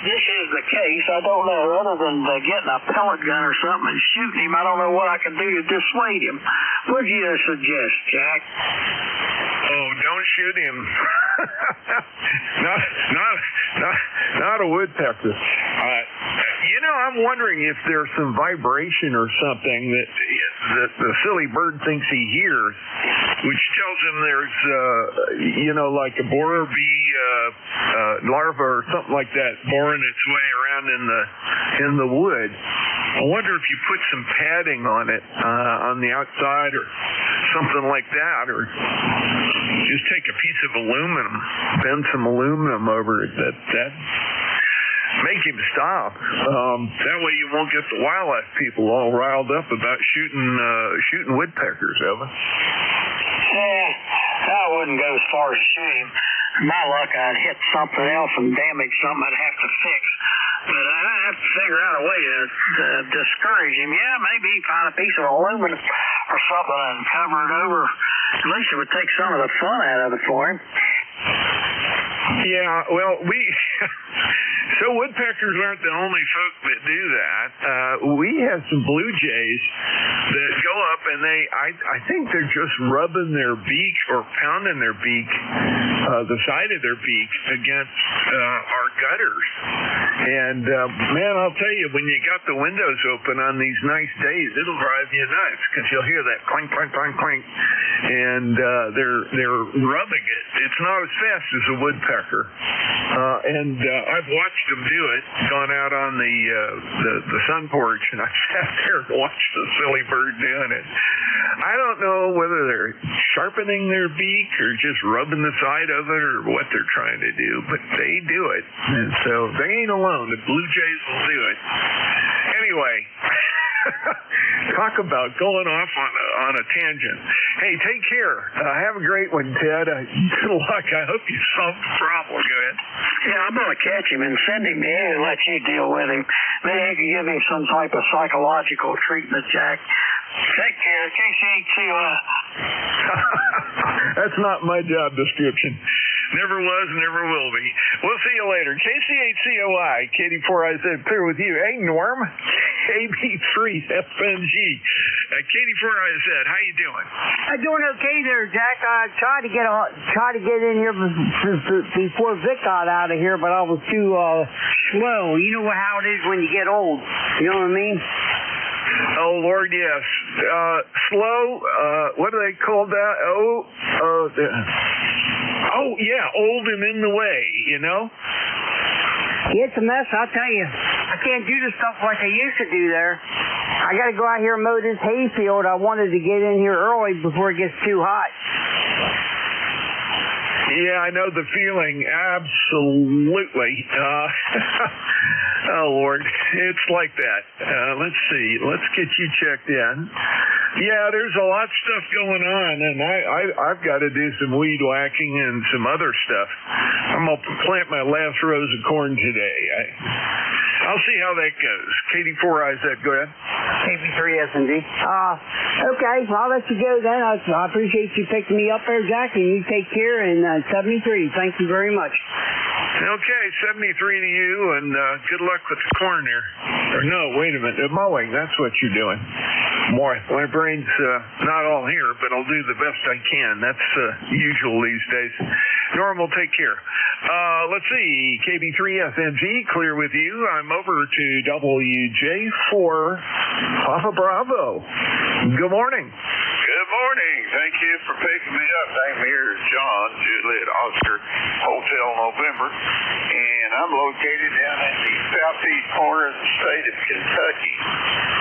this is the case, I don't know, other than getting a pellet gun or something and shooting him, I don't know what I can do to dissuade him. What do you suggest, Jack? Oh, don't shoot him. not a woodpecker. I'm wondering if there's some vibration or something that the silly bird thinks he hears, which tells him there's, like a borer bee larva or something like that boring its way around in the wood. I wonder if you put some padding on it on the outside or something like that, or just take a piece of aluminum, bend some aluminum over it. That make him stop. That way you won't get the wildlife people all riled up about shooting woodpeckers, Evan. I wouldn't go as far as shoot him. My luck, I'd hit something else and damage something I'd have to fix. But I'd have to figure out a way to discourage him. Yeah, maybe find a piece of aluminum or something and cover it over. At least it would take some of the fun out of it for him. Yeah, well, so woodpeckers aren't the only folk that do that. We have some blue jays that go up and I think they're just rubbing their beak or pounding their beak, the side of their beak against our gutters. And man, I'll tell you, when you got the windows open on these nice days, it'll drive you nuts because you'll hear that clink, clink, clink, clink, and they're rubbing it. It's not as fast as a woodpecker. And I've watched them do it, gone out on the sun porch, and I sat there and watched the silly bird doing it. I don't know whether they're sharpening their beak or just rubbing the side of it or what they're trying to do, but they do it. And so they ain't alone. The blue jays will do it. Anyway, talk about going off on a tangent. Hey, take care. Have a great one, Ted. Good luck. I hope you solved the problem. Go ahead. Yeah, I'm going to catch him and send him to you and let you deal with him. Maybe I can give him some type of psychological treatment, Jack. Take care. KC2US. That's not my job description. Never was, never will be. We'll see you later. KC8COI, Katie4IZ, clear with you. Hey, Norm. AB3FNG. Katie4IZ, how you doing? I'm doing okay there, Jack. I tried to get in here before Vic got out of here, but I was too slow. You know how it is when you get old. You know what I mean? Oh, Lord, yes. Slow, what do they call that? Yeah, old and in the way, you know? It's a mess, I'll tell you. I can't do the stuff like I used to do there. I got to go out here and mow this hayfield. I wanted to get in here early before it gets too hot. Yeah, I know the feeling. Absolutely. Oh, Lord. It's like that. Let's see. Let's get you checked in. Yeah, there's a lot of stuff going on, and I've got to do some weed whacking and some other stuff. I'm going to plant my last rows of corn today. I'll see how that goes. Katie4IZ, go ahead. KB3SNG. Okay, well, I'll let you go then. I appreciate you picking me up there, Jack, and you take care. And 73, thank you very much. Okay, 73 to you, and good luck with the corn there. Or no, wait a minute, mowing, that's what you're doing. My brain's not all here, but I'll do the best I can. That's usual these days. Norm will take care. Let's see, KB3FNG, clear with you. I'm over to WJ4 Papa Bravo. Good morning. Good morning. Thank you for picking me up. Name here is John, Juliet Oscar, Hotel November, and I'm located down in the southeast corner of the state of Kentucky.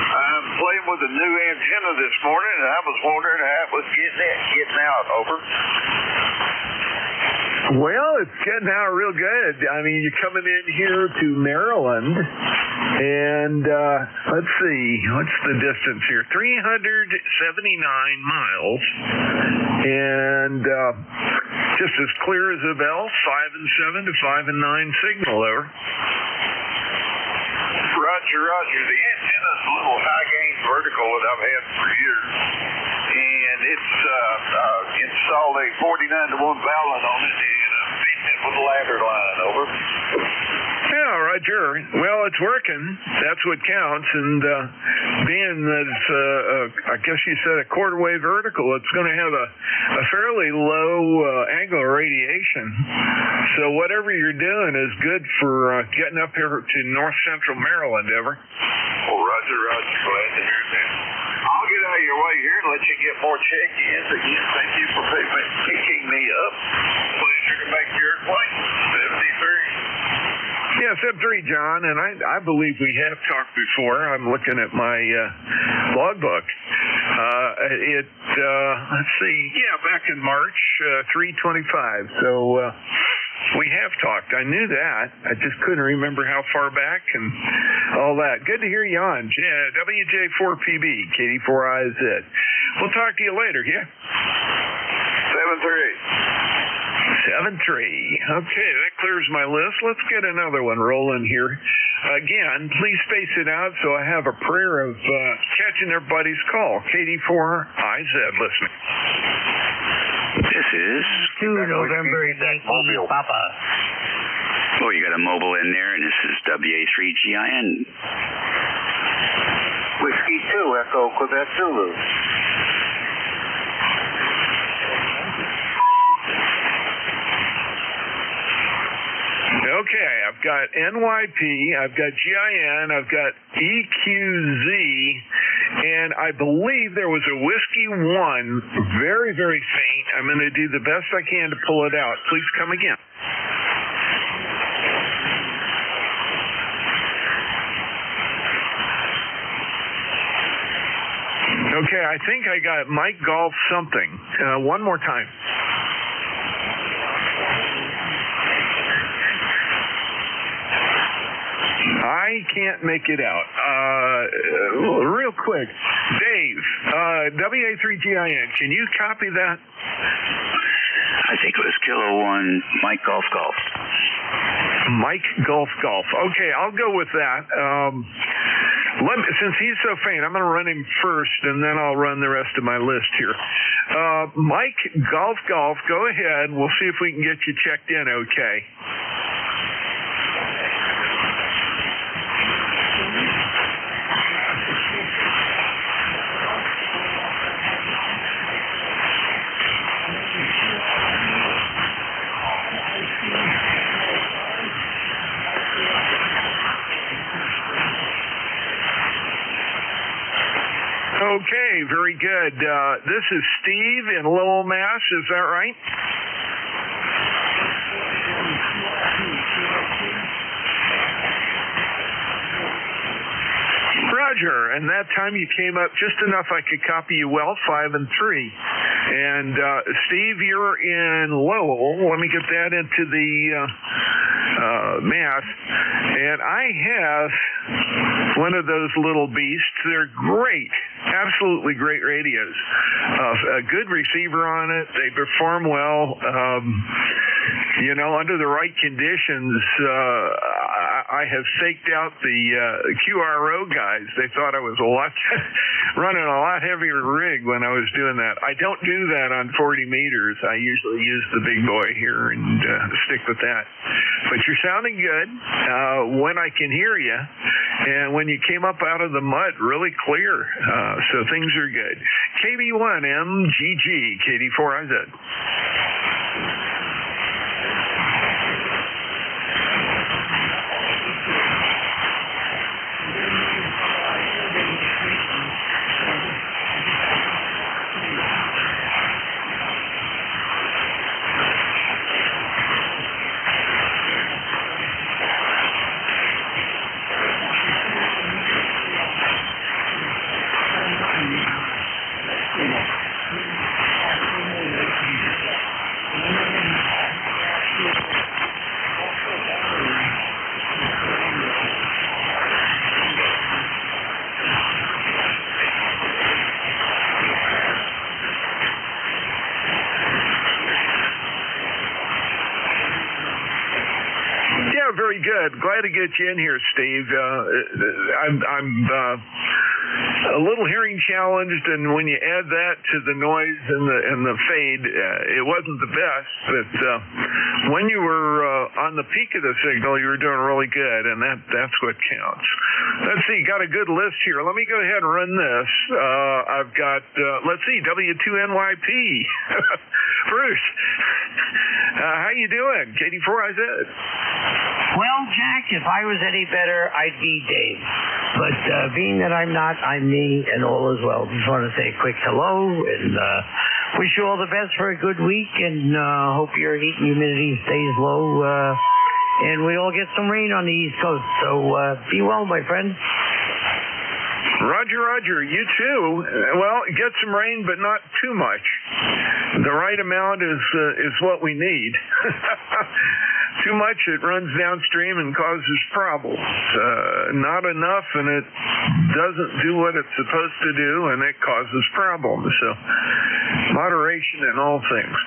I'm playing with a new antenna this morning, and I was wondering how it was getting out. Over. Well, it's getting out real good. I mean, you're coming in here to Maryland, and let's see, what's the distance here? 379 miles, and just as clear as a bell, 5 and 7 to 5 and 9 signal over. Roger. The antenna's a little high-gain vertical that I've had for years, and it's installed a 49-to-1 balun on it, and I'm feeding it with the ladder line, over. Yeah, Roger. Well, it's working. That's what counts. And being that it's, I guess you said a quarter wave vertical, it's going to have a fairly low angle of radiation. So whatever you're doing is good for getting up here to north central Maryland, ever. Well, Roger. Glad to hear that. I'll get out of your way here and let you get more check-ins. Again, thank you for picking me up. Pleasure to make your acquaintance. 73. Yeah, 73, John, and I believe we have talked before. I'm looking at my logbook. Let's see, back in March, 325. So we have talked. I knew that. I just couldn't remember how far back and all that. Good to hear you on. WJ4PB, KD4IZ. We'll talk to you later, yeah? 73. 73. Okay, that clears my list. Let's get another one rolling here. Again, please space it out so I have a prayer of catching everybody's call. KD4IZ listening. This is 2 November Yankee Papa. Oh, you got a mobile in there, and this is WA3GIN. Whiskey 2, Echo Quebec Zulu. Okay, I've got NYP, I've got GIN, I've got EQZ, and I believe there was a Whiskey 1, very, very faint. I'm going to do the best I can to pull it out. Please come again. Okay, I think I got Mike Golf something. One more time. I can't make it out. Real quick, Dave, WA3GIN, can you copy that? I think it was Kilo 1, Mike Golf Golf. Mike Golf Golf. Okay, I'll go with that. Since he's so faint, I'm going to run him first, and then I'll run the rest of my list here. Mike Golf Golf, go ahead. We'll see if we can get you checked in okay. Okay, very good. This is Steve in Lowell, Mass. Is that right? Roger, and that time you came up just enough I could copy you well, 5 and 3. And Steve, you're in Lowell. Let me get that into the math. And I have one of those little beasts. They're great, absolutely great radios. A good receiver on it. They perform well. Under the right conditions, I have staked out the QRO guys. They thought I was running a lot heavier rig when I was doing that. I don't do that on 40 meters. I usually use the big boy here and stick with that. But you're sounding good when I can hear you, and when you came up out of the mud, really clear. So things are good. KB1MGG, KD4IZ. Very good. Glad to get you in here, Steve. I'm a little hearing challenged, and when you add that to the noise and the fade, it wasn't the best. But when you were on the peak of the signal, you were doing really good, and that's what counts. Let's see, got a good list here. Let me go ahead and run this. I've got let's see, W2NYP. Bruce, how you doing? KD4IZ. Well, Jack, if I was any better, I'd be Dave. But being that I'm not, I'm me, and all is well. Just want to say a quick hello and wish you all the best for a good week, and hope your heat and humidity stays low, and we all get some rain on the East Coast. So be well, my friend. Roger, you too. Well, get some rain, but not too much. The right amount is what we need. Too much, it runs downstream and causes problems. Not enough, and it doesn't do what it's supposed to do, and it causes problems. So, moderation in all things.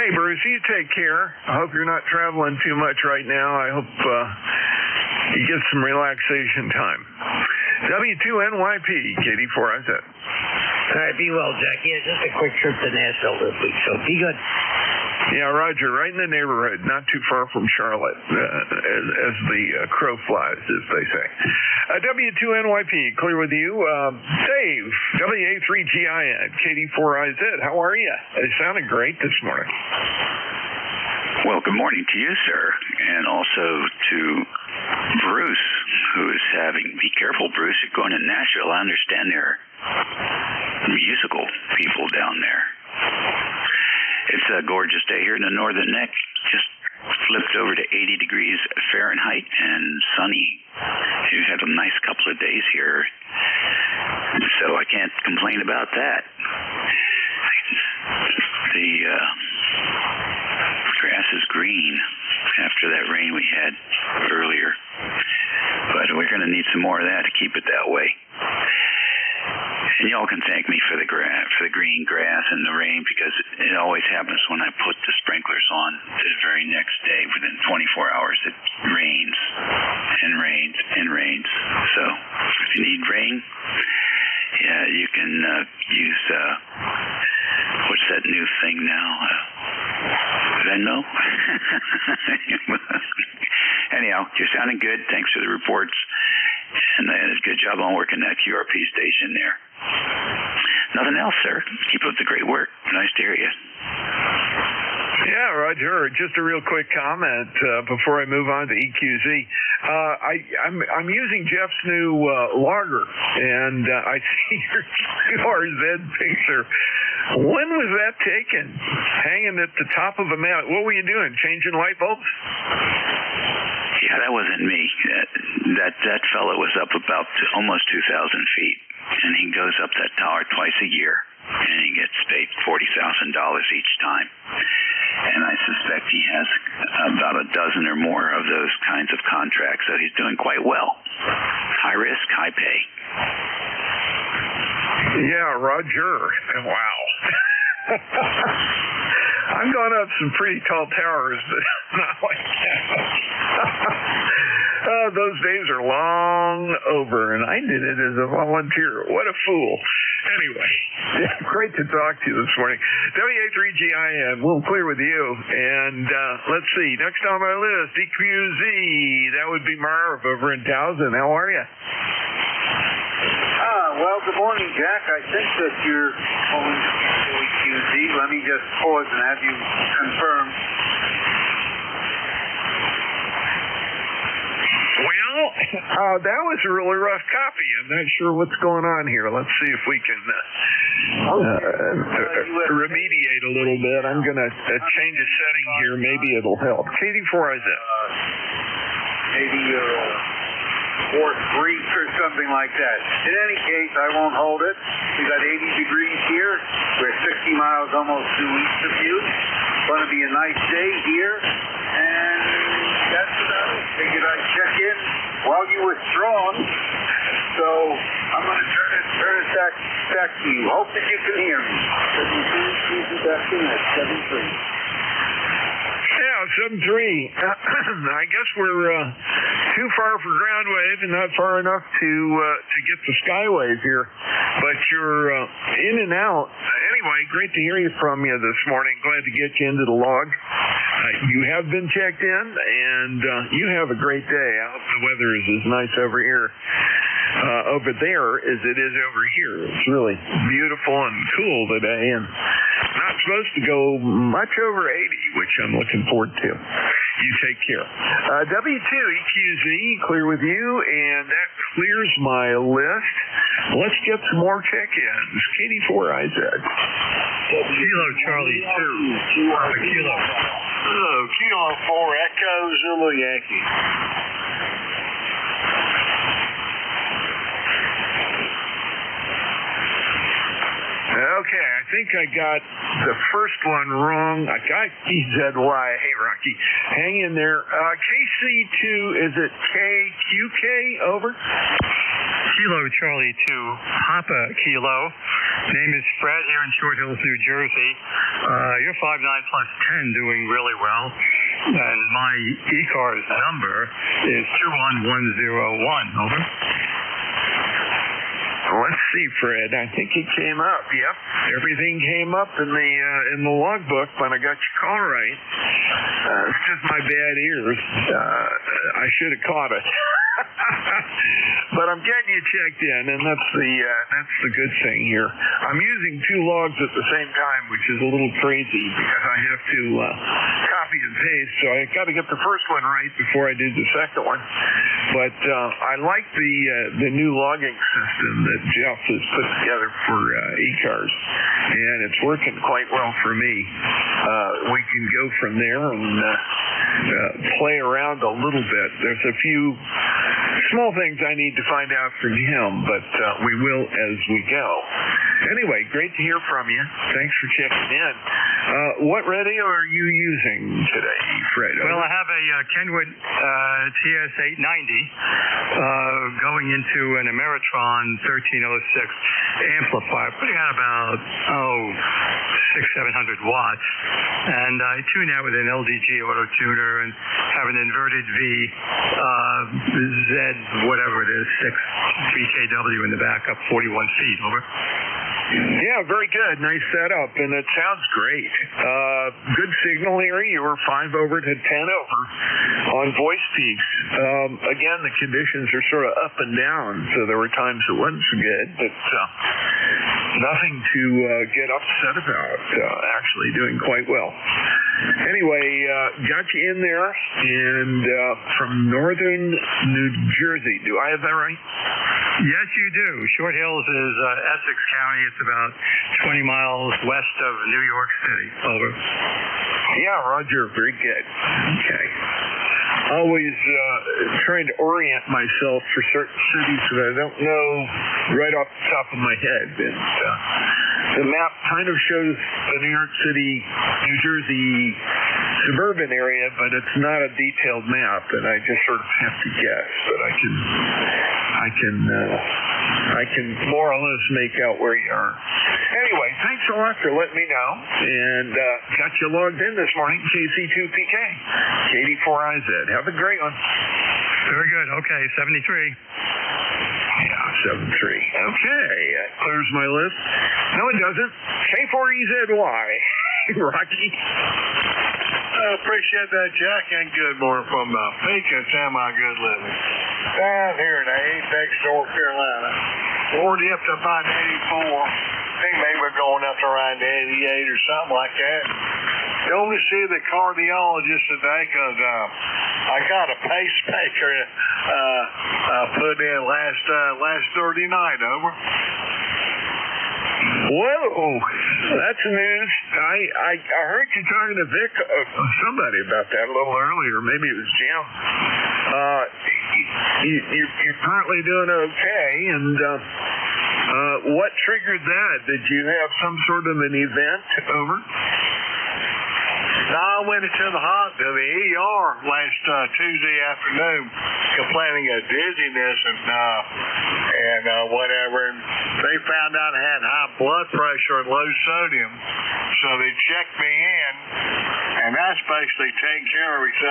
Hey, Bruce, you take care. I hope you're not traveling too much right now. I hope you get some relaxation time. W2NYP, KD4IZ. All right, be well, Jack. Yeah, just a quick trip to Nashville this week, so be good. Yeah, Roger, right in the neighborhood, not too far from Charlotte, as the crow flies, as they say. W2NYP, clear with you. Dave, WA3GIN, KD4IZ, how are you? It sounded great this morning. Well, good morning to you, sir, and also to Bruce, who is be careful, Bruce, you're going to Nashville. I understand there are musical people down there. It's a gorgeous day here in the northern neck. Just flipped over to 80 degrees Fahrenheit and sunny. We've had a nice couple of days here, so I can't complain about that. The grass is green after that rain we had earlier, but we're going to need some more of that to keep it that way. And y'all can thank me for the green grass and the rain, because it always happens when I put the sprinklers on. The very next day, within 24 hours, it rains and rains and rains. So if you need rain, yeah, you can use what's that new thing now? Venmo? Anyhow, you're sounding good. Thanks for the reports. And good job on working that QRP station there. Nothing else, sir. Keep up the great work. Nice to hear you. Yeah, Roger. Just a real quick comment before I move on to EQZ. I'm using Jeff's new logger, and I see your QRZ picture. When was that taken? Hanging at the top of a mountain. What were you doing? Changing light bulbs? Yeah, that wasn't me. That fellow was up about almost 2,000 feet, and he goes up that tower twice a year, and he gets paid $40,000 each time. And I suspect he has about a dozen or more of those kinds of contracts, so he's doing quite well. High risk, high pay. Yeah, Roger. Wow. I've gone up some pretty tall towers, but not like that. Those days are long over, and I did it as a volunteer. What a fool. Anyway, great to talk to you this morning. WA3GIN, we'll clear with you. And let's see, next on my list, EQZ. That would be Marv over in Towson. How are you? Well, good morning, Jack. I think that you're calling EQZ. Let me just pause and have you confirm. Well, that was a really rough copy. I'm not sure what's going on here. Let's see if we can remediate a little bit. I'm going to change a setting here. Maybe it'll help. KD4IZ. Maybe your fourth brief or something like that. In any case, I won't hold it. We got 80 degrees here. We're 60 miles almost due east of you. It's going to be a nice day here. And that's about it. Figured I'd check in while you were strong. So I'm going to turn it back to you. Hope that you can hear me. Back in at 7-3. Yeah, 7-3. I guess we're too far for ground wave and not far enough to get the skywave here. But you're in and out. Anyway, great to hear you from you this morning. Glad to get you into the log. You have been checked in, and you have a great day. I hope the weather is as nice over here. Over there as it is over here. It's really beautiful and cool today, and not supposed to go much over 80, which I'm looking forward to. You take care. W2EQZ, clear with you, and that clears my list. Let's get some more check-ins. KD4IZ. Kilo Charlie 2. Papa Kilo. Kilo 4 Echo Zulu Yankee. Okay, I think I got the first one wrong. I got EZY. Hey, Rocky. Hang in there. KC2, is it KQK? Over? Kilo Charlie 2, Papa Kilo. Name is Fred here in Short Hills, New Jersey. You're 5'9 plus 10, doing really well. And my E-car's number is 21101. Over. Let's see, Fred. I think it came up. Yep, everything came up in the logbook, but I got your call right. It's just my bad ears. I should have caught it. But I'm getting you checked in, and that's the good thing here. I'm using two logs at the same time, which is a little crazy because I have to copy and paste. So I got to get the first one right before I do the second one. But I like the new logging system that Jeff has put together for e-cars, and it's working quite well for me. We can go from there and play around a little bit. There's a few small things I need to find out from him, but we will as we go. Anyway, great to hear from you. Thanks for checking in. What radio are you using today, Fred? Well, I have a Kenwood TS890 going into an Ameritron 1306 amplifier, putting out about 600-700 watts, and I tune that with an LDG auto tuner and have an inverted V Z whatever it is 6 BKW in the back, up 41 feet. Over. Yeah, very good. Nice setup, and it sounds great. Good signal here. You were 5 over to 10 over on voice peaks. Again, the conditions are sort of up and down, so there were times it wasn't so good, but nothing to get upset about. Actually doing quite well. Anyway, got you in there, and from northern New Jersey. Do I have that right? Yes, you do. Short Hills is Essex County. It's about 20 miles west of New York City. Over. Yeah, Roger. Very good. Okay. Always trying to orient myself for certain cities that I don't know right off the top of my head. And the map kind of shows the New York City, New Jersey suburban area, but it's not a detailed map, and I just sort of have to guess. But I can more or less make out where you are. Anyway, thanks a lot for letting me know, and got you logged in this morning, KC2PK, KD4IZ. Have a great one. Very good. Okay, 73. Yeah, 73. Okay, that clears my list. No, it doesn't. K4EZY. Rocky. I appreciate that, Jack, and good morning from Pekin, semi-good living. Down here in Apex, North Carolina. Already up to about 84. I think maybe we're going up to around 88 or something like that. You only see the cardiologist today because I got a pacemaker put in last Thursday night. Over. Whoa, that's news. I heard you talking to Vic, somebody about that a little earlier. Maybe it was Jim. You're currently doing okay, and what triggered that? Did you have some sort of an event? Over. No, I went into the ER last Tuesday afternoon. complaining of dizziness and whatever. And they found out I had high blood pressure and low sodium, so they checked me in, and that's basically taking care of me. So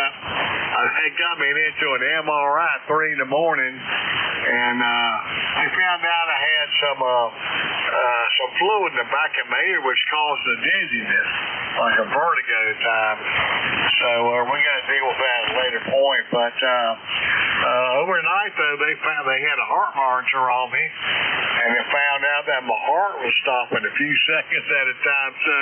they got me into an MRI at 3 in the morning, and they found out I had some fluid in the back of my ear, which caused the dizziness, like a vertigo time. So we're going to deal with that at a later point. But overnight, though, they found they had a heart monitor on me, and they found out that my heart was stopping a few seconds at a time. So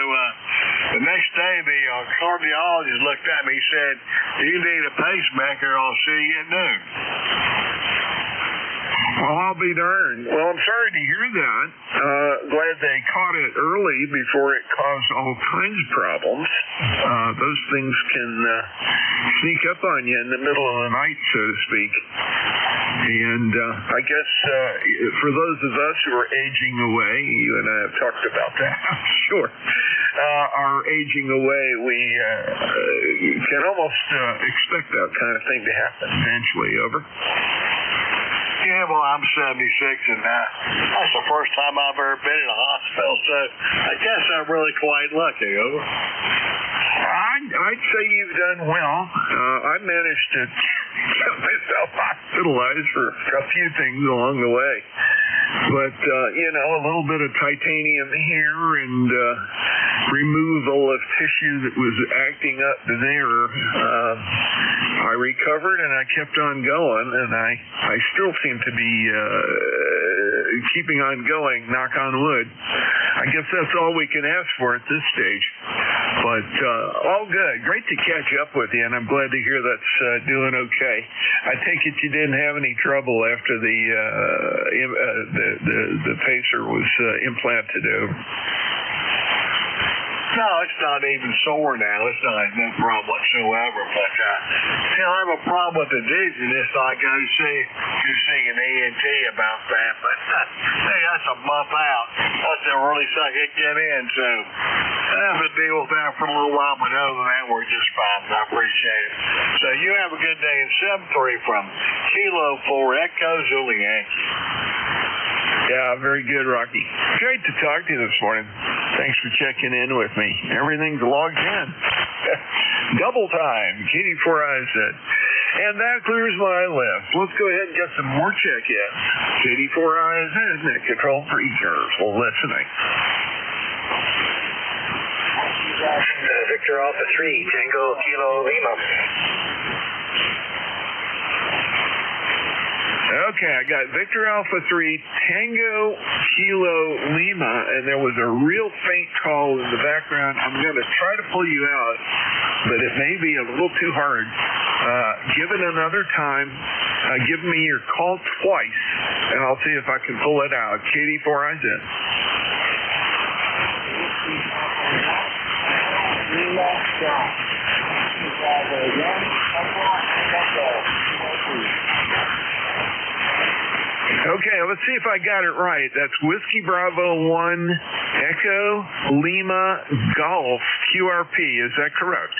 the next day, the cardiologist looked at me and said, "Do you need a pacemaker? I'll see you at noon." Well, I'll be darned. Well, I'm sorry to hear that. Glad they caught it early before it caused all kinds of problems. Those things can sneak up on you in the middle of the night, so to speak. And I guess for those of us who are aging away, you and I have talked about that, I'm sure, are aging away, we can almost expect that kind of thing to happen eventually. Over. Yeah, well, I'm 76, and that's the first time I've ever been in a hospital, so I guess I'm really quite lucky. Over. I'd say you've done well. I managed to get myself hospitalized for a few things along the way. But, a little bit of titanium here and removal of tissue that was acting up there. I recovered and I kept on going, and I still seem to be keeping on going, knock on wood. I guess that's all we can ask for at this stage. But all good. Great to catch up with you, and I'm glad to hear that's doing okay. I take it you didn't have any trouble after the pacer was implanted over. No, it's not even sore now. It's no problem whatsoever. But I have a problem with the dizziness. I go see an ENT about that. But hey, that's a month out. That's a really suck it get in. So I have to deal with that for a little while. But other than that, we're just fine. I appreciate it. So you have a good day. And 7-3 from Kilo 4 Echo Zulu Yankee. Yeah, very good, Rocky. Great to talk to you this morning. Thanks for checking in with me. Everything's logged in. Double time, Katie 4 Eyes said. And that clears my list. Let's go ahead and get some more check-ins. Katie 4 Eyes is net control for careful listening. Victor Alpha 3, Tango Kilo Lima. Okay, I got Victor Alpha 3, Tango Kilo Lima, and there was a real faint call in the background. I'm going to try to pull you out, but it may be a little too hard. Give it another time. Give me your call twice, and I'll see if I can pull it out. Katie 4 Eyes in. Okay, let's see if I got it right. That's Whiskey Bravo 1 Echo Lima Golf QRP. Is that correct?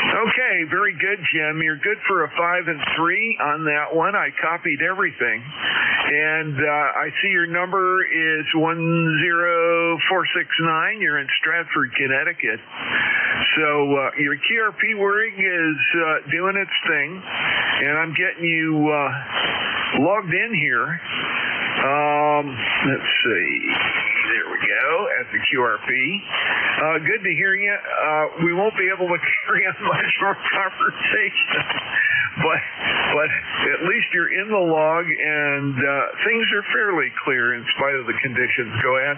Okay, very good, Jim. You're good for a 5 and 3 on that one. I copied everything. And I see your number is 10469. You're in Stratford, Connecticut. So your QRP wording is doing its thing. And I'm getting you logged in here. Let's see. There we go, at the QRP. Good to hear you. We won't be able to carry on much more conversation, but at least you're in the log, and things are fairly clear in spite of the conditions. Go ahead.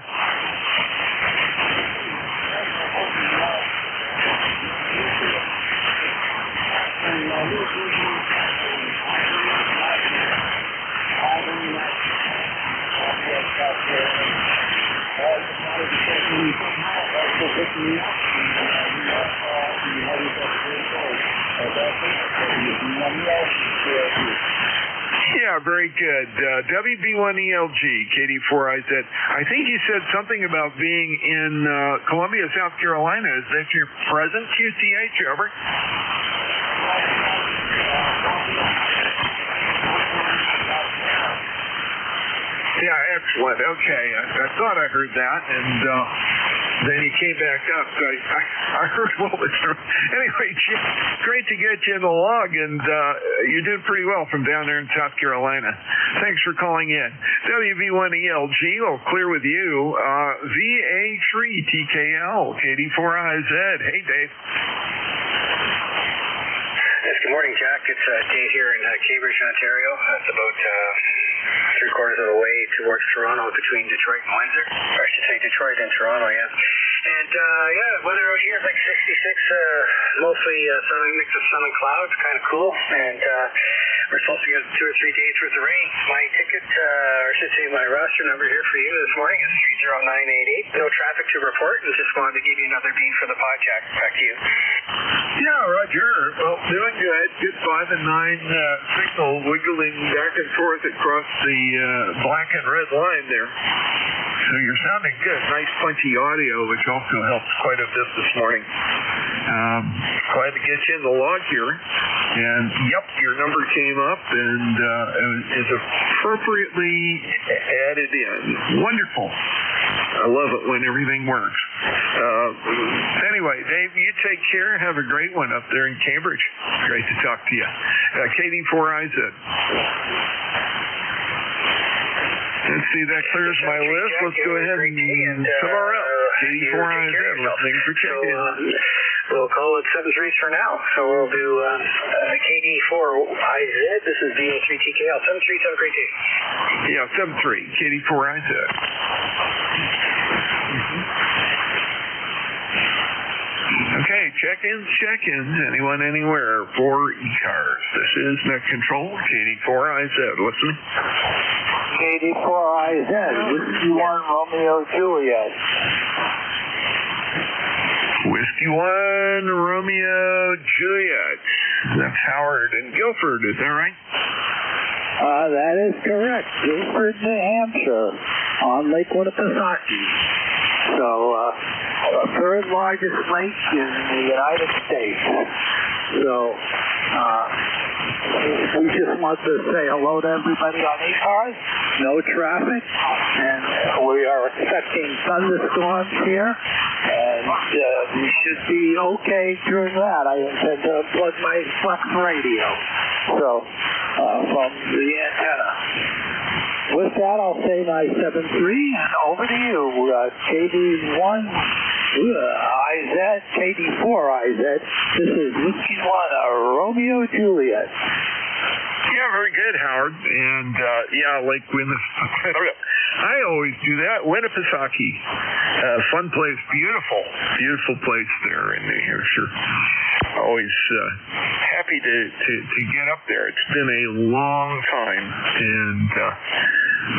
Yeah, very good. WB1ELG, KD4IZ. I think you said something about being in Columbia, South Carolina. Is that your present QTH? Over. Yeah, excellent. Okay, I thought I heard that, and then you came back up. So I heard a little bit. Anyway, Jim, great to get you in the log, and you're doing pretty well from down there in South Carolina. Thanks for calling in. WV1ELG, well, clear with you. VA3TKL, KD4IZ. Hey, Dave. Yes, good morning, Jack. It's Dave here in Cambridge, Ontario. It's about 3/4 of the way towards Toronto between Detroit and Windsor. Or I should say Detroit and Toronto, yeah. And, weather out here is like 66, mostly sunny, mix of sun and clouds, kind of cool. And we're supposed to get 2 or 3 days worth of rain. My ticket, or I should say my roster number here for you this morning is 30988. No traffic to report, and just wanted to give you another bean for the pod, Jack. Back to you. Yeah, Roger. Well, doing good. Good 5 and 9 signal wiggling back and forth across the black and red line there. So you're sounding good. Nice punchy audio, which also helps quite a bit this morning. Glad to get you in the log here. And, yep, your number came up and is appropriately added in. Wonderful. I love it when everything works. Anyway, Dave, you take care. Have a great one up there in Cambridge. Great to talk to you. KD4IZ. Let's see, that clears my list. Let's go ahead and somewhere else. KD4IZ, thanks for checking in. We'll call it 7-3s for now. So we'll do KD4IZ. This is VA3TKL. 7-3, have a great day. Yeah, 7-3, KD4IZ. Okay, check-ins. Anyone, anywhere for e-cars. This is Net Control, KD4IZ. Listening. KD4IZ, Whiskey 1 Romeo Juliet. Whiskey 1 Romeo Juliet. That's Howard and Guilford, is that right? That is correct. Guilford, New Hampshire, on Lake Winnipesaukee. So, third largest lake in the United States. So, we just want to say hello to everybody on e-cars. No traffic, and we are expecting thunderstorms here, and we should be okay during that. I intend to plug my Flex radio, so from the antenna. With that, I'll say my 7-3, and over to you, KD1 IZ, KD4IZ. This is Whiskey 1 Romeo Juliet. Yeah, very good, Howard. And, Lake Winnipesaukee. I always do that. Winnipesaukee. Fun place. Beautiful place there in New Hampshire. Always happy to get up there. It's been a long time, and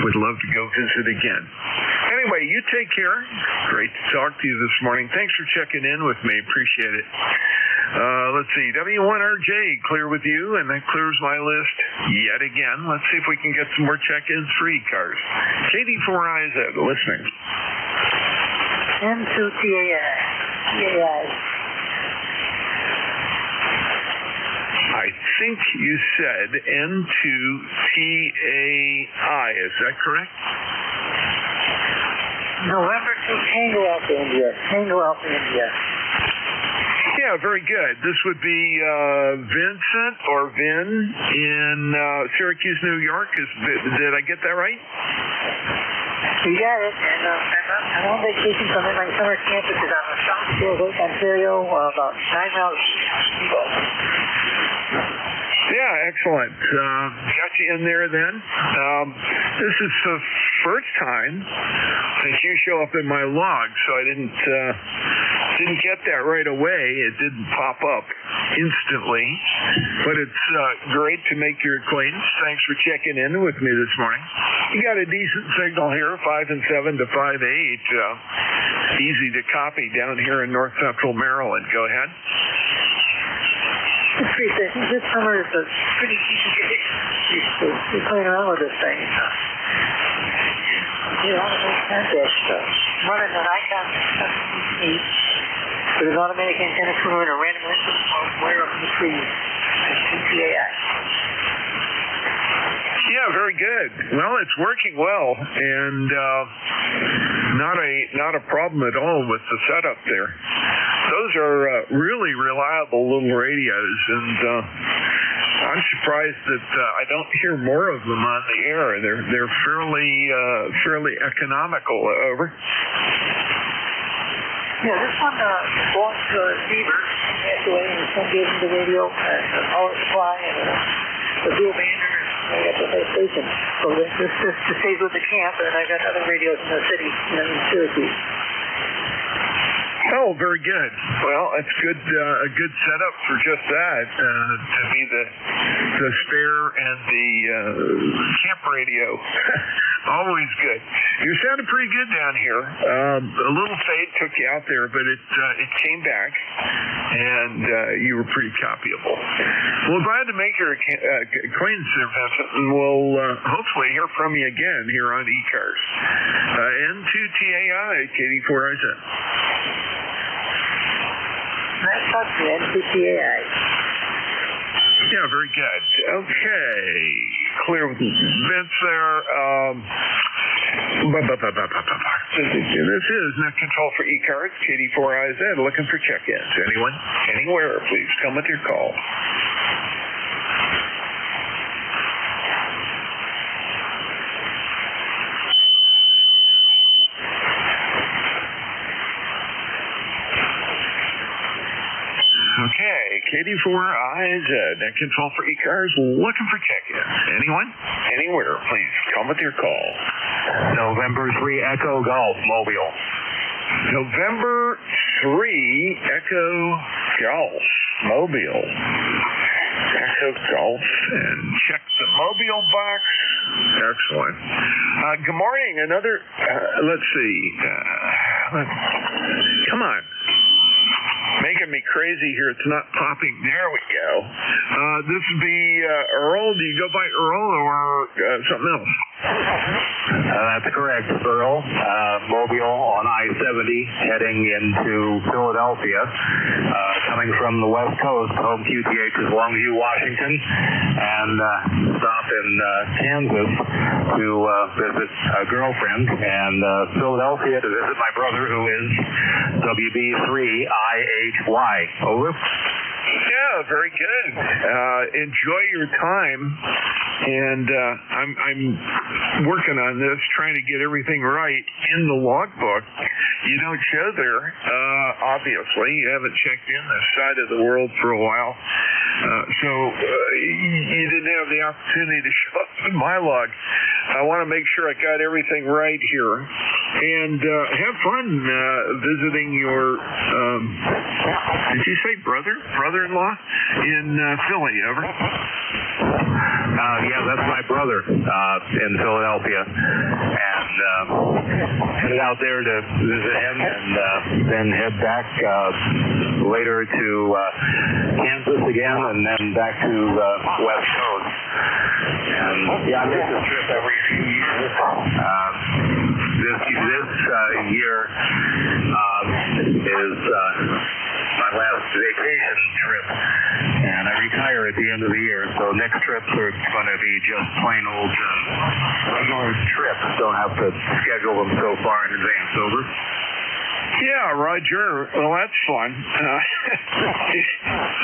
would love to go visit again. Anyway, you take care. Great to talk to you this morning. Thanks for checking in with me. Appreciate it. Let's see, W1RJ, clear with you, and that clears my list yet again. Let's see if we can get some more check-ins for e-cars. KD4IZ, listening. N2TAS. I think you said N2TAI, is that correct? November 2 Tango Alpha India. Yeah, very good. This would be Vincent or Vin in Syracuse, New York. Did I get that right? You got it. And I'm on vacation from my summer camp, which is on the South Shore of Lake Ontario, about 9 miles east. Yeah, excellent. Got you in there then. This is the first time that you show up in my log, so I didn't get that right away. It didn't pop up instantly, but it's great to make your acquaintance. Thanks for checking in with me this morning. You got a decent signal here, 5 and 7 to 5-8. Easy to copy down here in north central Maryland. Go ahead. Let's face it, I think this summer is a pretty easy day. You're playing around with this thing. You know, running an icon with an automatic antenna tuner and a random wire up in the trees. TAI. Yeah, very good. Well, it's working well, and not a problem at all with the setup there. Those are really reliable little radios, and I'm surprised that I don't hear more of them on the air. They're fairly economical. Over. Yeah, this one belongs to Beaver. Actually, and some gave him the radio and a power supply and a dual bander right at the base station. So this stays with the camp, and I've got other radios in the city, in Syracuse. Oh, very good. Well, it's good. A good setup for just that. To be the spare and the camp radio. Always good. You sounded pretty good down here. A little fade took you out there, but it came back, and you were pretty copyable. Well, glad to make your acquaintance there, Vincent, and we'll hopefully hear from you again here on eCars. N2TAI, KD4IZ. Nice talk to you, N2TAI. Yeah, very good. Okay. Clear with Vince there. This is Net Control for eCars, KD4IZ, looking for check-ins. Anyone, anywhere, please come with your call. Okay, KD4IZ, Net Control for eCars, looking for check-ins. Anyone, anywhere, please come with your call. November 3 Echo Golf, Mobile. November 3 Echo Golf, Mobile. Echo Golf, and check the Mobile box. Excellent. Good morning. Another, let's see. Come on. Making me crazy here. It's not popping. There we go. This would be Earl. Do you go by Earl or something else? That's correct, Earl. Mobile on I-70 heading into Philadelphia. Coming from the West Coast, home QTH is Longview, Washington, and stop in Kansas to visit a girlfriend, and Philadelphia to visit my brother, who is WB3IHY. Over. Yeah, very good. Enjoy your time, and I'm working on this, trying to get everything right in the logbook. You don't show there, obviously. You haven't checked in this side of the world for a while, so you didn't have the opportunity to show up in my log. I want to make sure I got everything right here, and have fun visiting your, did you say brother-in-law in Philly, over? Yeah, that's my brother in Philadelphia, and headed out there to visit him, and then head back later to Kansas again, and then back to the West Coast. And yeah, I make this trip every few years. This year is my last vacation trip, and I retire at the end of the year, so next trips are going to be just plain old regular trips. Don't have to schedule them so far in advance. Over. Yeah, Roger. Well, that's fun.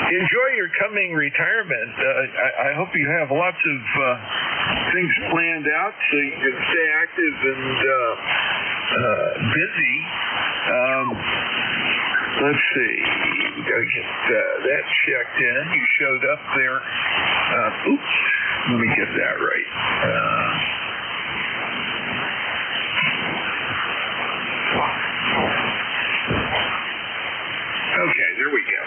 Enjoy your coming retirement. I hope you have lots of things planned out so you can stay active and busy. Let's see. We got to get that checked in. You showed up there. Oops. Let me get that right. Okay, there we go.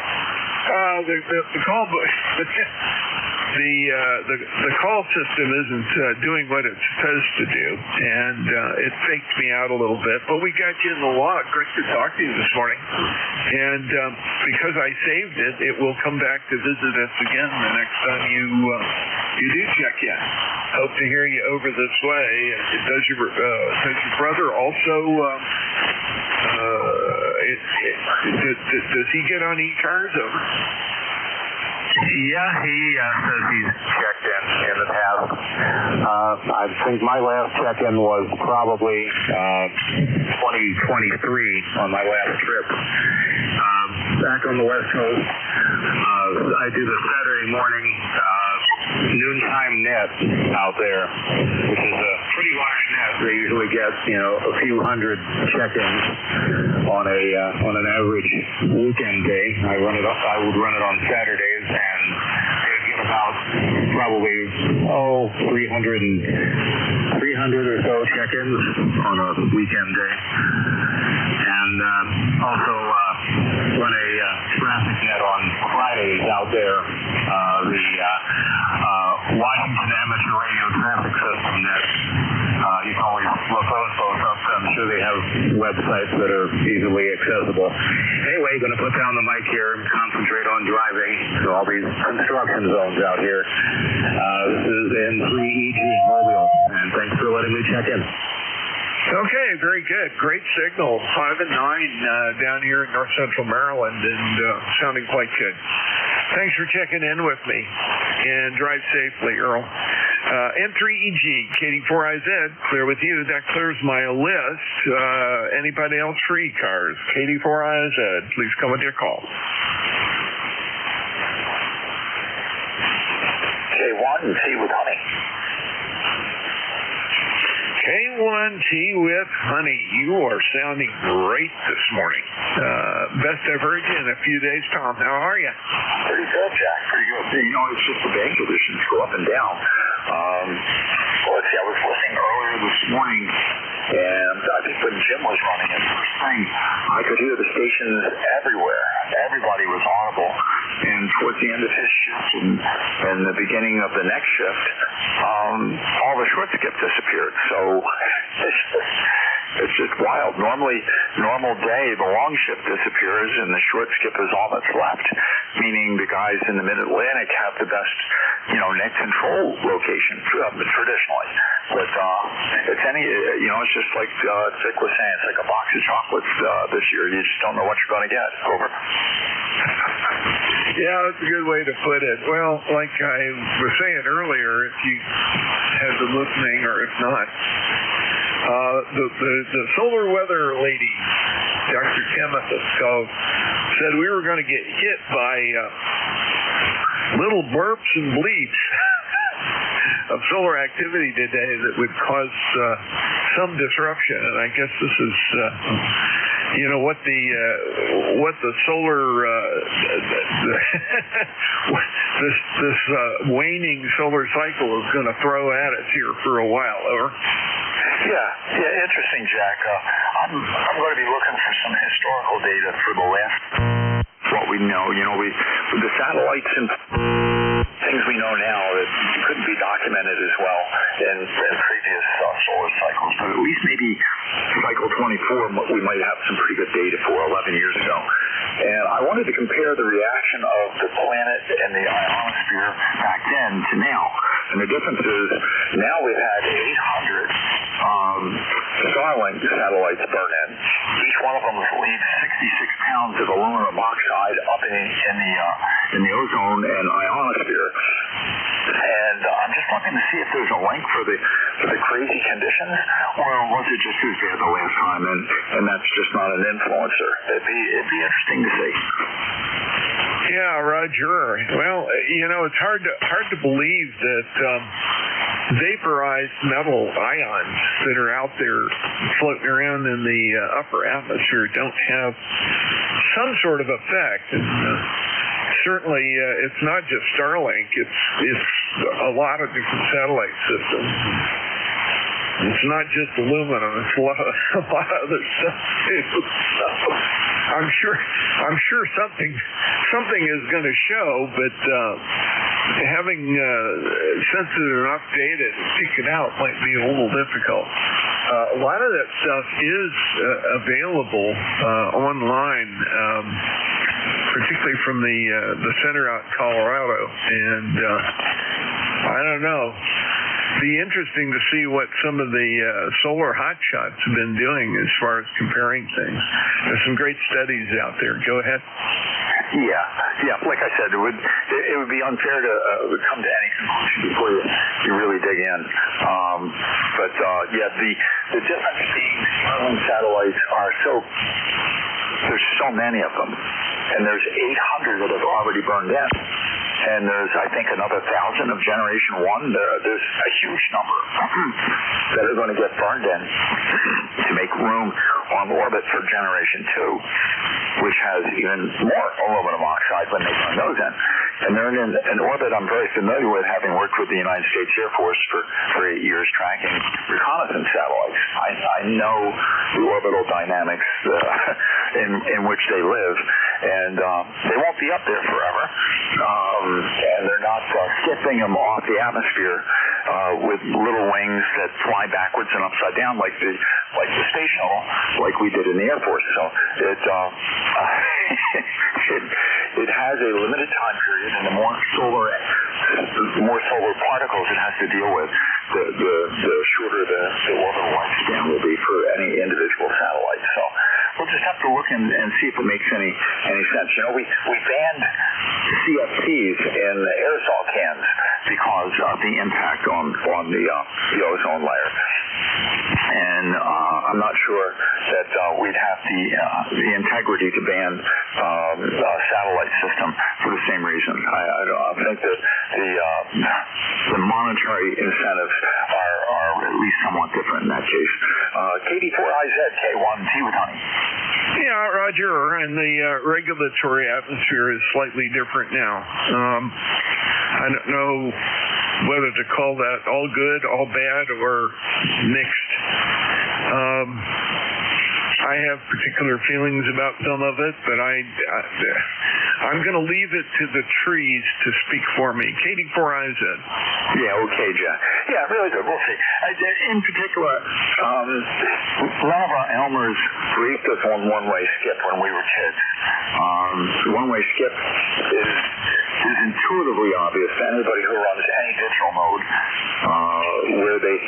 The call book. the call system isn't doing what it's supposed to do, and it faked me out a little bit. But we got you in the log. Great to talk to you this morning. And because I saved it, it will come back to visit us again the next time you do check in. Hope to hear you over this way. Does your brother also? Does he get on e-cars over? Yeah, he says he's checked in the past. I think my last check-in was probably 2023 on my last trip. Back on the West Coast, I do the Saturday morning noontime net out there, which is a pretty large net. They usually get, a few hundred check-ins on an average weekend day. I would run it on Saturdays, and they'd get about probably 300 or so check-ins on a weekend day. And also run a traffic net on Fridays out there. The Washington Amateur Radio Traffic System net. You can always look those both up. I'm sure they have websites that are easily accessible. Anyway, going to put down the mic here and concentrate on driving through all these construction zones out here. This is N3EG Mobile, and thanks for letting me check in. Okay, very good. Great signal. 5 and 9 down here in north central Maryland, and sounding quite good. Thanks for checking in with me, and drive safely, Earl. N3EG, KD4IZ, clear with you. That clears my list. Anybody else for e-cars? KD4IZ, please come with your call. K1T with honey. K1T with honey. You are sounding great this morning. Best I've heard you in a few days, Tom. How are you? Pretty good, Jack. Pretty good. It's just the bank conditions go up and down. Let's see, I was listening earlier this morning, and I think when Jim was running it, first thing, I could hear the stations everywhere. Everybody was audible. And towards the end of his shift and the beginning of the next shift, all the short skip disappeared. So it's just wild. Normal day, the long shift disappears and the short skip is all that's left, meaning the guys in the Mid-Atlantic have the best, net control location traditionally. But it's it's just like Vic was saying, it's like a box of chocolates this year. You just don't know what you're going to get. Over. Yeah, that's a good way to put it. Well, like I was saying earlier, if you have been listening, or if not, the solar weather lady, Dr. Timothy, said we were going to get hit by little burps and bleeps of solar activity today that would cause some disruption. And I guess this is what the solar this waning solar cycle is going to throw at us here for a while. Over. Yeah, interesting, Jack. I'm going to be looking for some historical data for the last. What we know, with the satellites and things we know now that couldn't be documented as well in previous solar cycles, but at least maybe cycle 24 we might have some pretty good data for 11 years ago. And I wanted to compare the reaction of the planet and the ionosphere back then to now. And the difference is now we've had 800 Starlink satellites burn in. Each one of them leaves 66 pounds of aluminum oxide up in the ozone and ionosphere. And I'm just looking to see if there's a link for the crazy conditions, or was it just as bad the last time, and that's just not an influencer. It'd be interesting to see. Yeah, Roger. Well, it's hard to believe that vaporized metal ions that are out there floating around in the upper atmosphere don't have some sort of effect. And certainly, it's not just Starlink. It's a lot of different satellite systems. It's not just aluminum. It's a lot of other stuff too. So I'm sure something is going to show, but having sensitive enough data to seek it out might be a little difficult. A lot of that stuff is available online, particularly from the center out in Colorado, and I don't know. Be interesting to see what some of the solar hotshots have been doing as far as comparing things. There's some great studies out there. Go ahead. Yeah. Like I said, it would be unfair to come to any conclusion before you really dig in. But the difference being Starlink satellites are there's so many of them, and there's 800 that have already burned in. And there's, I think, another 1,000 of Generation 1. There's a huge number that are going to get burned in to make room on orbit for Generation 2, which has even more aluminum oxide when they burn those in. And they're in an orbit I'm very familiar with, having worked with the United States Air Force for 8 years tracking reconnaissance satellites. I know the orbital dynamics in which they live, and they won't be up there forever. And they're not skipping them off the atmosphere with little wings that fly backwards and upside down like the space shuttle, like we did in the Air Force. So it has a limited time period, and the more solar particles it has to deal with, the shorter the orbital lifespan will be for any individual satellite. So we'll just have to look and see if it makes any sense. You know, we banned CFCs in aerosol cans because of the impact on the ozone layer. And I'm not sure that we'd have the integrity to ban a satellite system for the same reason. I think that the monetary incentives are at least somewhat different in that case. KD4IZ, K1T with honey. Yeah, Roger, and the regulatory atmosphere is slightly different now. I don't know whether to call that all good, all bad, or mixed. I have particular feelings about some of it, but I'm going to leave it to the trees to speak for me. KD4IZ. Yeah, okay, Jeff. Yeah, really good. We'll see. In particular, none of our Elmers briefed us on one-way skip when we were kids. One-way skip is intuitively obvious to anybody who runs any digital mode, where they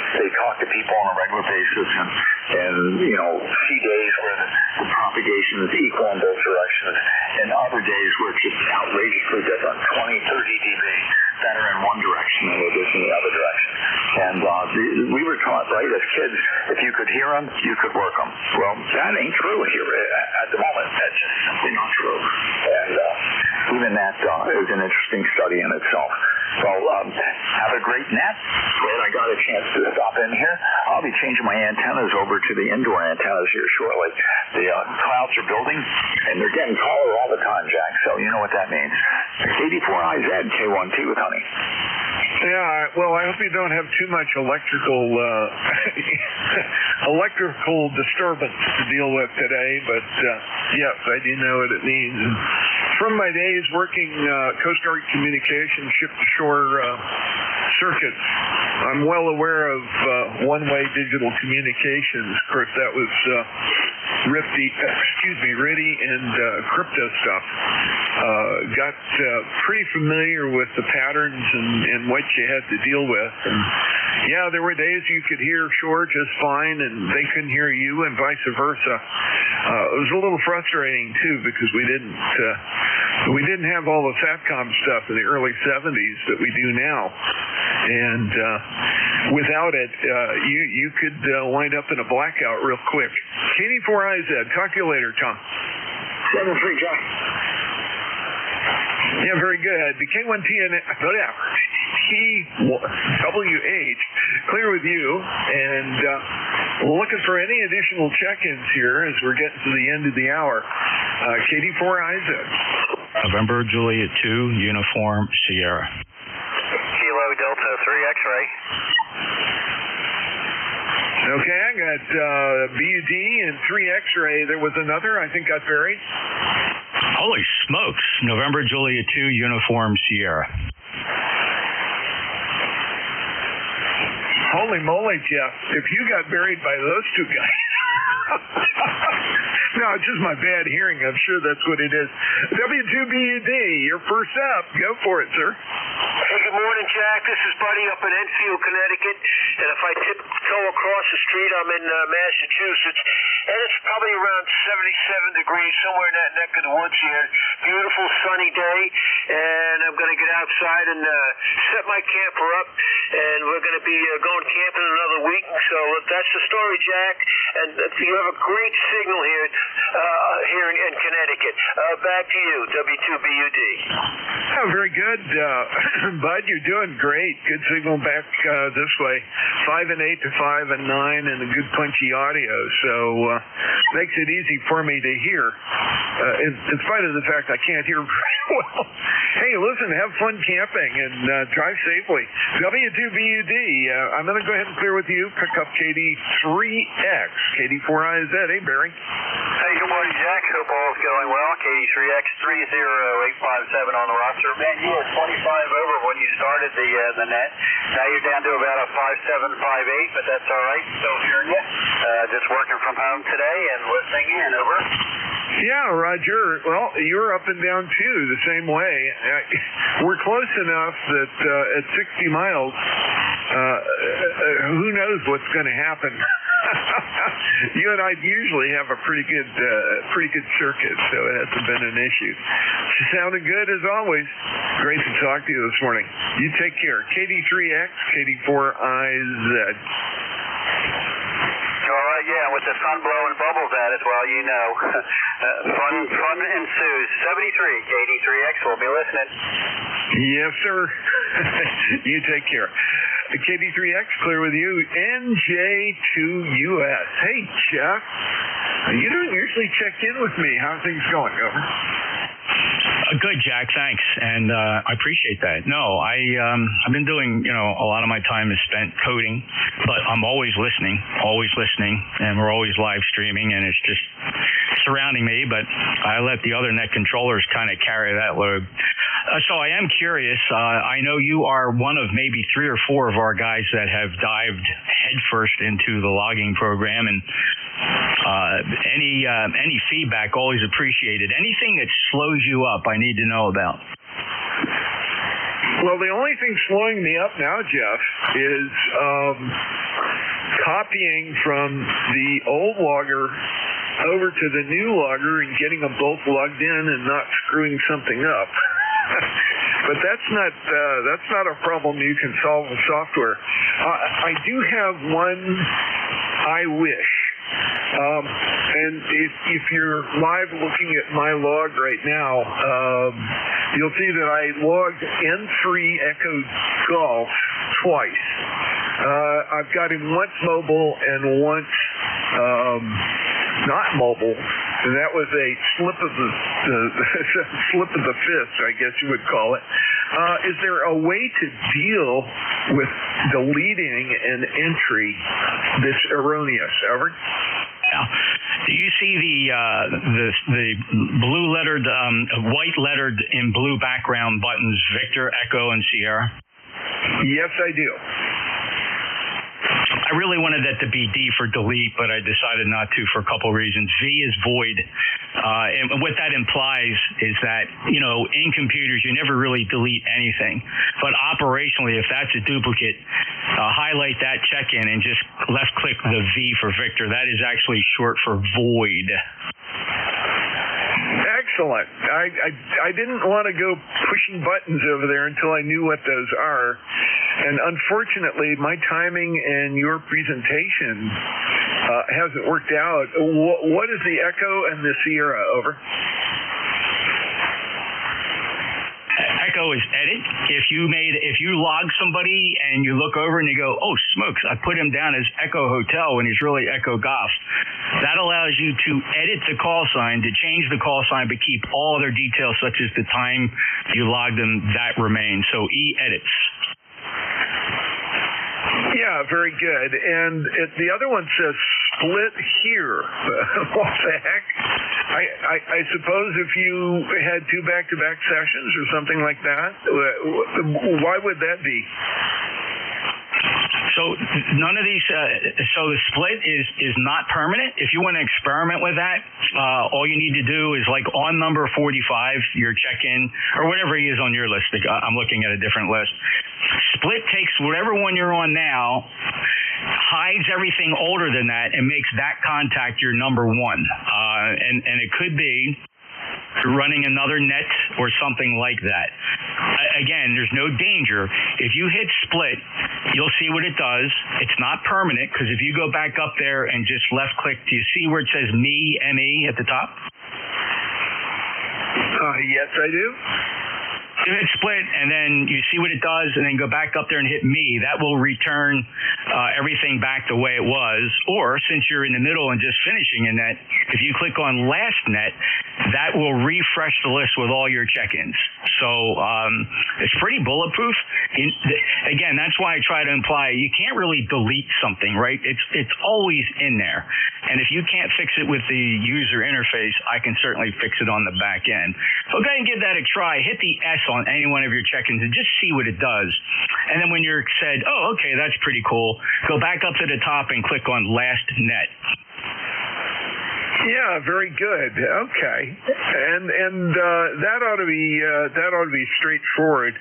talk to people on a regular basis and see days where the propagation is equal in both directions, and other days where it's just outrageously different, 20, 30 dB better in one direction than it is in the other direction. And we were taught, right, as kids, if you could hear them, you could work them. Well, that ain't true here at the moment. That's just simply not true. And even that is an interesting study in itself. So have a great net. Glad I got a chance to stop in here. I'll be changing my antennas over to the indoor antennas here shortly. The clouds are building, and they're getting taller all the time, Jack, so you know what that means. KD4IZ, K1T with honey. Yeah, well, I hope you don't have too much electrical disturbance to deal with today, but yes, I do know what it means. And from my days working Coast Guard communications, ship-to-shore circuits, I'm well aware of one-way digital communications. Of course, that was RIDI and crypto stuff. Got pretty familiar with the patterns and what you had to deal with. And yeah, there were days you could hear shore just fine and they couldn't hear you, and vice versa. It was a little frustrating too, because we didn't have all the SATCOM stuff in the early 70s that we do now. And without it, you could wind up in a blackout real quick. KD4IZ, talk to you later, Tom. 7-3, Jack. Yeah, very good. The K1TWH, clear with you, and looking for any additional check-ins here as we're getting to the end of the hour. KD4IZ. November Juliet 2, Uniform Sierra. Kilo Delta 3 X-ray. Okay, I got BUD and 3 X-ray. There was another, I think, got buried. Holy smokes. November Juliet 2, Uniform Sierra. Holy moly, Jeff. If you got buried by those two guys. No, it's just my bad hearing. I'm sure that's what it is. W2BUD, you're first up. Go for it, sir. Hey, good morning, Jack. This is Buddy up in Enfield, Connecticut. And if I tiptoe across the street, I'm in Massachusetts. And it's probably around 77 degrees, somewhere in that neck of the woods here. Beautiful sunny day. And I'm going to get outside and set my camper up. And we're going to be going camping another week. So that's the story, Jack. And you have a great signal here in Connecticut. Back to you, W2BUD. Oh, very good, Bud. You're doing great. Good signal back this way. 5 and 8 to 5 and 9, and a good punchy audio. So makes it easy for me to hear, in spite of the fact I can't hear very well. Hey, listen, have fun camping and drive safely. W2BUD. I'm going to go ahead and clear with you. Pick up KD3X, KD4IZ. Hey, Barry. Hey, good morning, Jack. Hope all's going well. KD3X 30857 on the roster. Man, you were 25 over when you started the net. Now you're down to about a 5758, but that's all right. Still hearing you. Just working from home today and listening in. Over. Yeah, Roger. Well, you're up and down too, the same way. We're close enough that at 60 miles, who knows what's going to happen. You and I usually have a pretty good circuit, so it hasn't been an issue. She sounded good as always. Great to talk to you this morning. You take care. KD3X, KD4IZ. All right, yeah, with the sun blowing bubbles at us, well, you know, fun ensues. 73, KD3X, we'll be listening. Yes, sir. You take care. KD3X, clear with you. NJ2US. Hey, Jeff. You don't usually check in with me. How are things going? Over. Good, Jack. Thanks, and I appreciate that. No, I've been doing, a lot of my time is spent coding, but I'm always listening, and we're always live streaming, and it's just surrounding me. But I let the other net controllers kind of carry that load. So I am curious. I know you are one of maybe 3 or 4 of our guys that have dived headfirst into the logging program, and any feedback always appreciated. Anything that slows you up, I need to know about. Well, the only thing slowing me up now, Jeff, is copying from the old logger over to the new logger and getting them both logged in and not screwing something up. But that's not a problem you can solve with software. I do have one I wish. And if you're live looking at my log right now, you'll see that I logged N3 Echo Golf twice. I've got him once mobile and once not mobile, and that was a slip of the fist, I guess you would call it. Is there a way to deal with deleting an entry that's erroneous? Over. Yeah. Do you see the blue lettered, white lettered in blue background buttons, Victor, Echo, and Sierra? Yes, I do. I really wanted that to be D for delete, but I decided not to for a couple of reasons. V is void. And what that implies is that, in computers, you never really delete anything. But operationally, if that's a duplicate, highlight that check-in and just left-click the V for Victor. That is actually short for void. Excellent. I didn't want to go pushing buttons over there until I knew what those are. And unfortunately, my timing and your presentation hasn't worked out. What is the Echo and the Sierra? Over. Echo is edit. If you log somebody and you look over and you go, oh smokes, I put him down as Echo Hotel when he's really Echo Golf. That allows you to edit the call sign, to change the call sign, but keep all other details such as the time you logged them, that remains. So E edits. Yeah, very good. And the other one says split here. What the heck? I suppose if you had 2 back-to-back sessions or something like that, why would that be? So none of these. So the split is not permanent. If you want to experiment with that, all you need to do is like on number 45, your check-in or whatever he is on your list. I'm looking at a different list. Split takes whatever one you're on now, hides everything older than that, and makes that contact your number one. And it could be running another net or something like that. Again, there's no danger. If you hit split, you'll see what it does. It's not permanent, because if you go back up there and just left click, do you see where it says me, M-E at the top? Yes, I do. You hit split, and then you see what it does, and then go back up there and hit me. That will return everything back the way it was. Or, since you're in the middle and just finishing a net, if you click on last net, that will refresh the list with all your check-ins. So it's pretty bulletproof. Again, that's why I try to imply you can't really delete something, right? It's always in there. And if you can't fix it with the user interface, I can certainly fix it on the back end. So go ahead and give that a try. Hit the S on any one of your check-ins and just see what it does. And then when you're said, oh, okay, that's pretty cool, go back up to the top and click on last net. Yeah, very good. Okay, and that ought to be straightforward.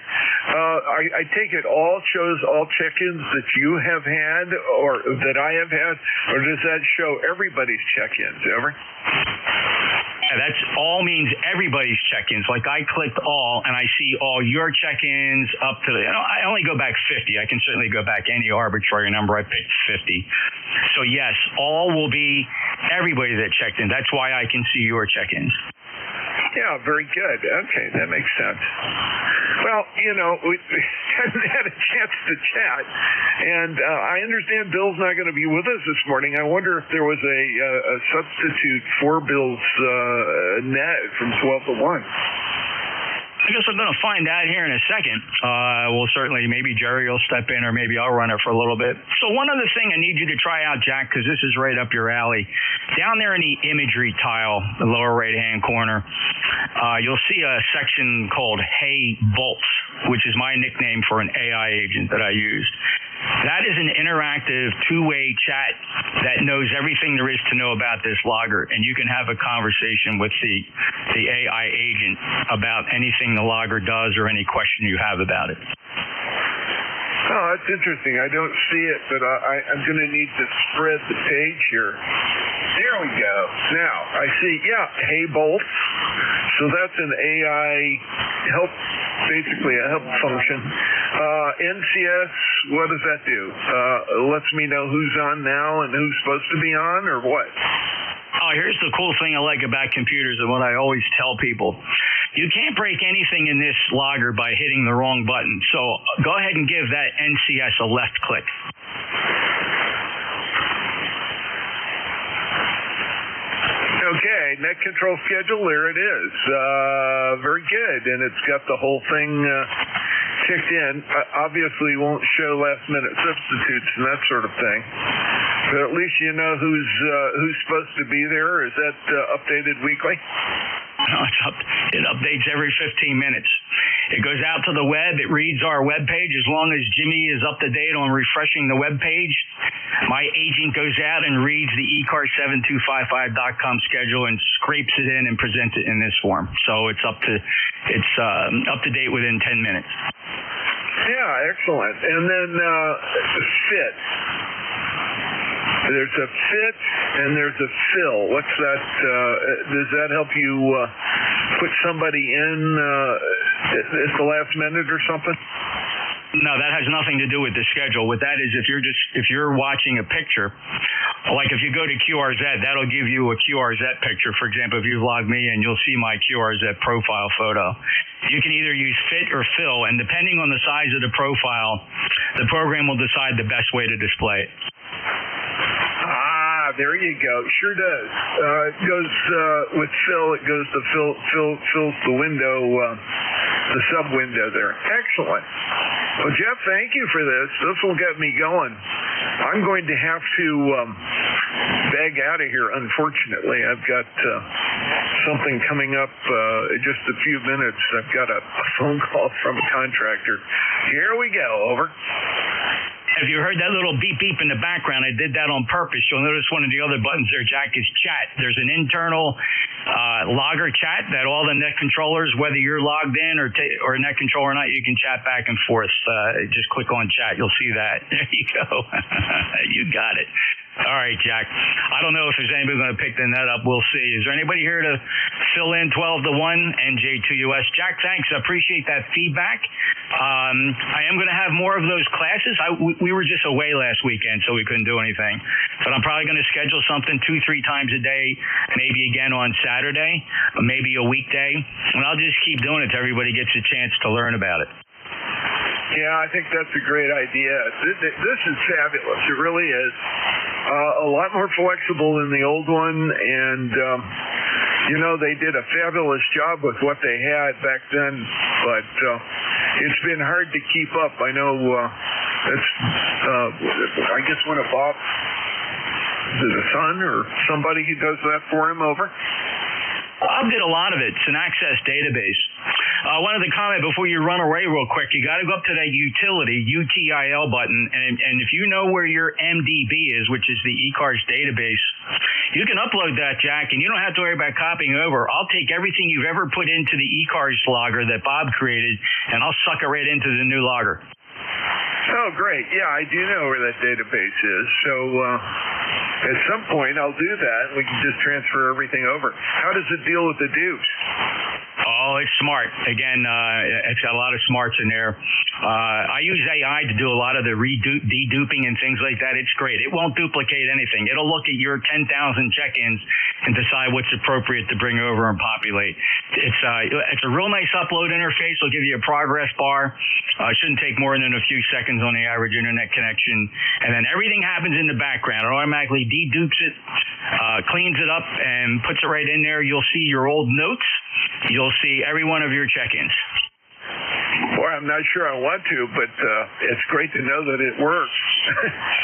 I take it all shows all check-ins that you have had or that I have had, or does that show everybody's check-ins? Over. Yeah, that's all means everybody's check-ins. Like I clicked all, and I see all your check-ins up to, I only go back 50. I can certainly go back any arbitrary number. I picked 50. So yes, all will be everybody that checked in. That's why I can see your check-ins. Yeah, very good. Okay, that makes sense. Well, we haven't had a chance to chat, and I understand Bill's not going to be with us this morning. I wonder if there was a substitute for Bill's net from 12 to 1. I guess I'm going to find out here in a second. Well, certainly, maybe Jerry will step in, or maybe I'll run it for a little bit. So one other thing I need you to try out, Jack, because this is right up your alley. Down there in the imagery tile, the lower right-hand corner, you'll see a section called Hey Bolts, which is my nickname for an AI agent that I used. That is an interactive two-way chat that knows everything there is to know about this logger, and you can have a conversation with the AI agent about anything the logger does or any question you have about it. Oh, that's interesting. I don't see it, but I'm going to need to spread the page here. There we go. Now, I see, Hey Bolts. So that's an AI help, basically a help function. NCS, what does that do? Lets me know who's on now and who's supposed to be on, or what? Oh, here's the cool thing I like about computers and what I always tell people. You can't break anything in this logger by hitting the wrong button. So go ahead and give that NCS a left click. Okay, net control schedule, there it is. Very good, and it's got the whole thing kicked in. Obviously won't show last-minute substitutes and that sort of thing, but at least you know who's supposed to be there. Is that updated weekly? No, it updates every 15 minutes. It goes out to the web. It reads our web page. As long as Jimmy is up to date on refreshing the web page, my agent goes out and reads the ecar7255.com schedule and scrapes it in and presents it in this form. So it's up to date within 10 minutes. Yeah, excellent. And then fit. There's a fit and there's a fill. What's that? Does that help you put somebody in at the last minute or something? No, that has nothing to do with the schedule. What that is, if you're watching a picture, like if you go to QRZ, that'll give you a QRZ picture. For example, if you log me in, you'll see my QRZ profile photo. You can either use fit or fill, and depending on the size of the profile, the program will decide the best way to display it. There you go. Sure does. It goes with fill. It goes to fills the window, the sub window there. Excellent. Well, Jeff, thank you for this. This will get me going. I'm going to have to bag out of here. Unfortunately, I've got something coming up in just a few minutes. I've got a phone call from a contractor. Here we go. Over. If you heard that little beep beep in the background, I did that on purpose. You'll notice one of the other buttons there, Jack, is chat. There's an internal logger chat that all the net controllers, whether you're logged in or net controller or not, you can chat back and forth. Just click on chat. You'll see that. There you go. You got it. All right, Jack. I don't know if there's anybody going to pick the net up. We'll see. Is there anybody here to fill in 12-1, NJ2US? Jack, thanks. I appreciate that feedback. I am going to have more of those classes. We were just away last weekend, so we couldn't do anything. But I'm probably going to schedule something 2-3 times a day, maybe again on Saturday, maybe a weekday. And I'll just keep doing it till everybody gets a chance to learn about it. Yeah, I think that's a great idea. This is fabulous. It really is. A lot more flexible than the old one, and they did a fabulous job with what they had back then, but it's been hard to keep up. I know that's, I guess one of Bob's, the son or somebody who does that for him over. Bob did a lot of it. It's an access database. One of the comment before you run away real quick, you got to go up to that utility, UTIL button, and if you know where your MDB is, which is the eCars database, you can upload that, Jack, and you don't have to worry about copying over. I'll take everything you've ever put into the eCars logger that Bob created, and I'll suck it right into the new logger. Oh, great. Yeah, I do know where that database is. So at some point I'll do that. We can just transfer everything over. How does it deal with the dupes? Oh, it's smart. Again, it's got a lot of smarts in there. I use AI to do a lot of the deduping and things like that. It's great. It won't duplicate anything. It'll look at your 10,000 check-ins and decide what's appropriate to bring over and populate. It's a real nice upload interface. It'll give you a progress bar. It shouldn't take more than a few seconds on the average internet connection. And then everything happens in the background. It automatically dedupes it, cleans it up, and puts it right in there. You'll see your old notes. You'll see every one of your check-ins. Boy, I'm not sure I want to, but it's great to know that it works.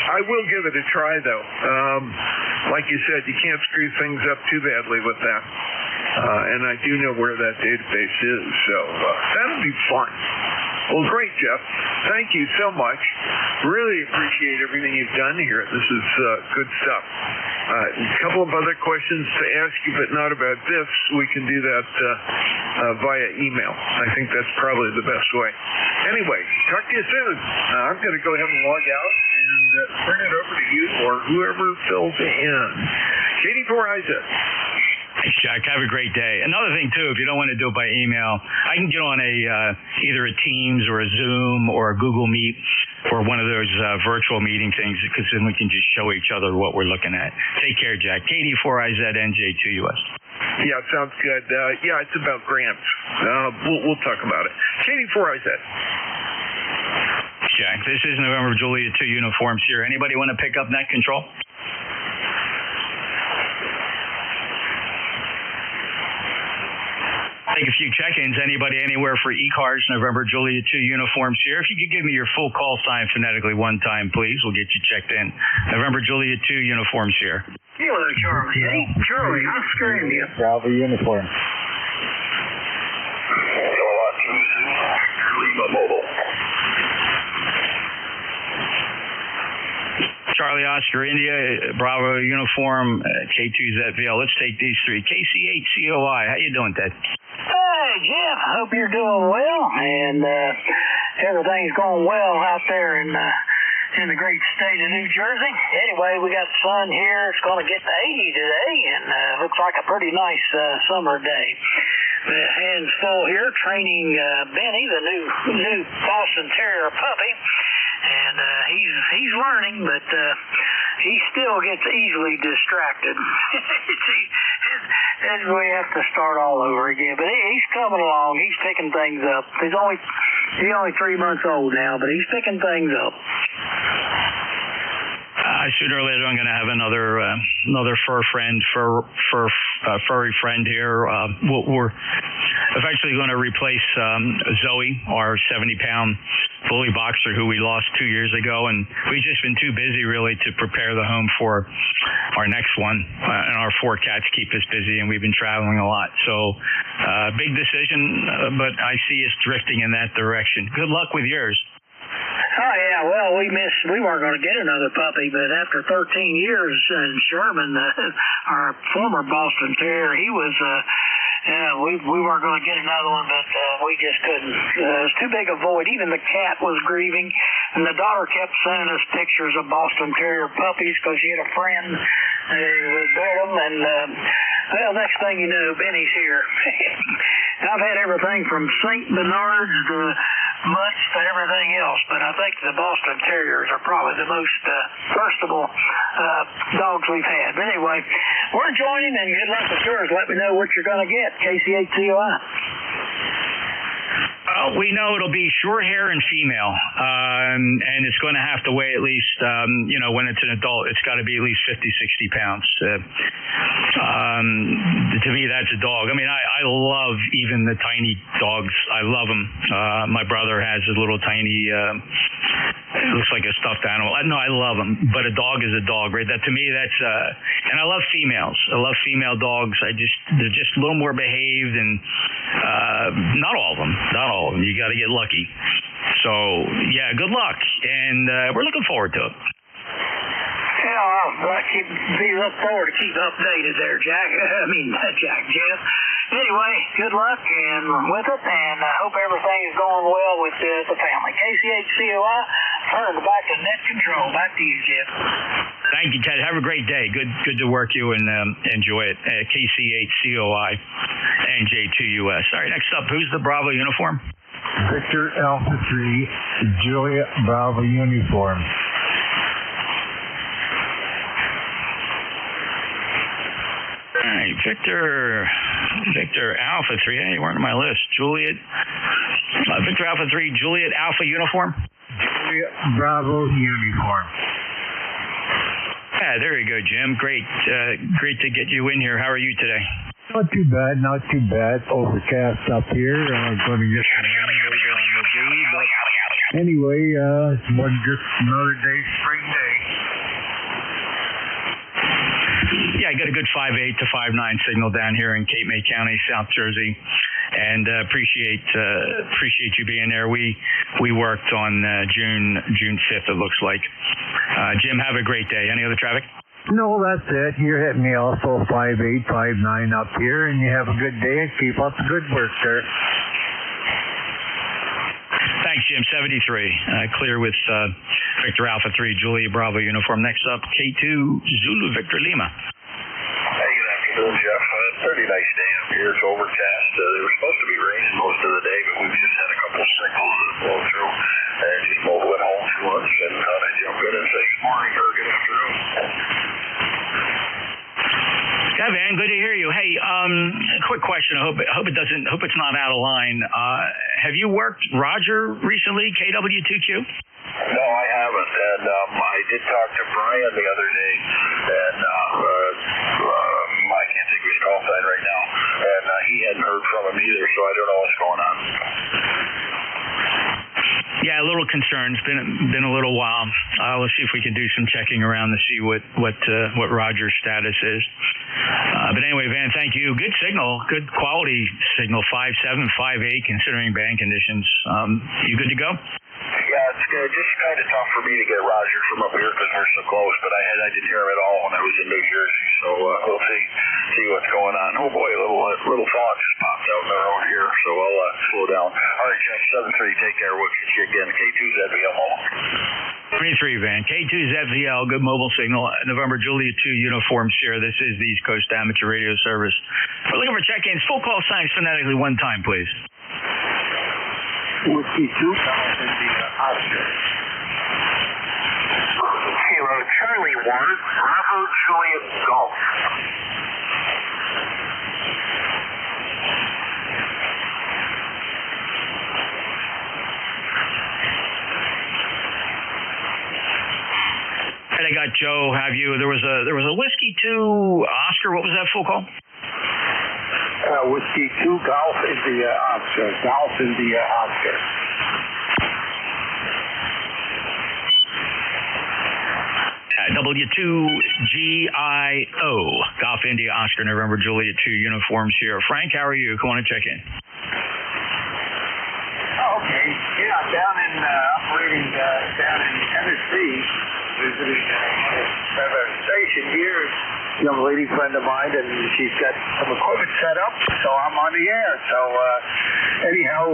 I will give it a try, though. Like you said, you can't screw things up too badly with that. And I do know where that database is, so that'll be fun. Well, great, Jeff. Thank you so much. Really appreciate everything you've done here. This is good stuff. A couple of other questions to ask you, but not about this. We can do that via email. I think that's probably the best way. Anyway, talk to you soon. I'm going to go ahead and log out and turn it over to you or whoever fills in. KD4IZ. Thanks, Jack. Have a great day. Another thing, too, if you don't want to do it by email, I can get on either a Teams or a Zoom or a Google Meet or one of those virtual meeting things, because then we can just show each other what we're looking at. Take care, Jack. KD4IZ, NJ2US. Yeah, sounds good. Yeah, it's about grants. We'll talk about it. KD4IZ. Jack, this is November Juliet 2 uniforms here. Anybody want to pick up net control? Take a few check-ins. Anybody anywhere for eCars, November Juliet 2 uniforms here. If you could give me your full call sign phonetically one time, please, we'll get you checked in. November Juliet 2 uniforms here. Hello, Charlie. Hey, Charlie, Oscar India. Bravo uniform. Lima Mobile. Charlie Oscar India, Bravo uniform, K2ZVL. Let's take these three. KC8COI. How you doing, Ted? Hey, Jeff. I hope you're doing well, and everything's going well out there in the great state of New Jersey. Anyway, we got sun here. It's going to get to 80 today, and looks like a pretty nice summer day. The hands full here training Benny, the new Boston Terrier puppy, and he's learning, but he still gets easily distracted. And we have to start all over again. But he's coming along. He's picking things up. He's only 3 months old now, but he's picking things up. Sooner or later, I'm going to have another furry friend here. We're eventually going to replace Zoe, our 70-pound bully boxer who we lost 2 years ago, and we've just been too busy really to prepare the home for our next one. And our 4 cats keep us busy, and we've been traveling a lot. So big decision, but I see us drifting in that direction. Good luck with yours. Oh, yeah, well, we weren't going to get another puppy, but after 13 years in Sherman, our former Boston Terrier, he was, we weren't going to get another one, but we just couldn't. It was too big a void. Even the cat was grieving, and the daughter kept sending us pictures of Boston Terrier puppies because she had a friend who bred them, and, well, next thing you know, Benny's here. I've had everything from St. Bernards to mutts to everything else, but I think the Boston Terriers are probably the most versatile dogs we've had. But anyway, we're enjoying and good luck with yours. Let me know what you're going to get, KC8COI. We know it'll be short hair and female, and it's going to have to weigh at least, when it's an adult, it's got to be at least 50, 60 pounds. To me, that's a dog. I mean, I love even the tiny dogs. I love them. My brother has a little tiny, it looks like a stuffed animal. No, I love them, but a dog is a dog, right? That to me, that's, and I love females. I love female dogs. They're just a little more behaved, and not all of them. You got to get lucky. So, yeah, good luck. And we're looking forward to it. Yeah, I'll look forward to keep updated there, Jack. Jeff. Anyway, good luck and with it, and I hope everything is going well with the family. KC8COI, turn it back to net control. Back to you, Jeff. Thank you, Ted. Have a great day. Good to work you and enjoy it. KC8COI, NJ2US. All right, next up, who's the Bravo uniform? Victor Alpha 3, Juliet Bravo uniform. All right, Victor Alpha 3. Hey, you weren't on my list. Victor Alpha 3, Juliet Alpha uniform. Juliet Bravo uniform. Yeah, there you go, Jim. Great to get you in here. How are you today? Not too bad. Overcast up here. Going to get some rain later on the day, but anyway, just another day, spring day. Yeah, I got a good 5.8 to 5.9 signal down here in Cape May County, South Jersey, and appreciate you being there. We worked on June 5th, it looks like. Jim, have a great day. Any other traffic? No, that's it. You're hitting me also 5.8, 5.9 up here, and you have a good day and keep up the good work, sir. Thanks, Jim. 73. Clear with Victor Alpha 3, Julia Bravo uniform. Next up, K2 Zulu Victor Lima. Hey, good afternoon, Jeff. Pretty nice day up here. It's overcast. There was supposed to be rain most of the day, but we've just had a couple of signals that blow through. And just both went home for lunch and thought I'd jump in and say good morning or good afternoon. Yeah, man, good to hear you. Hey, quick question. I hope it's not out of line. Have you worked Roger recently, KW2Q? No, I haven't. And I did talk to Brian the other day, and I can't think of his call sign right now. And he hadn't heard from him either, so I don't know what's going on. Yeah, a little concerned. It's been a little while. Let's see if we can do some checking around to see what Roger's status is. But anyway, Van, thank you. Good signal, good quality signal. 5.7, 5.8, considering band conditions. You good to go? Yeah, it's just kind of tough for me to get Roger from up here because we're so close. But I didn't hear him at all when I was in New Jersey. So we'll see what's going on. Oh boy, a little thaw just popped out in the road here. So I'll slow down. All right, Jack 73, take care. We'll catch you again. K2ZVL mobile. 23, Van. K2ZVL, good mobile signal. November Julia 2 uniform Sierra. This is the East Coast Amateur Radio Service. We're looking for check-ins. Full call signs phonetically one time, please. Whiskey 2, Oscar. Kilo Charlie 1, Bravo Juliet Golf. And I got Joe. Have you? There was a Whiskey 2 Oscar. What was that full call? Whiskey 2 Golf India Oscar. Golf India Oscar. W2GIO. Golf India Oscar November Juliet 2 uniforms here. Frank, how are you? Come on and check in. Oh, okay. Yeah, I'm down in operating Tennessee, visiting a station here. Young lady friend of mine, and she's got some equipment set up, so I'm on the air. So anyhow,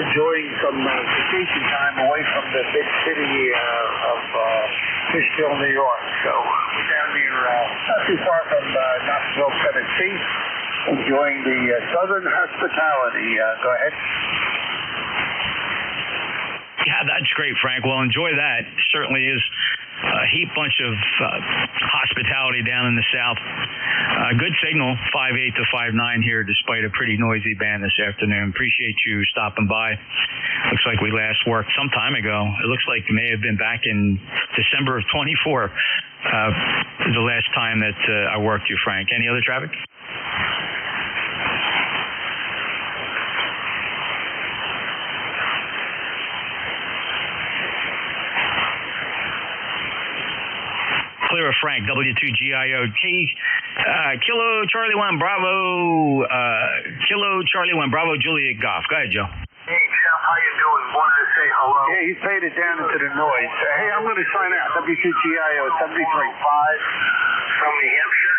enjoying some vacation time away from the big city of Fishkill, New York. So we're down here, not too far from Knoxville, Tennessee, enjoying the southern hospitality. Go ahead. Yeah, that's great, Frank. Well, enjoy that. Certainly is a heap bunch of hospitality down in the south. Good signal, 5.8 to 5.9 here, despite a pretty noisy band this afternoon. Appreciate you stopping by. Looks like we last worked some time ago. It looks like it may have been back in December of 24, the last time that I worked you, Frank. Any other traffic? Clear of Frank, W2GIO. Kilo Charlie 1 Bravo, Kilo Charlie 1 Bravo Juliet Golf. Go ahead, Joe. Hey, Jeff, how you doing? Wanted to say hello. Yeah, he's faded down into the noise. Hey, I'm going to sign out. W2GIO 73. From New Hampshire.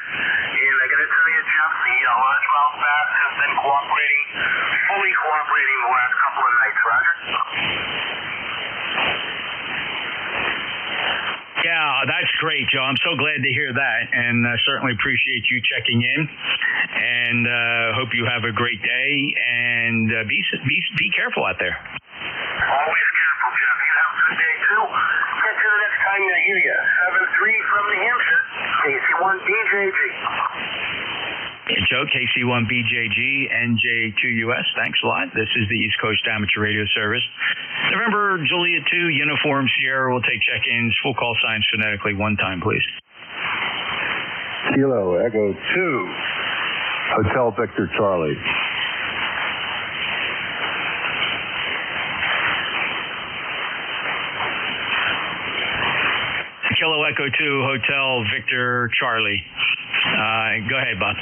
And I got to tell you, Jeff, the large mouth bass has been fully cooperating the last couple of nights. Roger? Yeah, that's great, Joe. I'm so glad to hear that, and certainly appreciate you checking in. And hope you have a great day, and be careful out there. Always careful, Jeff. You have a good day too. Catch you the next time I hear you. 7-3 from New Hampshire. KC1BJG. Joe, KC1BJG, NJ2US. Thanks a lot. This is the East Coast Amateur Radio Service. November, Juliet 2, Uniform Sierra. We'll take check-ins. Full call signs phonetically one time, please. Kilo Echo 2, Hotel Victor Charlie. Kilo Echo 2, Hotel Victor Charlie. Go ahead, Bob.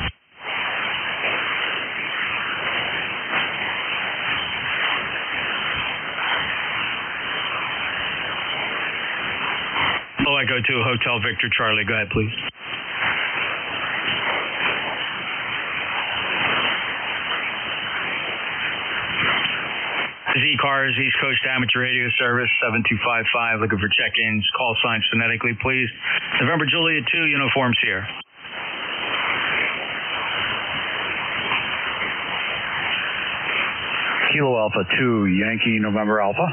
Kilo Echo 2, Hotel Victor Charlie. Go ahead, please. Z-Cars, East Coast Amateur Radio Service, 7255, looking for check-ins. Call signs phonetically, please. November, Juliet 2, Uniform Sierra. Kilo Alpha 2, Yankee November Alpha.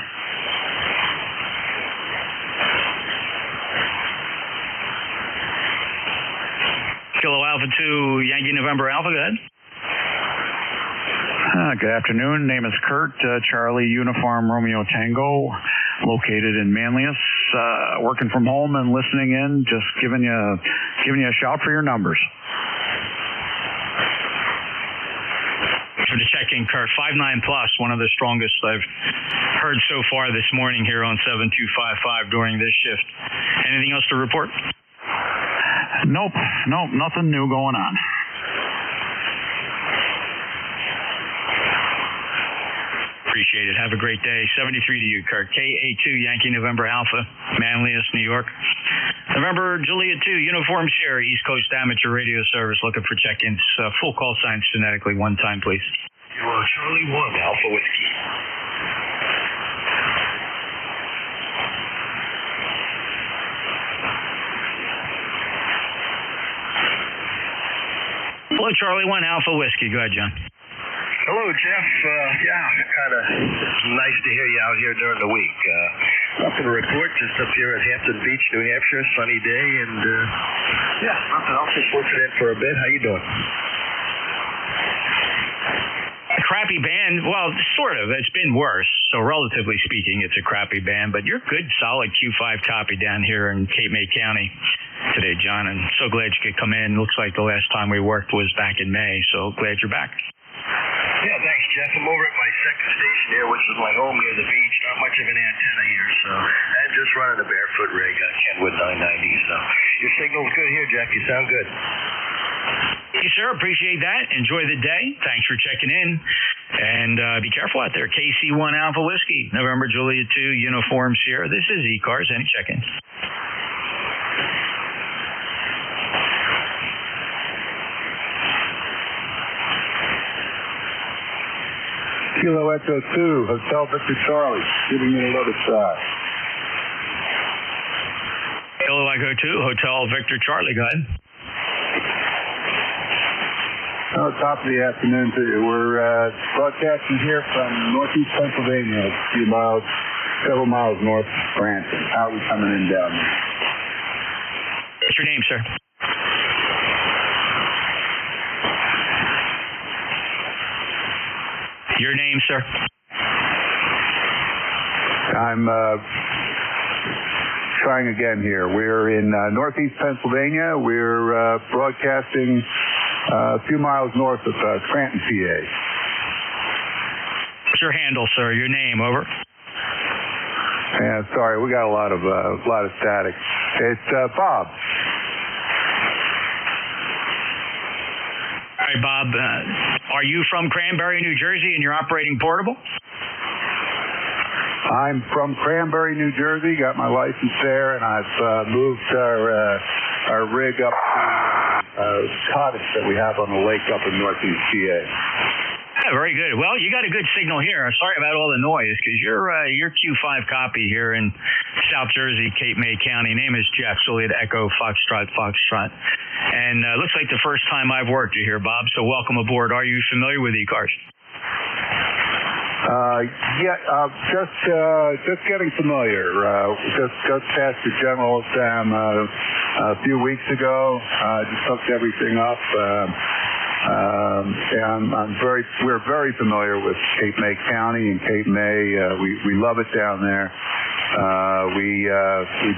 Kilo Alpha 2, Yankee November Alpha, go ahead. Good afternoon. Name is Kurt. Charlie Uniform Romeo Tango, located in Manlius. Working from home and listening in. Just giving you a shout for your numbers. For the check-in, Kurt, 5.9 plus, one of the strongest I've heard so far this morning here on 7255 during this shift. Anything else to report? Nope, nothing new going on. Appreciate it. Have a great day. 73 to you, Kurt. KA2 Yankee November Alpha, Manlius, New York. November Juliet 2, Uniform Sierra, East Coast Amateur Radio Service, looking for check-ins. Full call signs phonetically one time, please. Charlie 1, Alpha Whiskey. Hello, Charlie 1, Alpha Whiskey. Go ahead, John. Hello, Jeff. Kind of nice to hear you out here during the week. Nothing to report, just up here at Hampton Beach, New Hampshire, sunny day, and nothing else. Just listening in for a bit. How you doing? A crappy band? Well, sort of. It's been worse. So relatively speaking, it's a crappy band, but you're good, solid Q5 copy down here in Cape May County today, John, and so glad you could come in. Looks like the last time we worked was back in May, so glad you're back. Yeah, thanks, Jeff. I'm over at my second station here, which is my home near the beach. Not much of an antenna here, so I'm just running a barefoot rig on Kenwood 990. So your signal's good here, Jeff. You sound good. Yes, sir. Appreciate that. Enjoy the day. Thanks for checking in. And be careful out there. KC1 Alpha Whiskey, November Juliet 2, Uniform Sierra. This is E-Cars. Any check-in? Kilo Echo 2, Hotel Victor Charlie, shooting in a loaded side. Kilo Echo 2, Hotel Victor Charlie, go ahead. Top of the afternoon to you. We're broadcasting here from northeast Pennsylvania, a few miles, several miles north of Scranton. How are we coming in down there? What's your name, sir? Your name, sir? I'm trying again here. We're in northeast Pennsylvania. We're broadcasting a few miles north of Scranton, PA. What's your handle, sir? Your name, over. Yeah, sorry, we got a lot of static. It's Bob. All right, Bob. Are you from Cranberry, New Jersey, and you're operating portable? I'm from Cranberry, New Jersey. Got my license there, and I've moved our rig up to cottage that we have on the lake up in northeast PA. Yeah, very good. Well, you got a good signal here. I'm sorry about all the noise because you're Q5 copy here in South Jersey, Cape May County. Name is Jeff, Juliet Echo Foxtrot. And looks like the first time I've worked you here, Bob, so welcome aboard. Are you familiar with E-Cars? Just getting familiar. Just passed the general exam a few weeks ago. Just hooked everything up. And we're very familiar with Cape May County and Cape May. We love it down there. We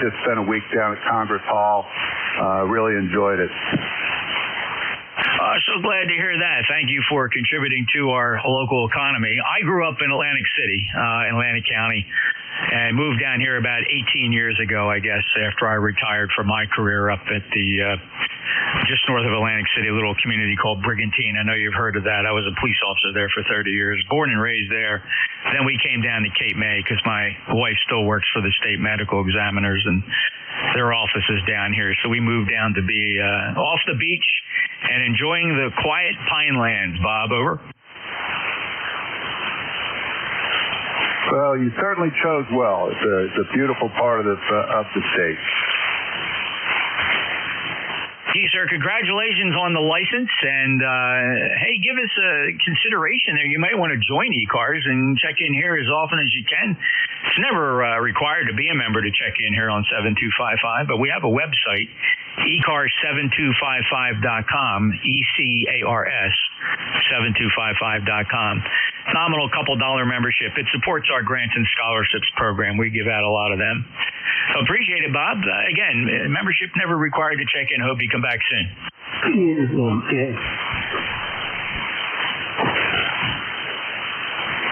just spent a week down at Congress Hall. Really enjoyed it. So glad to hear that. Thank you for contributing to our local economy. I grew up in Atlantic City, in Atlantic County, and moved down here about 18 years ago, I guess, after I retired from my career up at the just north of Atlantic City, a little community called Brigantine. I know you've heard of that. I was a police officer there for 30 years, born and raised there. Then we came down to Cape May because my wife still works for the state medical examiners, and their office is down here. So we moved down to be off the beach and enjoying the quiet pine lands. Bob, over. Well, you certainly chose well. It's a beautiful part of the state. Gee, sir, congratulations on the license. And, hey, give us a consideration there. You might want to join E-Cars and check in here as often as you can. It's never required to be a member to check in here on 7255, but we have a website, ecars7255.com, ECARS 7255.com. Nominal $2 membership. It supports our grants and scholarships program. We give out a lot of them. Appreciate it, Bob. Again, membership never required to check in. Hope you come back soon.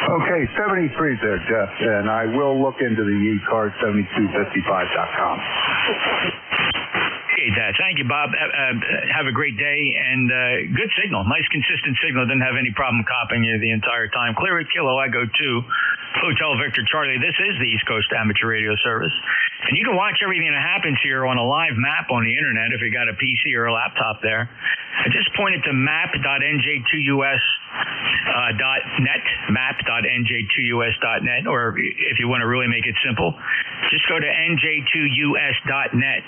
Okay, 73 there, Jeff, and I will look into the ecars7255.com. Appreciate that. Thank you, Bob. Have a great day and good signal. Nice, consistent signal. Didn't have any problem copying you the entire time. Clear at Kilo Echo 2, Hotel Victor Charlie. This is the East Coast Amateur Radio Service. And you can watch everything that happens here on a live map on the internet if you got a PC or a laptop there. I just pointed to map.nj2us.net, map.nj2us.net, or if you want to really make it simple, just go to NJ2US.net,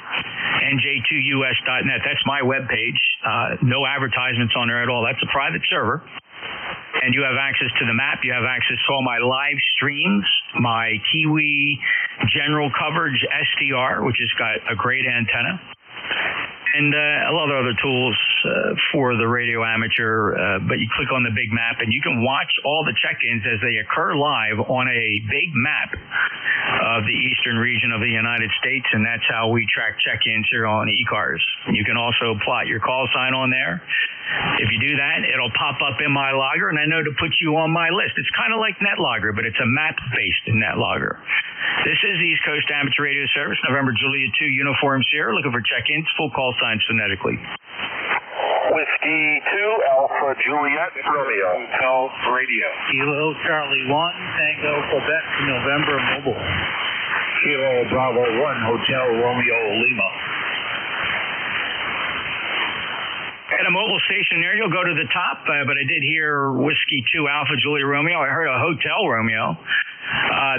NJ2US.net. That's my webpage. No advertisements on there at all. That's a private server. And you have access to the map. You have access to all my live streams, my Kiwi general coverage SDR, which has got a great antenna, and a lot of other tools for the radio amateur. But you click on the big map, and you can watch all the check-ins as they occur live on a big map of the eastern region of the United States, and that's how we track check-ins here on E-Cars. You can also plot your call sign on there. If you do that, it'll pop up in my logger, and I know to put you on my list. It's kind of like NetLogger, but it's a map-based NetLogger. This is the East Coast Amateur Radio Service, November Juliet 2, Uniform Sierra, looking for check-ins, full call signs phonetically. Whiskey 2 Alpha Juliet Romeo. Hotel Radio. Kilo Charlie 1 Tango Quebec November Mobile. Kilo Bravo 1 Hotel Romeo Lima. At a mobile station there, you'll go to the top, but I did hear Whiskey 2 Alpha Juliet Romeo. I heard a Hotel Romeo.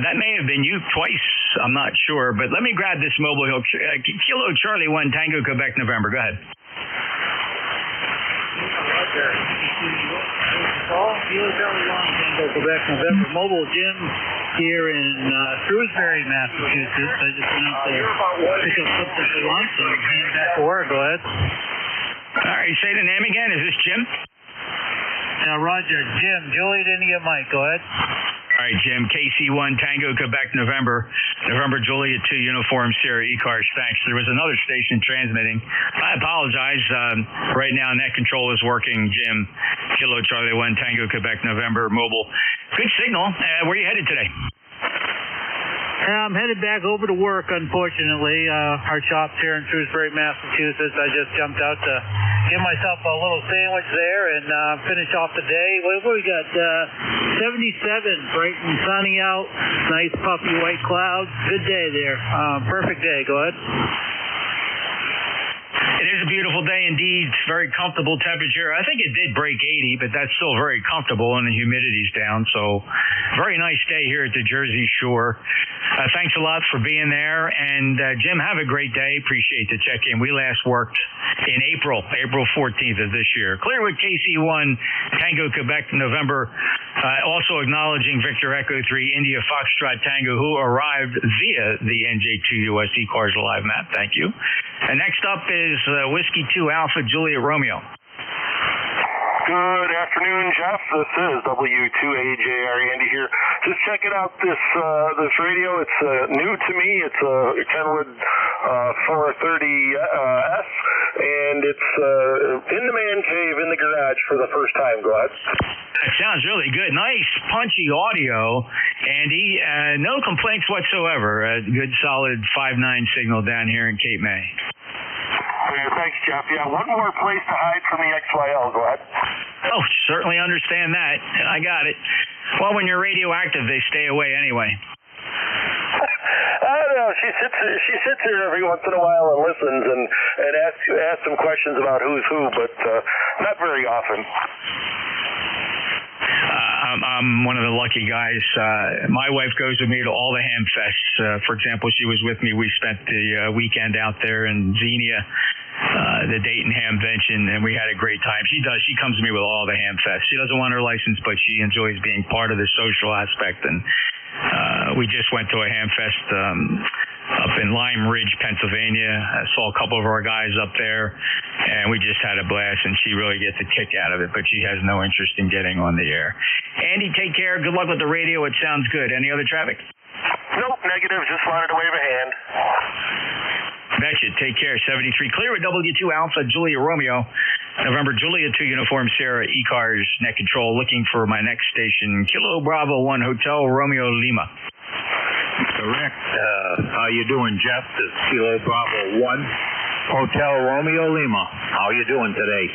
That may have been you twice. I'm not sure, but let me grab this mobile hill. Kilo Charlie 1 Tango Quebec November. Go ahead. Kilo Charlie 1 Tango Quebec November. Mobile Jim here in Shrewsbury, Massachusetts. I just went out there to pick up something for lunch and heading back to work. Go ahead. All right, say the name again. Is this Jim? Now, Roger. Jim. Juliet India Mike. Go ahead. All right, Jim. KC1 Tango Quebec November. November Juliet 2 Uniform Sierra E-Cars. Thanks. There was another station transmitting. I apologize. Right now, net control is working. Jim. Kilo Charlie 1 Tango Quebec November Mobile. Good signal. Where are you headed today? I'm headed back over to work, unfortunately. Our shop's here in Shrewsbury, Massachusetts. I just jumped out to give myself a little sandwich there and finish off the day. What we got? 77, bright and sunny out. Nice puffy white clouds. Good day there. Perfect day. Go ahead. It is a beautiful day indeed. It's very comfortable temperature. I think it did break 80, but that's still very comfortable and the humidity's down. So very nice day here at the Jersey Shore. Thanks a lot for being there. And Jim, have a great day. Appreciate the check-in. We last worked in April 14th of this year. Clear with KC1 Tango Quebec November. Also acknowledging Victor Echo 3 India Foxtrot Tango, who arrived via the NJ2US E-Cars Live map. Thank you. And next up is Whiskey 2 Alpha Juliet Romeo. Good afternoon, Jeff. This is W2AJR Andy here. Just checking out this radio. It's new to me. It's a Kenwood 430S, and it's in the man cave in the garage for the first time. Go ahead. That sounds really good. Nice, punchy audio, Andy. No complaints whatsoever. A good, solid 5.9 signal down here in Cape May. Thanks, Jeff. Yeah, one more place to hide from the XYL. Go ahead. Oh, certainly understand that. I got it. Well, when you're radioactive, they stay away anyway. I don't know. She sits here every once in a while and listens and asks some questions about who's who, but not very often. I'm one of the lucky guys. My wife goes with me to all the ham fests. For example, she was with me. We spent the weekend out there in Xenia, the Dayton Hamvention, and we had a great time. She comes to me with all the ham fests. She doesn't want her license, but she enjoys being part of the social aspect. And we just went to a ham fest up in Lime Ridge, Pennsylvania. I saw a couple of our guys up there, and we just had a blast, and she really gets a kick out of it, but she has no interest in getting on the air. Andy, take care. Good luck with the radio. It sounds good. Any other traffic? Nope, negative. Just wanted to wave a hand. Betcha. Take care. 73 clear with W2 Alpha Juliet Romeo. November Juliet 2 Uniform Sierra E-Cars net control. Looking for my next station. Kilo Bravo 1 Hotel Romeo Lima. Correct. How you doing, Jeff? This is Kilo Bravo 1 Hotel Romeo Lima. How you doing today?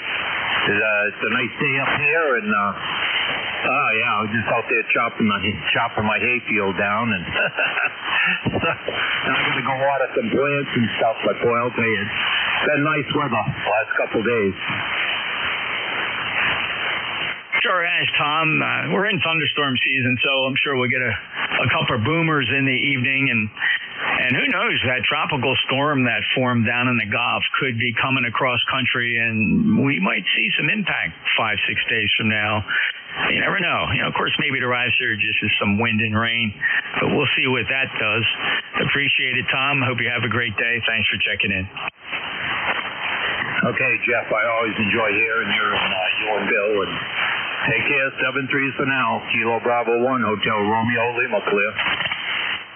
It's a nice day up here, and yeah, I was just out there chopping my hayfield down, and now I'm gonna go water some plants and stuff. But boy, I'll tell you, it's been nice weather the last couple of days. Sure has, Tom. We're in thunderstorm season, so I'm sure we'll get a couple of boomers in the evening, and who knows, that tropical storm that formed down in the Gulf could be coming across country, and we might see some impact 5-6 days from now. You never know. Of course, maybe it arrives here just as some wind and rain, but we'll see what that does. Appreciate it, Tom. Hope you have a great day. Thanks for checking in. Okay, Jeff, I always enjoy hearing you and Bill, and take care. 7-3 for now. Kilo Bravo 1 Hotel Romeo Lima clear.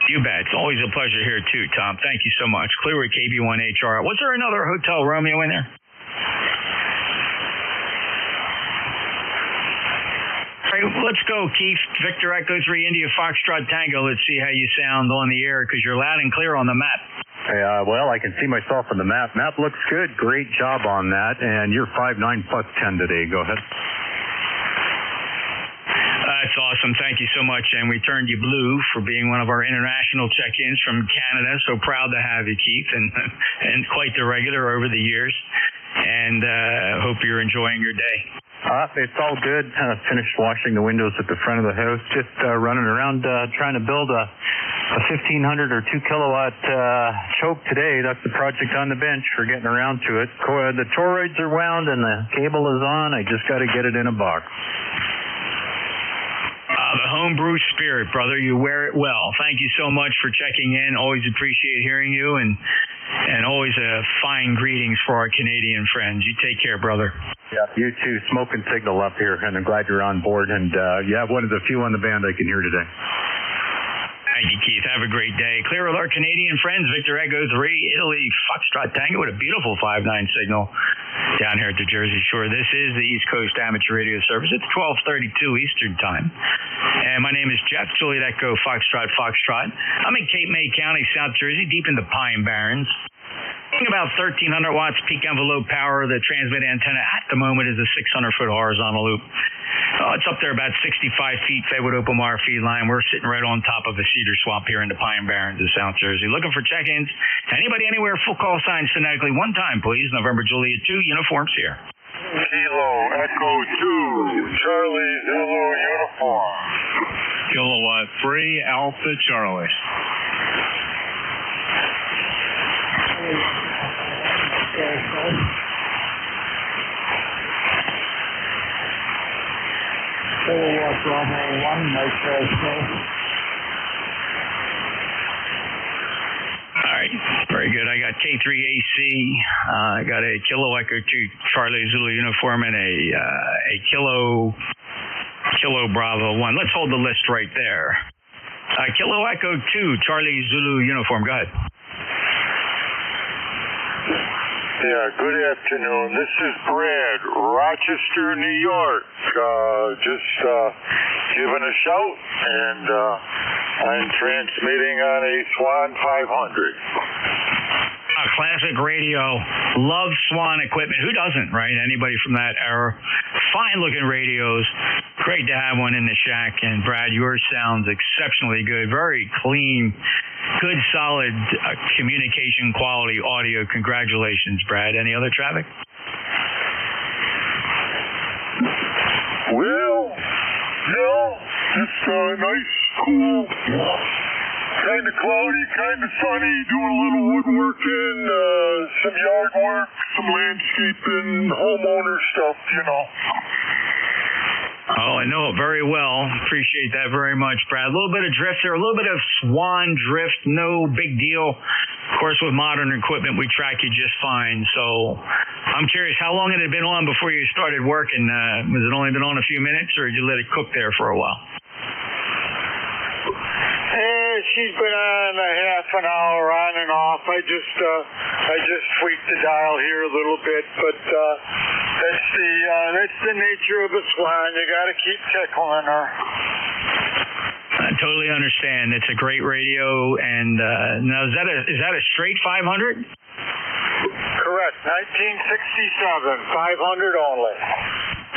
You bet. It's always a pleasure here too, Tom. Thank you so much. Clear with KB1HR. Was there another Hotel Romeo in there? All right, let's go, Keith. Victor Echo 3 India Foxtrot Tango. Let's see how you sound on the air, because you're loud and clear on the map. Well, I can see myself on the map. Map looks good. Great job on that. And you're 5'9" plus 10 today. Go ahead. That's awesome. Thank you so much. And we turned you blue for being one of our international check-ins from Canada. So proud to have you, Keith, and quite the regular over the years. And hope you're enjoying your day. It's all good. Finished washing the windows at the front of the house. Just running around trying to build a 1500 or 2 kilowatt choke today. That's the project on the bench for getting around to it. The toroids are wound and the cable is on. I just got to get it in a box. The homebrew spirit, brother. You wear it well. Thank you so much for checking in. Always appreciate hearing you, and always fine greetings for our Canadian friends. You take care, brother. Yeah, you too. Smoking signal up here, and I'm glad you're on board. And one of the few on the band I can hear today. Thank you, Keith. Have a great day. Clear with our Canadian friends. Victor Echo 3, Italy, Foxtrot Tango with a beautiful 5-9 signal down here at the Jersey Shore. This is the East Coast Amateur Radio Service. It's 12:32 Eastern Time. And my name is Jeff, Juliet Echo, Foxtrot. I'm in Cape May County, South Jersey, deep in the Pine Barrens. About 1,300 watts peak envelope power. The transmit antenna at the moment is a 600-foot horizontal loop. It's up there about 65 feet, fed with open wire feed line. We're sitting right on top of a cedar swamp here in the Pine Barrens of South Jersey. Looking for check-ins. Anybody, anywhere, full call signs phonetically. One time, please. November Juliet 2, uniforms here. Kilo Echo 2, Charlie Zulu uniform. Kilowatt 3, Alpha Charlie. Kilowatt Bravo 1, nice All right, very good. I got K3AC. I got a Kilo Echo 2 Charlie Zulu uniform and a Kilo Bravo 1. Let's hold the list right there. Kilo Echo 2 Charlie Zulu uniform. Go ahead. Yeah, good afternoon. This is Brad, Rochester, New York. Just giving a shout, and I'm transmitting on a Swan 500. Classic radio. Love Swan equipment. Who doesn't, right? Anybody from that era. Fine-looking radios. Great to have one in the shack. And, Brad, yours sounds exceptionally good. Very clean. Good, solid communication quality audio. Congratulations, Brad. Any other traffic? Well, no. Just nice, cool, kind of cloudy, kind of sunny, doing a little woodworking, some yard work, some landscaping, homeowner stuff, you know. Oh, I know it very well. Appreciate that very much, Brad. A little bit of drift there, a little bit of swan drift, no big deal. Of course, with modern equipment, we track you just fine. So I'm curious, how long had it been on before you started working? Was it only been on a few minutes, or did you let it cook there for a while? She's been on a half an hour on and off. I just tweaked the dial here a little bit, but that's the nature of a swan. You got to keep tickling her. I totally understand. It's a great radio, and now is that a straight 500? Correct. 1967, 500 only.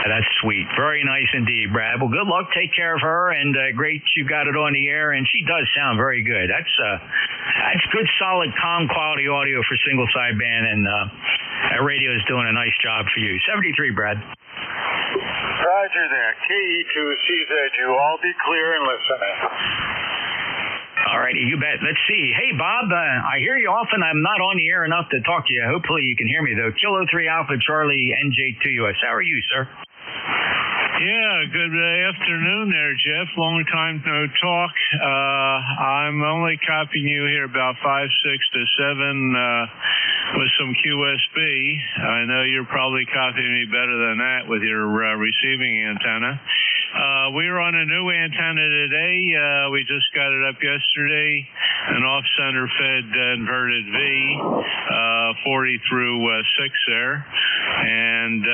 That's sweet. Very nice indeed, Brad. Well, good luck. Take care of her, and great you got it on the air, and she does sound very good. That's good, solid, calm quality audio for single sideband, and that radio is doing a nice job for you. 73, Brad. Roger that. KE2CZU. I'll be clear and listening. All righty, you bet. Let's see. Hey, Bob, I hear you often. I'm not on the air enough to talk to you. Hopefully you can hear me, though. Kilo 3 Alpha Charlie NJ2US. How are you, sir? Yeah, good afternoon there, Jeff. Long time no talk. I'm only copying you here about 5, 6 to 7 with some QSB. I know you're probably copying me better than that with your receiving antenna. We were on a new antenna today. We just got it up yesterday, an off-center fed inverted V, 40 through 6 there, and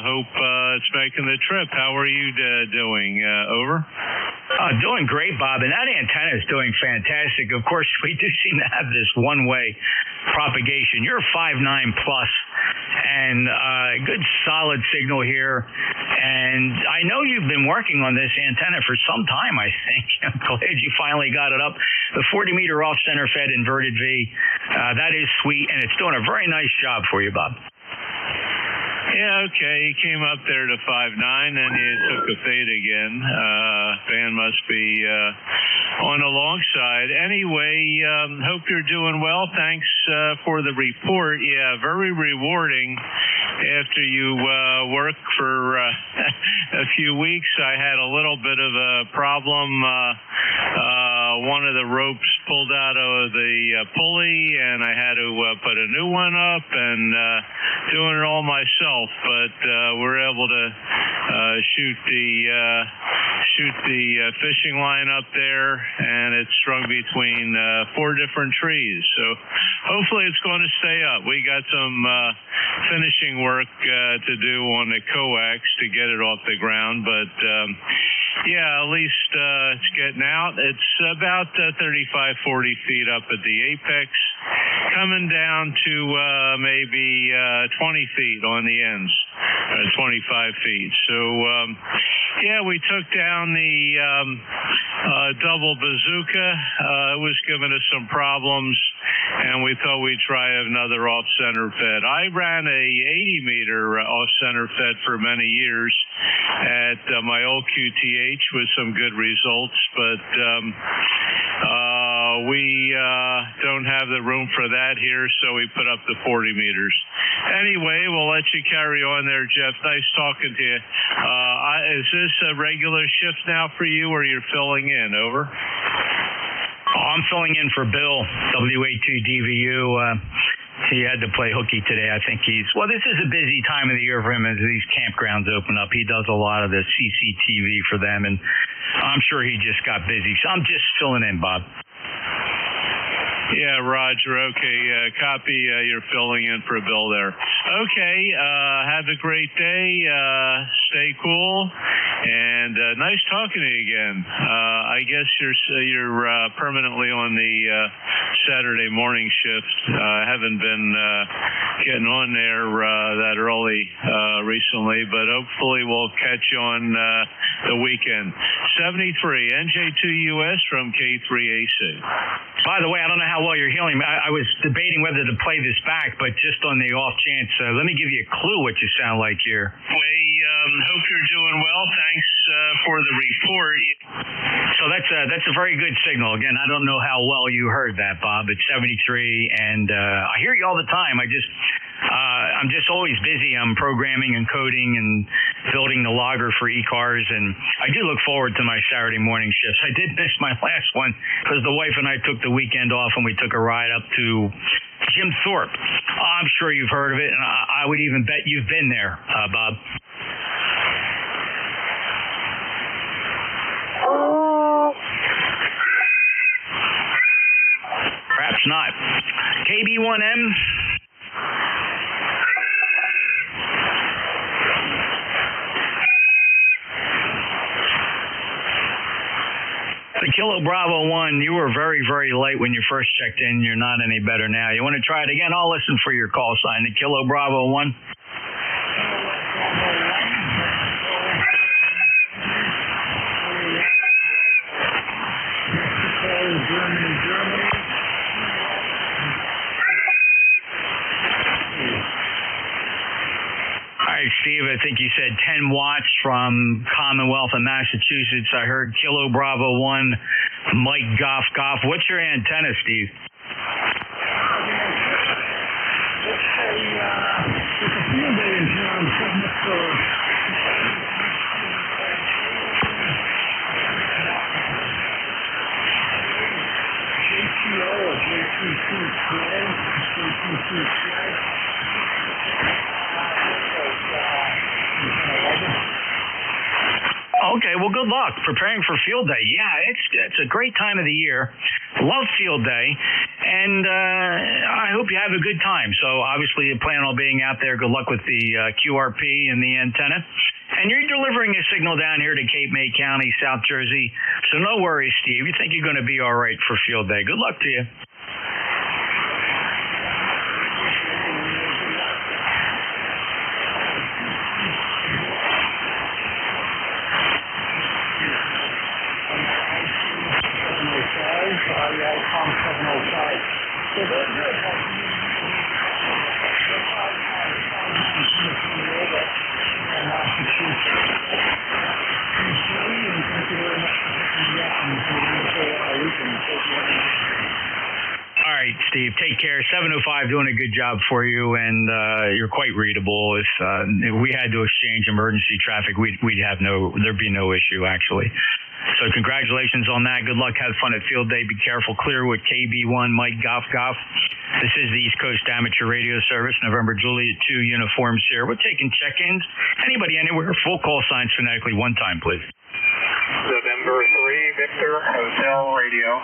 hope it's making the trip. How are you doing? Over? Doing great, Bob, and that antenna is doing fantastic. Of course, we do seem to have this one-way propagation. You're 5.9 plus, and good solid signal here. And I know you've been working on this antenna for some time, I think. I'm glad you finally got it up. The 40-meter off-center fed inverted V, that is sweet, and it's doing a very nice job for you, Bob. Yeah, okay. He came up there to 5.9, and he took a fade again. Fan must be on the long side. Anyway, hope you're doing well. Thanks for the report. Yeah, very rewarding. After you work for a few weeks, I had a little bit of a problem. One of the ropes pulled out of the pulley, and I had to put a new one up, and doing it all myself. But we're able to shoot the fishing line up there, and it's strung between 4 different trees. So hopefully it's going to stay up. We got some finishing work to do on the coax to get it off the ground, but yeah, at least it's getting out. It's about 35, 40 feet up at the apex, coming down to maybe 20 feet on the ends, 25 feet. So yeah, we took down the double bazooka. It was giving us some problems, and we thought we'd try another off-center fed. I ran a 80-meter off-center fed for many years at my old QTH with some good results, but we don't have the room for that here, so we put up the 40 meters. Anyway, we'll let you carry on there, Jeff. Nice talking to you. Is this a regular shift now for you, or you're filling in? Over. I'm filling in for Bill, WA2DVU. He had to play hooky today. I think this is a busy time of the year for him as these campgrounds open up. He does a lot of the CCTV for them, and I'm sure he just got busy. So I'm just filling in, Bob. Yeah, Roger. Okay, copy. You're filling in for Bill there. Okay, have a great day. Stay cool, and nice talking to you again. I guess you're permanently on the Saturday morning shift. I haven't been getting on there that early recently, but hopefully we'll catch you on the weekend. 73 NJ2US from K3AC. By the way, I don't know how well you're hearing me. I was debating whether to play this back, but just on the off chance, let me give you a clue what you sound like here. Hope you're doing well. Thanks for the report. So that's a very good signal. Again, I don't know how well you heard that, Bob. It's 73, and I hear you all the time. I'm just always busy. I'm programming and coding and building the logger for e-cars, and I do look forward to my Saturday morning shifts. I did miss my last one because the wife and I took the weekend off and we took a ride up to Jim Thorpe. I'm sure you've heard of it, and I would even bet you've been there, Bob. Perhaps not. KB1M. The Kilo Bravo 1, you were very, very late when you first checked in. You're not any better now. You want to try it again? I'll listen for your call sign. The Kilo Bravo 1. Steve, I think you said 10 watts from Commonwealth of Massachusetts. I heard Kilo Bravo 1, Mike Goff. What's your antenna, Steve? Okay, well, good luck preparing for field day. Yeah, it's a great time of the year. Love field day, and I hope you have a good time. So obviously you plan on being out there. Good luck with the QRP and the antenna. And you're delivering a signal down here to Cape May County, South Jersey. So no worries, Steve. You think you're going to be all right for field day. Good luck to you. All right, Steve, take care. 705 doing a good job for you, and you're quite readable. If we had to exchange emergency traffic, there'd be no issue, actually. So congratulations on that. Good luck. Have fun at field day. Be careful. Clear with KB1 Mike Golf Golf. This is the East Coast Amateur Radio Service, November Juliet 2 Uniform Sierra. We're taking check-ins. Anybody, anywhere, full call signs phonetically one time, please. November 3 Victor Hotel Radio.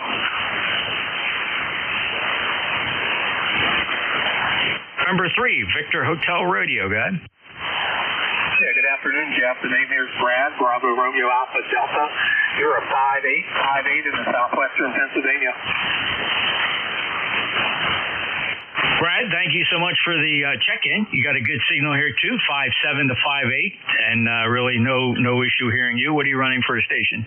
November 3 Victor Hotel Radio. Go ahead. Yeah, good afternoon, Jeff. The name here is Brad, Bravo Romeo Alpha Delta. You're a 5858 in the southwestern Pennsylvania. Brad, thank you so much for the check-in. You got a good signal here, too, 57 to 58, and really no issue hearing you. What are you running for a station?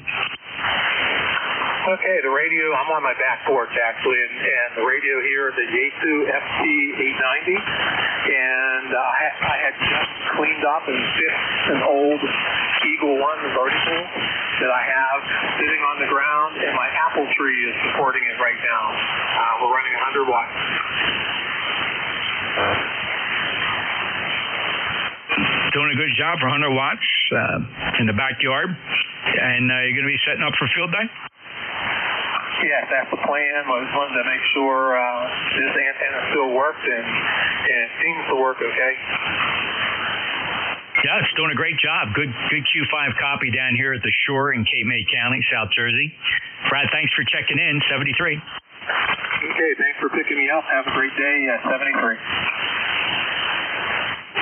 Okay, the radio, I'm on my back porch, actually, and the radio here is a Yaesu FT890, and I had just cleaned up and fixed an old Eagle 1 vertical that I have sitting on the ground, and my apple tree is supporting it right now. We're running 100 watts. Doing a good job for 100 watts in the backyard, and you're going to be setting up for field day? Yes, that's the plan. I just wanted to make sure this antenna still worked, and it seems to work okay. Yeah, it's doing a great job. Good Q5 copy down here at the shore in Cape May County, South Jersey. Brad, thanks for checking in, 73. Okay, thanks for picking me up. Have a great day at 73.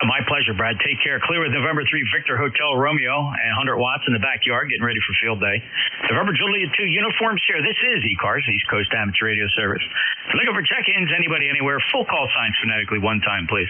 My pleasure, Brad. Take care. Clear with November 3 Victor Hotel Romeo and 100 watts in the backyard, getting ready for field day. November Juliet 2 Uniform Sierra. This is eCars, East Coast Amateur Radio Service. Looking for check-ins, anybody, anywhere, full call signs phonetically one time, please.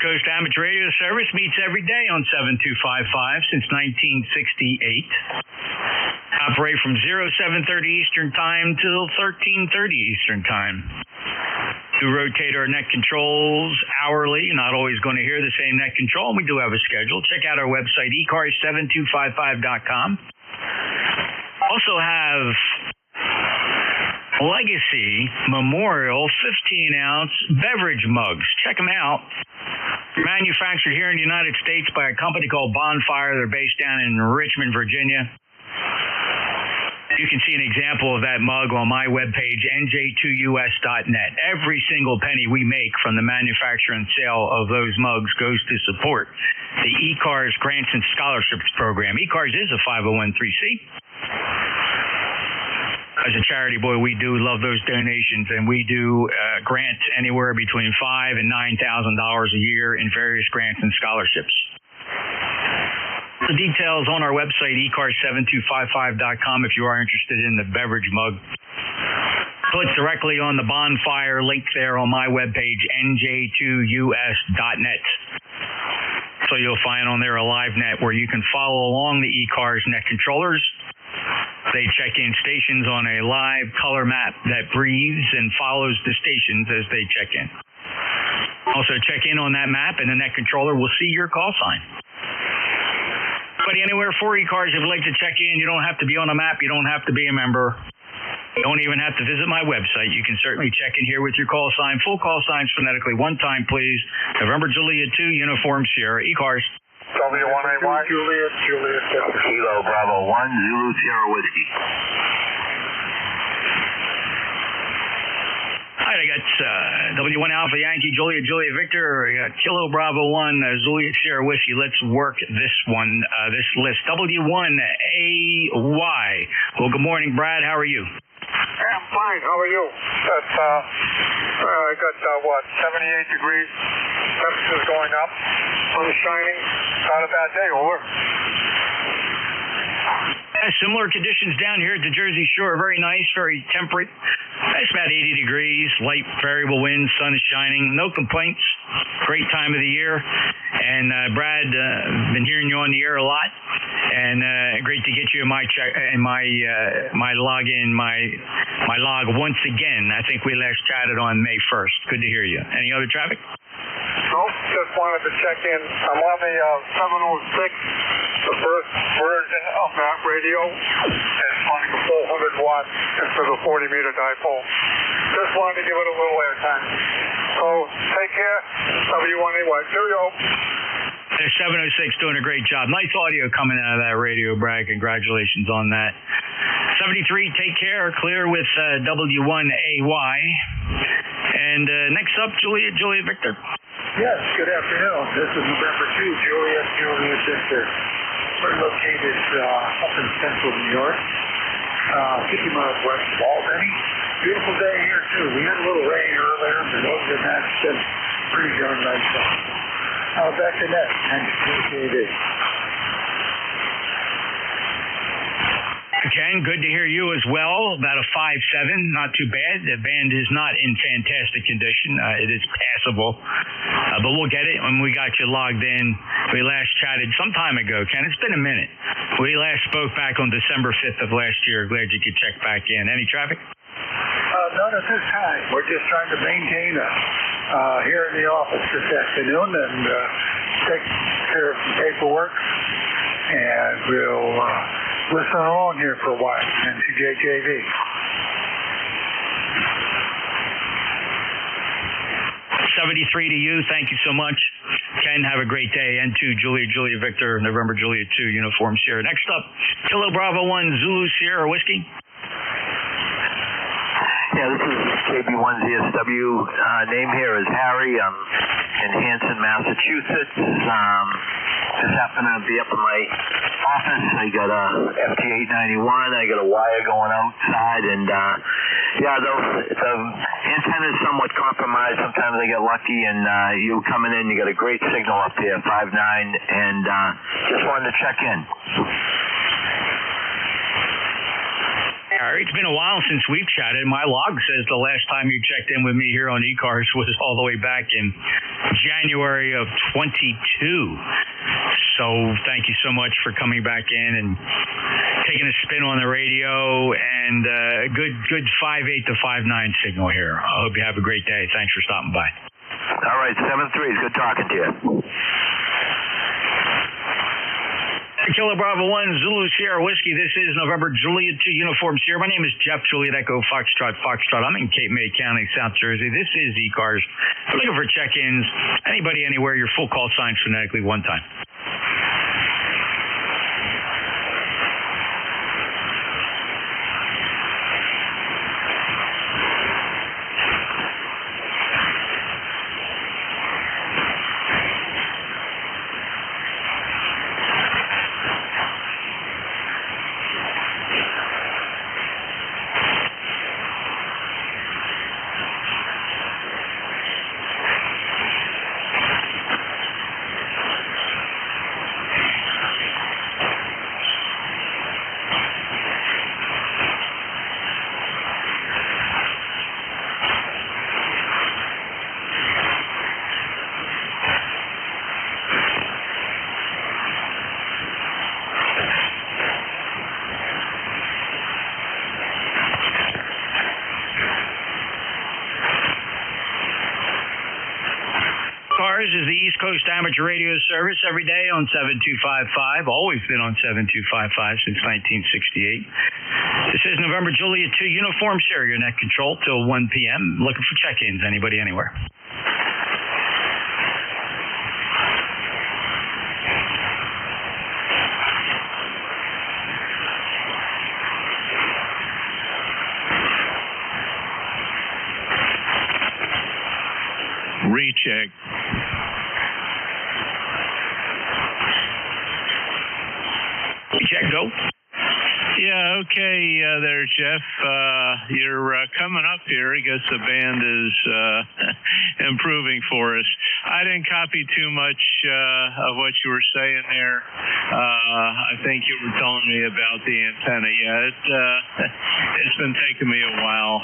Coast Amateur Radio Service meets every day on 7255 since 1968. Operate from 0730 Eastern Time till 1330 Eastern Time. Do rotate our net controls hourly. You're not always going to hear the same net control, and we do have a schedule. Check out our website, ecars7255.com. Also have Legacy Memorial 15-ounce beverage mugs. Check them out. Manufactured here in the United States by a company called Bonfire. They're based down in Richmond, Virginia. You can see an example of that mug on my webpage, NJ2US.net. Every single penny we make from the manufacture and sale of those mugs goes to support the eCars Grants and Scholarships Program. eCars is a 501(c)(3). As a charity boy, we do love those donations, and we do grant anywhere between $5,000 and $9,000 a year in various grants and scholarships. The details on our website, ecars7255.com, if you are interested in the beverage mug. Click directly on the Bonfire link there on my webpage, NJ2US.net. So you'll find on there a live net where you can follow along the eCars net controllers. They check in stations on a live color map that breathes and follows the stations as they check in. Also check in on that map, and the net controller will see your call sign. But anywhere for eCars, if you'd like to check in, you don't have to be on a map. You don't have to be a member. You don't even have to visit my website. You can certainly check in here with your call sign. Full call signs phonetically. One time, please. November Juliet 2, Uniform Sierra. E-cars. W1AY. Juliet. Kilo Bravo 1, Zulu Sierra Whiskey. All right, I got W1 Alpha Yankee, Juliet Victor. I got Kilo Bravo 1, Juliet Sierra Whiskey. Let's work this one, this list. W1AY. Well, good morning, Brad. How are you? I'm fine. How are you? That's, I got, 78 degrees. Temperature's going up. Sun is shining. Not a bad day, over. Similar conditions down here at the Jersey Shore. Very nice, very temperate. It's about 80 degrees, light variable winds, sun is shining. No complaints. Great time of the year. And Brad, been hearing you on the air a lot, and great to get you in my log once again. I think we last chatted on May 1st. Good to hear you. Any other traffic? Nope, just wanted to check in. I'm on the 706, the first version of that radio, and it's running a 400 watt instead of a 40 meter dipole. Just wanted to give it a little airtime. So take care. W1AY. Cheerio. 706 doing a great job. Nice audio coming out of that radio, Brad. Congratulations on that. 73, take care. Clear with W1AY. And next up, Juliet Victor. Yes, good afternoon. This is November 2, Juliet Victor. We're located up in central New York, 50 miles west of Albany. Beautiful day here, too. We had a little rain earlier, but other than that, it's been pretty darn nice day. Back to net, NJ2US. Ken, good to hear you as well. About a 5.7, not too bad. The band is not in fantastic condition. It is passable, but we'll get it when we got you logged in. We last chatted some time ago, Ken. It's been a minute. We last spoke back on December 5th of last year. Glad you could check back in. Any traffic? None at this time. We're just trying to maintain here in the office this afternoon and take care of some paperwork, and we'll listen on here for a while. NJ2JV. 73 to you. Thank you so much. Ken, have a great day. N2 Juliet Victor, November Juliet 2, Uniform Sierra. Next up, Kilo Bravo 1, Zulu Sierra Whiskey. Yeah, this is KB1ZSW. Name here is Harry. I'm in Hanson, Massachusetts. Just happen to be up in my office. I got a FT891. I got a wire going outside, and the antenna is somewhat compromised. Sometimes I get lucky, and you coming in, you got a great signal up there, 5.9, and just wanted to check in. It's been a while since we've chatted. My log says the last time you checked in with me here on eCars was all the way back in January of 22. So thank you so much for coming back in and taking a spin on the radio, and a good 5.8 to 5.9 signal here. I hope you have a great day. Thanks for stopping by. All right, 7-3. Good talking to you. Kilo Bravo 1, Zulu Sierra Whiskey. This is November Juliet 2, Uniform Sierra. My name is Jeff, Juliet Echo, Foxtrot. I'm in Cape May County, South Jersey. This is eCars. If you're looking for check-ins, anybody, anywhere, your full call signs phonetically one time. ours is the East Coast Amateur Radio Service every day on 7255. Always been on 7255 since 1968. This is November Juliet 2 Uniform. Share your net control till 1 p.m. Looking for check-ins. Anybody, anywhere. Recheck. Check, go. Yeah, okay there, Jeff. You're coming up here. I guess the band is improving for us. I didn't copy too much of what you were saying there. I think you were telling me about the antenna. Yeah, it's been taking me a while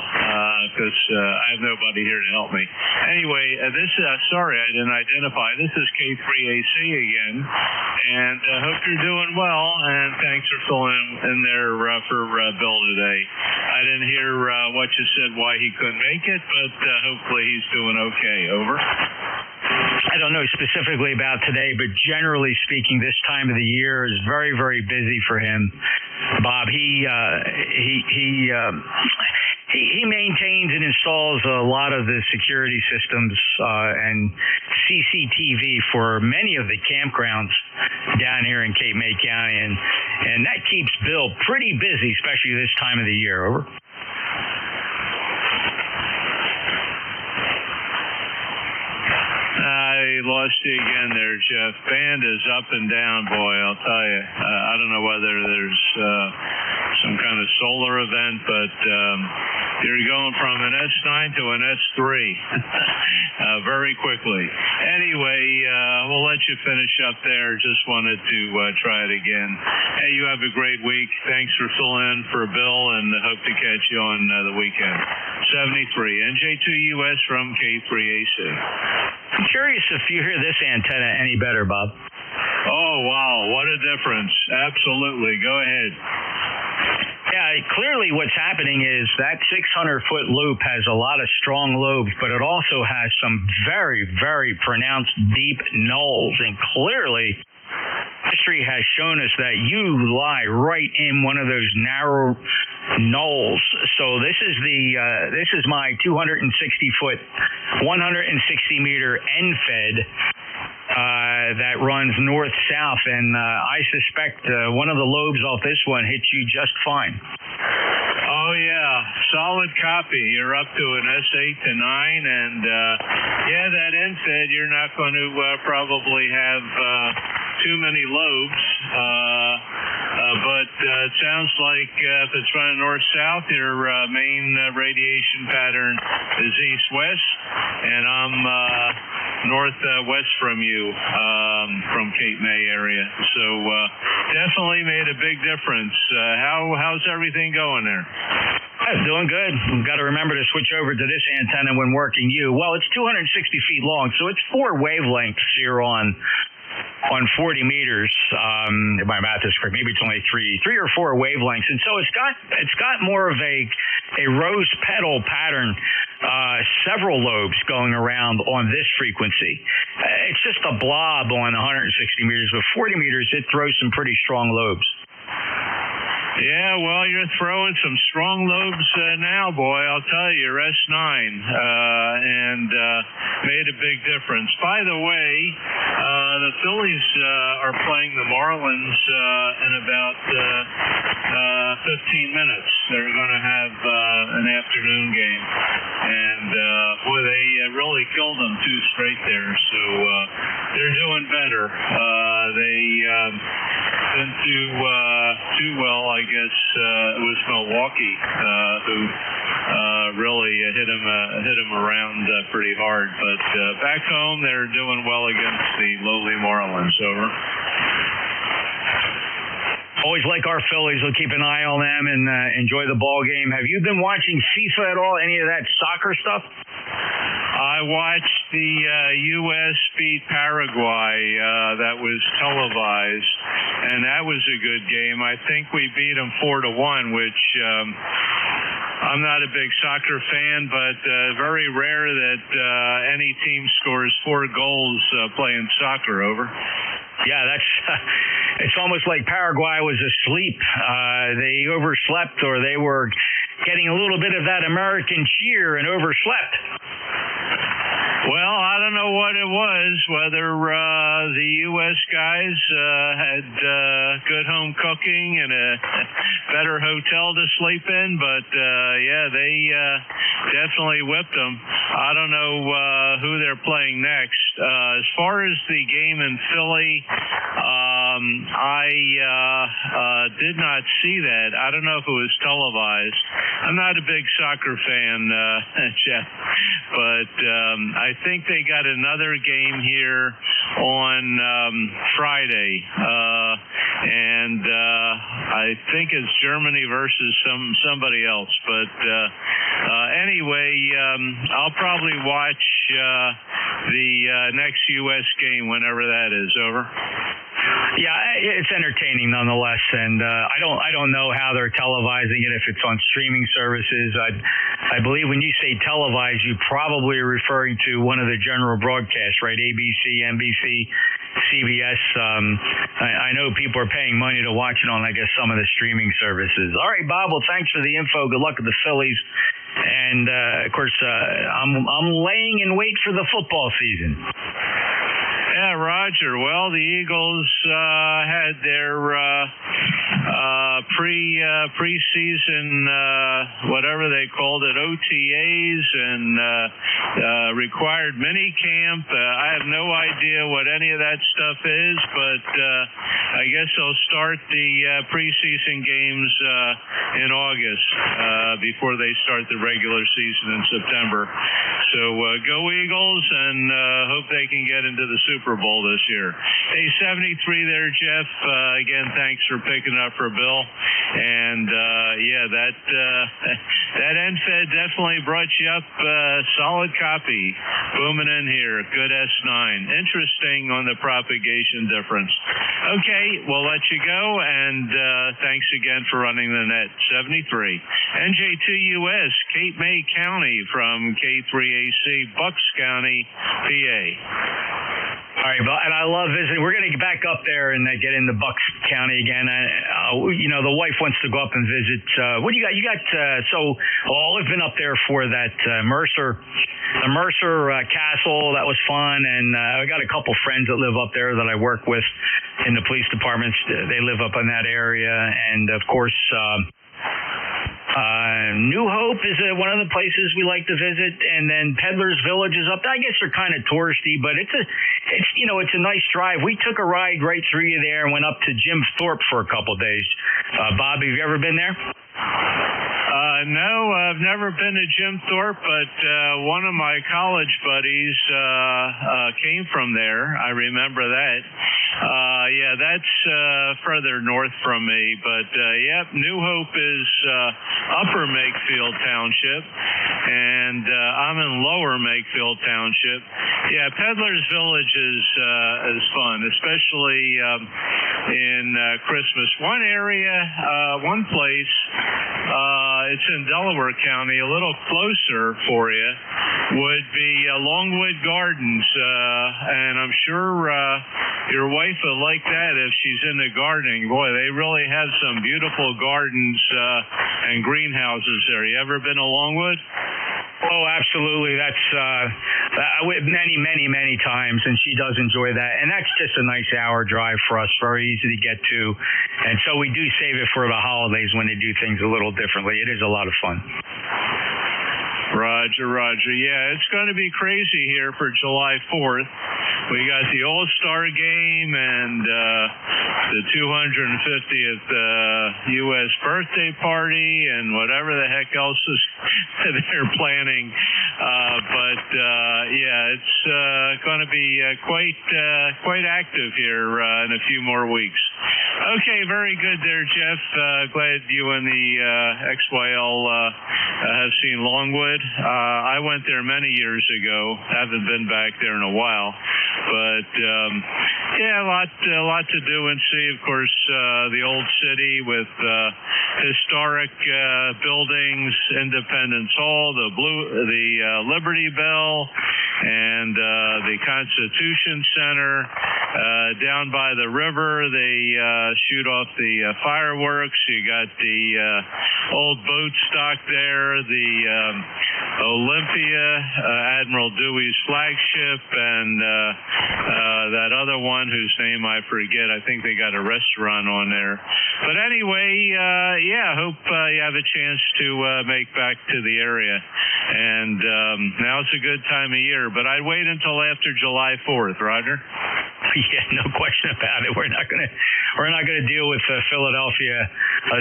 because I have nobody here to help me. Anyway, this is sorry I didn't identify. This is K3AC again, and I hope you're doing well. And thanks for filling in there for Bill today. I didn't hear what you said why he couldn't make it, but hopefully he's doing okay. Over. I don't know specifically about today, but generally speaking, this time of the year is very, very busy for him. Bob, he maintains and installs a lot of the security systems and CCTV for many of the campgrounds down here in Cape May County, and that keeps Bill pretty busy, especially this time of the year. Over. I lost you again there, Jeff. Band is up and down, boy, I'll tell you. I don't know whether there's some kind of solar event, but you're going from an S9 to an S3 very quickly. Anyway, we'll let you finish up there. Just wanted to try it again. Hey, you have a great week. Thanks for filling in for Bill, and hope to catch you on the weekend. 73, NJ2US from K3AC. I'm curious if you hear this antenna any better, Bob. Oh, wow. What a difference. Absolutely. Go ahead. Yeah, clearly what's happening is that 600-foot loop has a lot of strong lobes, but it also has some very, very pronounced deep knolls. And clearly, history has shown us that you lie right in one of those narrow knolls. So this is my 260-foot, 160-meter end-fed that runs north-south, and I suspect one of the lobes off this one hits you just fine. Oh, yeah. Solid copy. You're up to an S8 to 9, and yeah, that end-fed, you're not going to probably have too many lobes, but it sounds like if it's running north-south, your main radiation pattern is east-west, and I'm northwest from you, from Cape May area. So definitely made a big difference. How's everything going there? It's doing good. We've got to remember to switch over to this antenna when working you. Well, it's 260 feet long, so it's 4 wavelengths here on 40 meters. My math is correct. Maybe it's only three or four wavelengths, and so it's got more of a rose petal pattern. Several lobes going around on this frequency. It's just a blob on 160 meters, but 40 meters it throws some pretty strong lobes. Yeah, well, you're throwing some strong lobes now, boy. I'll tell you, you're S9, and made a big difference. By the way, the Phillies are playing the Marlins in about 15 minutes. They're going to have an afternoon game, and boy, they really killed them 2 straight there. So they're doing better. They didn't do too well, I guess. It was Milwaukee who really hit him around pretty hard. But back home, they're doing well against the lowly Marlins. Over. Always like our Phillies. We'll keep an eye on them and enjoy the ball game. Have you been watching FIFA at all? Any of that soccer stuff? I watched the U.S. beat Paraguay. That was televised, and that was a good game. I think we beat them 4-1, which I'm not a big soccer fan, but very rare that any team scores 4 goals playing soccer. Over. Yeah, it's almost like Paraguay was asleep. They overslept, or they were getting a little bit of that American cheer and overslept. Well, I don't know what it was, whether the U.S. guys had good home cooking and a better hotel to sleep in, but yeah, they definitely whipped them. I don't know who they're playing next. As far as the game in Philly, I did not see that. I don't know if it was televised. I'm not a big soccer fan, Jeff, but I think they got another game here on Friday, and I think it's Germany versus somebody else. But anyway, I'll probably watch the next U.S. game whenever that is. Over. Yeah, it's entertaining nonetheless, and I don't know how they're televising it, if it's on streaming services. I believe when you say televised, you probably are referring to one of the general broadcasts, right? ABC, NBC, CBS. I know people are paying money to watch it on, I guess, some of the streaming services. All right, Bob. Well, thanks for the info. Good luck with the Phillies. And of course, I'm laying in wait for the football season. Yeah, Roger. Well, the Eagles had their preseason, whatever they called it, OTAs, and required mini camp. I have no idea what any of that stuff is, but I guess they'll start the preseason games in August before they start the regular season in September. So go Eagles, and hope they can get into the Super Bowl this year. Hey, 73 there, Jeff. Again, thanks for picking up for Bill. And yeah, that NFED definitely brought you up solid copy. Booming in here. Good S9. Interesting on the propagation difference. Okay, we'll let you go, and thanks again for running the net. 73. NJ2US, Cape May County from K3AC, Bucks County, PA. All right, and I love visiting. We're going to get back up there and get into Bucks County again. The wife wants to go up and visit. What do you got? You got I've been up there for that the Mercer Castle. That was fun, and I got a couple friends that live up there that I work with in the police departments. They live up in that area, and of course. New Hope is one of the places we like to visit, and then Peddler's Village is up there. I guess they're kind of touristy, but it's a nice drive. We took a ride right through you there and went up to Jim Thorpe for a couple of days. Bob, have you ever been there? No, I've never been to Jim Thorpe, but one of my college buddies came from there. I remember that. Yeah, that's further north from me, but yep, New Hope is Upper Makefield Township, and I'm in Lower Makefield Township. Yeah, Peddler's Village is fun, especially in Christmas. One area, one place, it's in Delaware County, a little closer for you, would be Longwood Gardens, and I'm sure your wife would like that if she's into gardening. Boy, they really have some beautiful gardens and greenhouses there. You ever been to Longwood? Oh, absolutely. That's many times, and she does enjoy that. And that's just a nice hour drive for us, very easy to get to. And so we do save it for the holidays when they do things a little differently. It is a lot of fun. Roger. Yeah, it's going to be crazy here for July 4th. We got the All-Star Game and the 250th U.S. birthday party and whatever the heck else is they're planning. But yeah, it's going to be quite active here in a few more weeks. Okay, very good there, Jeff. Glad you and the XYL have seen Longwood. I went there many years ago. Haven't been back there in a while. But yeah, a lot to do and see. Of course, the old city with historic buildings, Independence Hall, the Liberty Bell, and the Constitution Center. Down by the river, they shoot off the fireworks. You got the old boat stock there, the Olympia, Admiral Dewey's flagship, and that other one whose name I forget. I think they got a restaurant on there. But anyway, yeah, hope you have a chance to make back to the area. And now's a good time of year, but I'd wait until after July 4th, Roger. Yeah, no question about it. We're not gonna deal with Philadelphia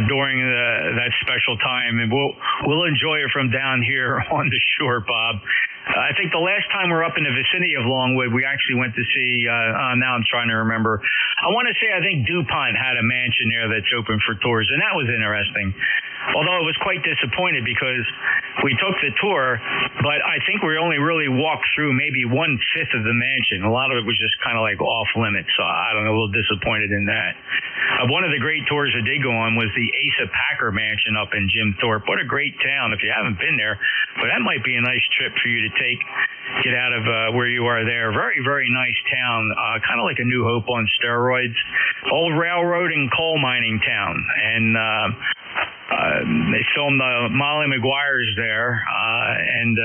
during that special time, and we'll enjoy it from down here on the shore, Bob. I think the last time we were up in the vicinity of Longwood, we actually went to see, now I'm trying to remember. I want to say I think DuPont had a mansion there that's open for tours, and that was interesting. Although I was quite disappointed because we took the tour, but I think we only really walked through maybe 1/5 of the mansion. A lot of it was just kind of like off limits, so I don't know, a little disappointed in that. One of the great tours I did go on was the Asa Packer Mansion up in Jim Thorpe. What a great town if you haven't been there. But that might be a nice trip for you to get out of where you are there. Very, very nice town, kind of like a New Hope on steroids. Old railroad and coal mining town. And they filmed Molly Maguire's there, and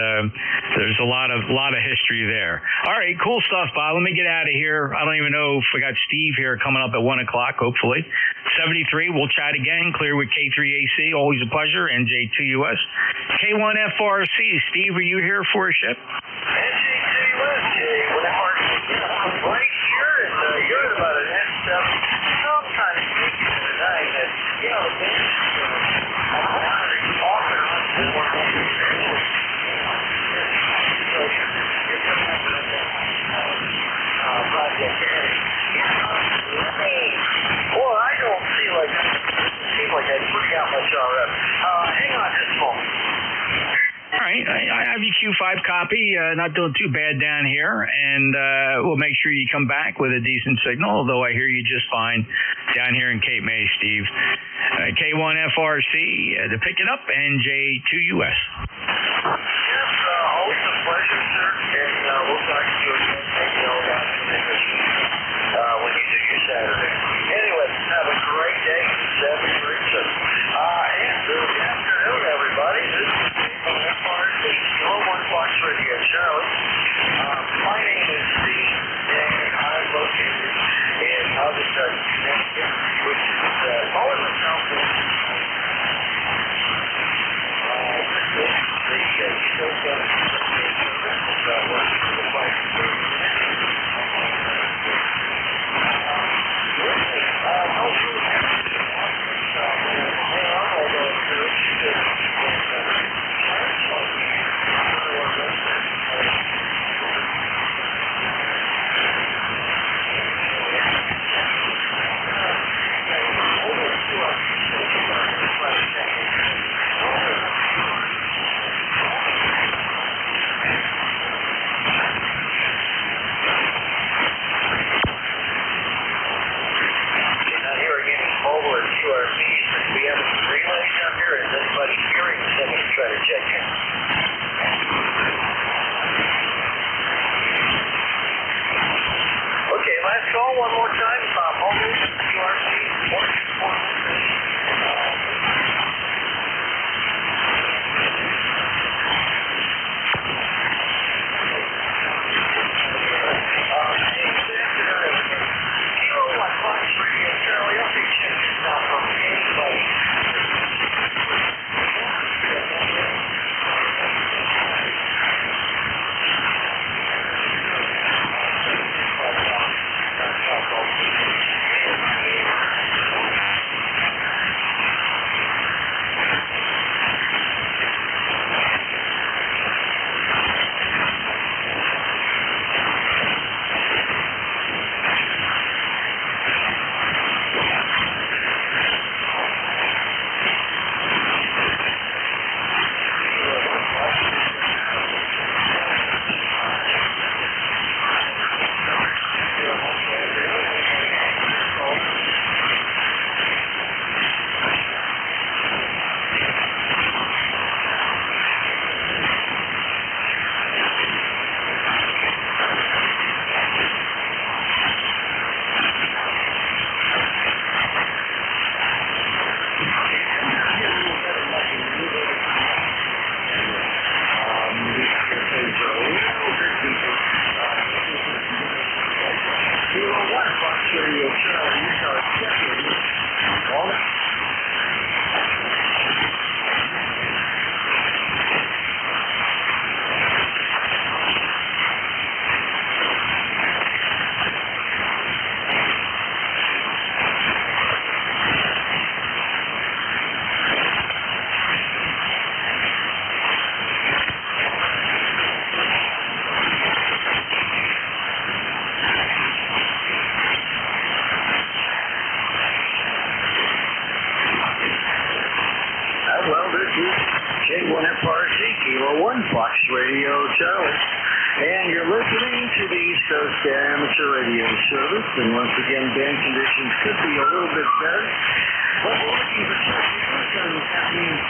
there's a lot of history there. All right, cool stuff, Bob. Let me get out of here. I don't even know if we got Steve here coming up at 1 o'clock, hopefully. 73, we'll chat again. Clear with K3AC, always a pleasure. NJ2US. K1FRC, Steve, are you here for a ship? NJ2US, I'm right here, and you're at about an S7. Sometimes speaking tonight, and you know, well, I don't feel like I freak out much RF. Hang on just a moment. All right, I have your Q5 copy. Not doing too bad down here, and we'll make sure you come back with a decent signal, although I hear you just fine down here in Cape May, Steve. K1FRC, to pick it up, NJ2US. Yes, always a pleasure, sir, and we'll talk to you again, when you do your Saturday. Anyway, have a great day, 73, sir. And good afternoon, everybody. This is K1FRC, your One Fox Radio, Charlie. My name is Steve, and I'm located in Albuquerque, Connecticut, which is all in the South. Radio Charlie, Utah, check-in. Over. K1FRC, Kilo 1, Fox Radio Charlie. And you're listening to the East Coast Amateur Radio Service. And once again, band conditions could be a little bit better. But we're looking for check-ins, and that means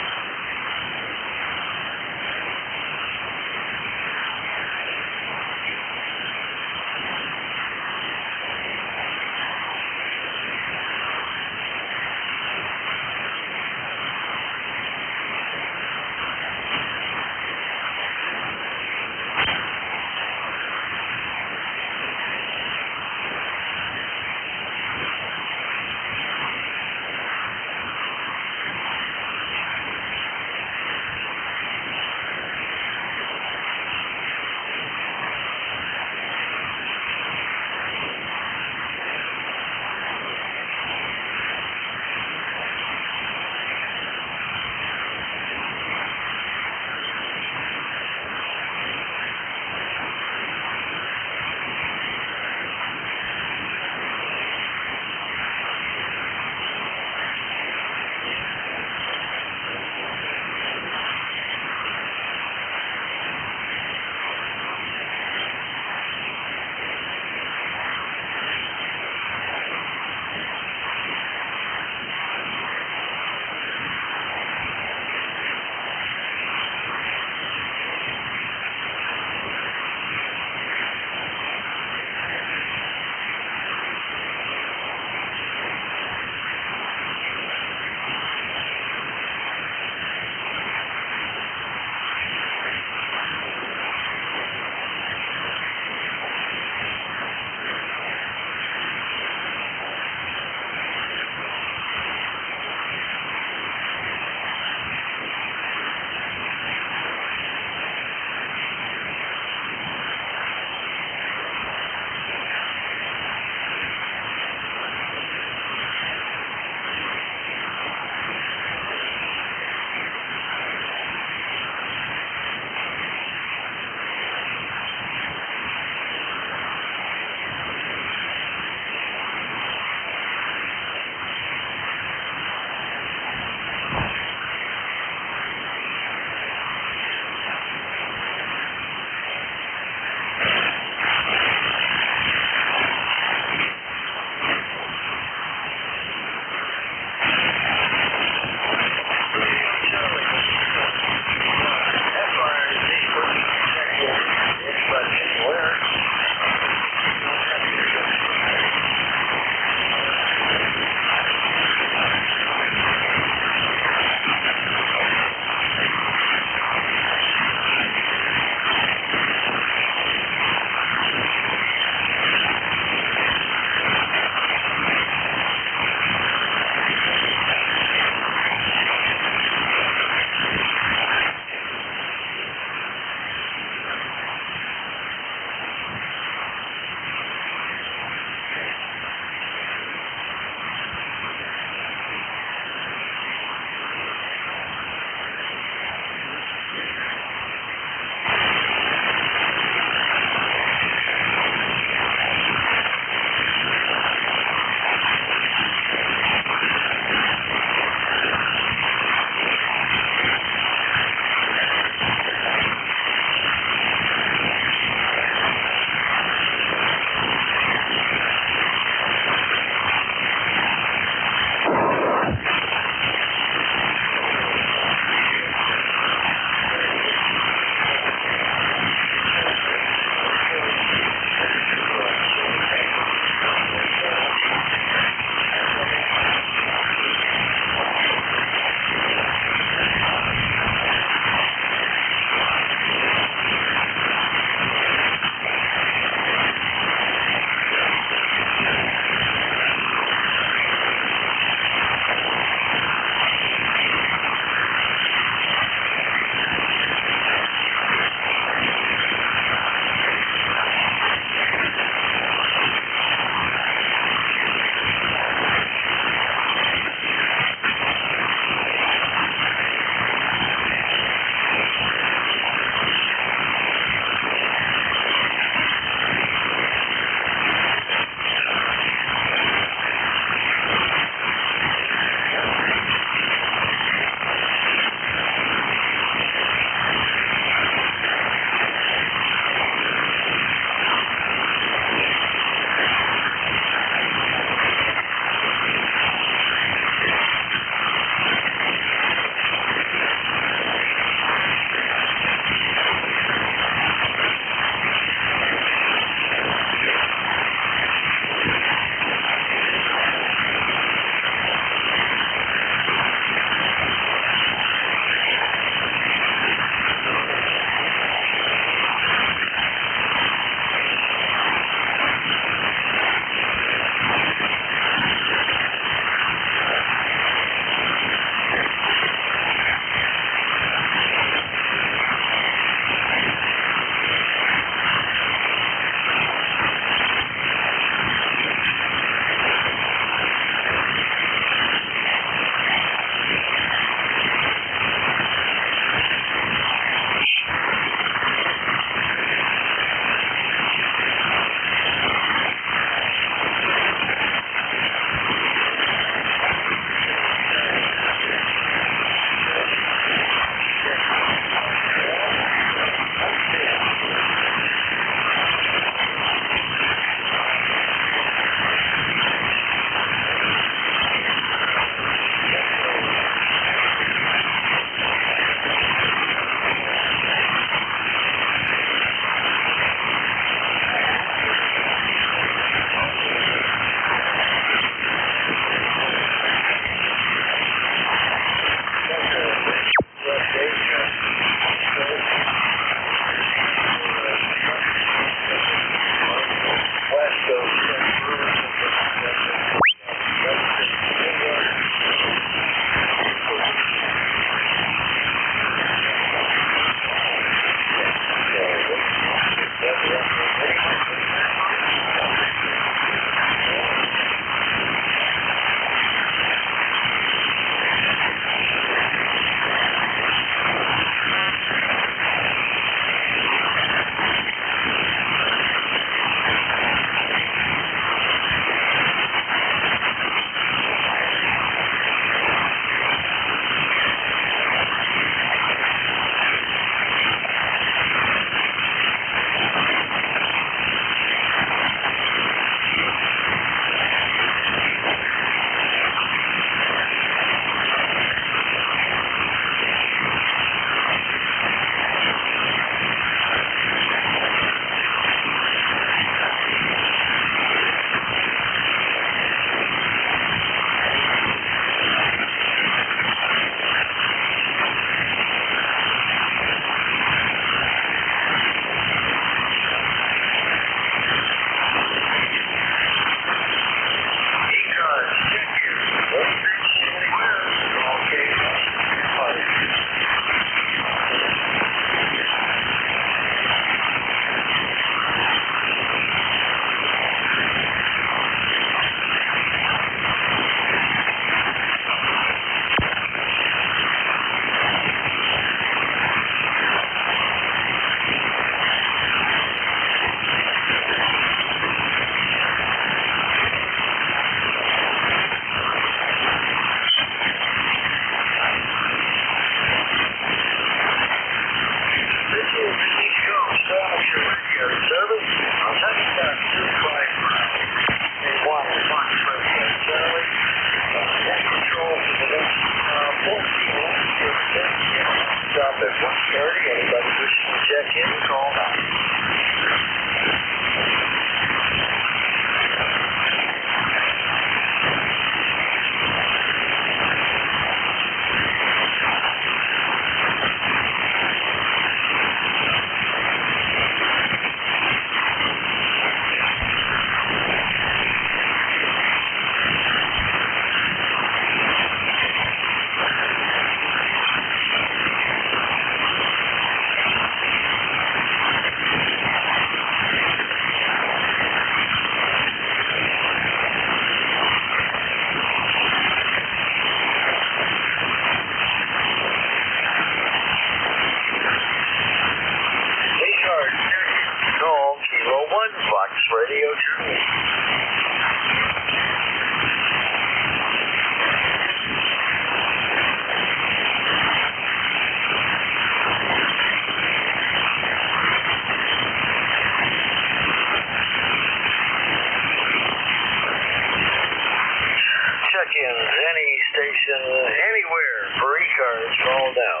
check-ins, any station, anywhere for e-cards, call now.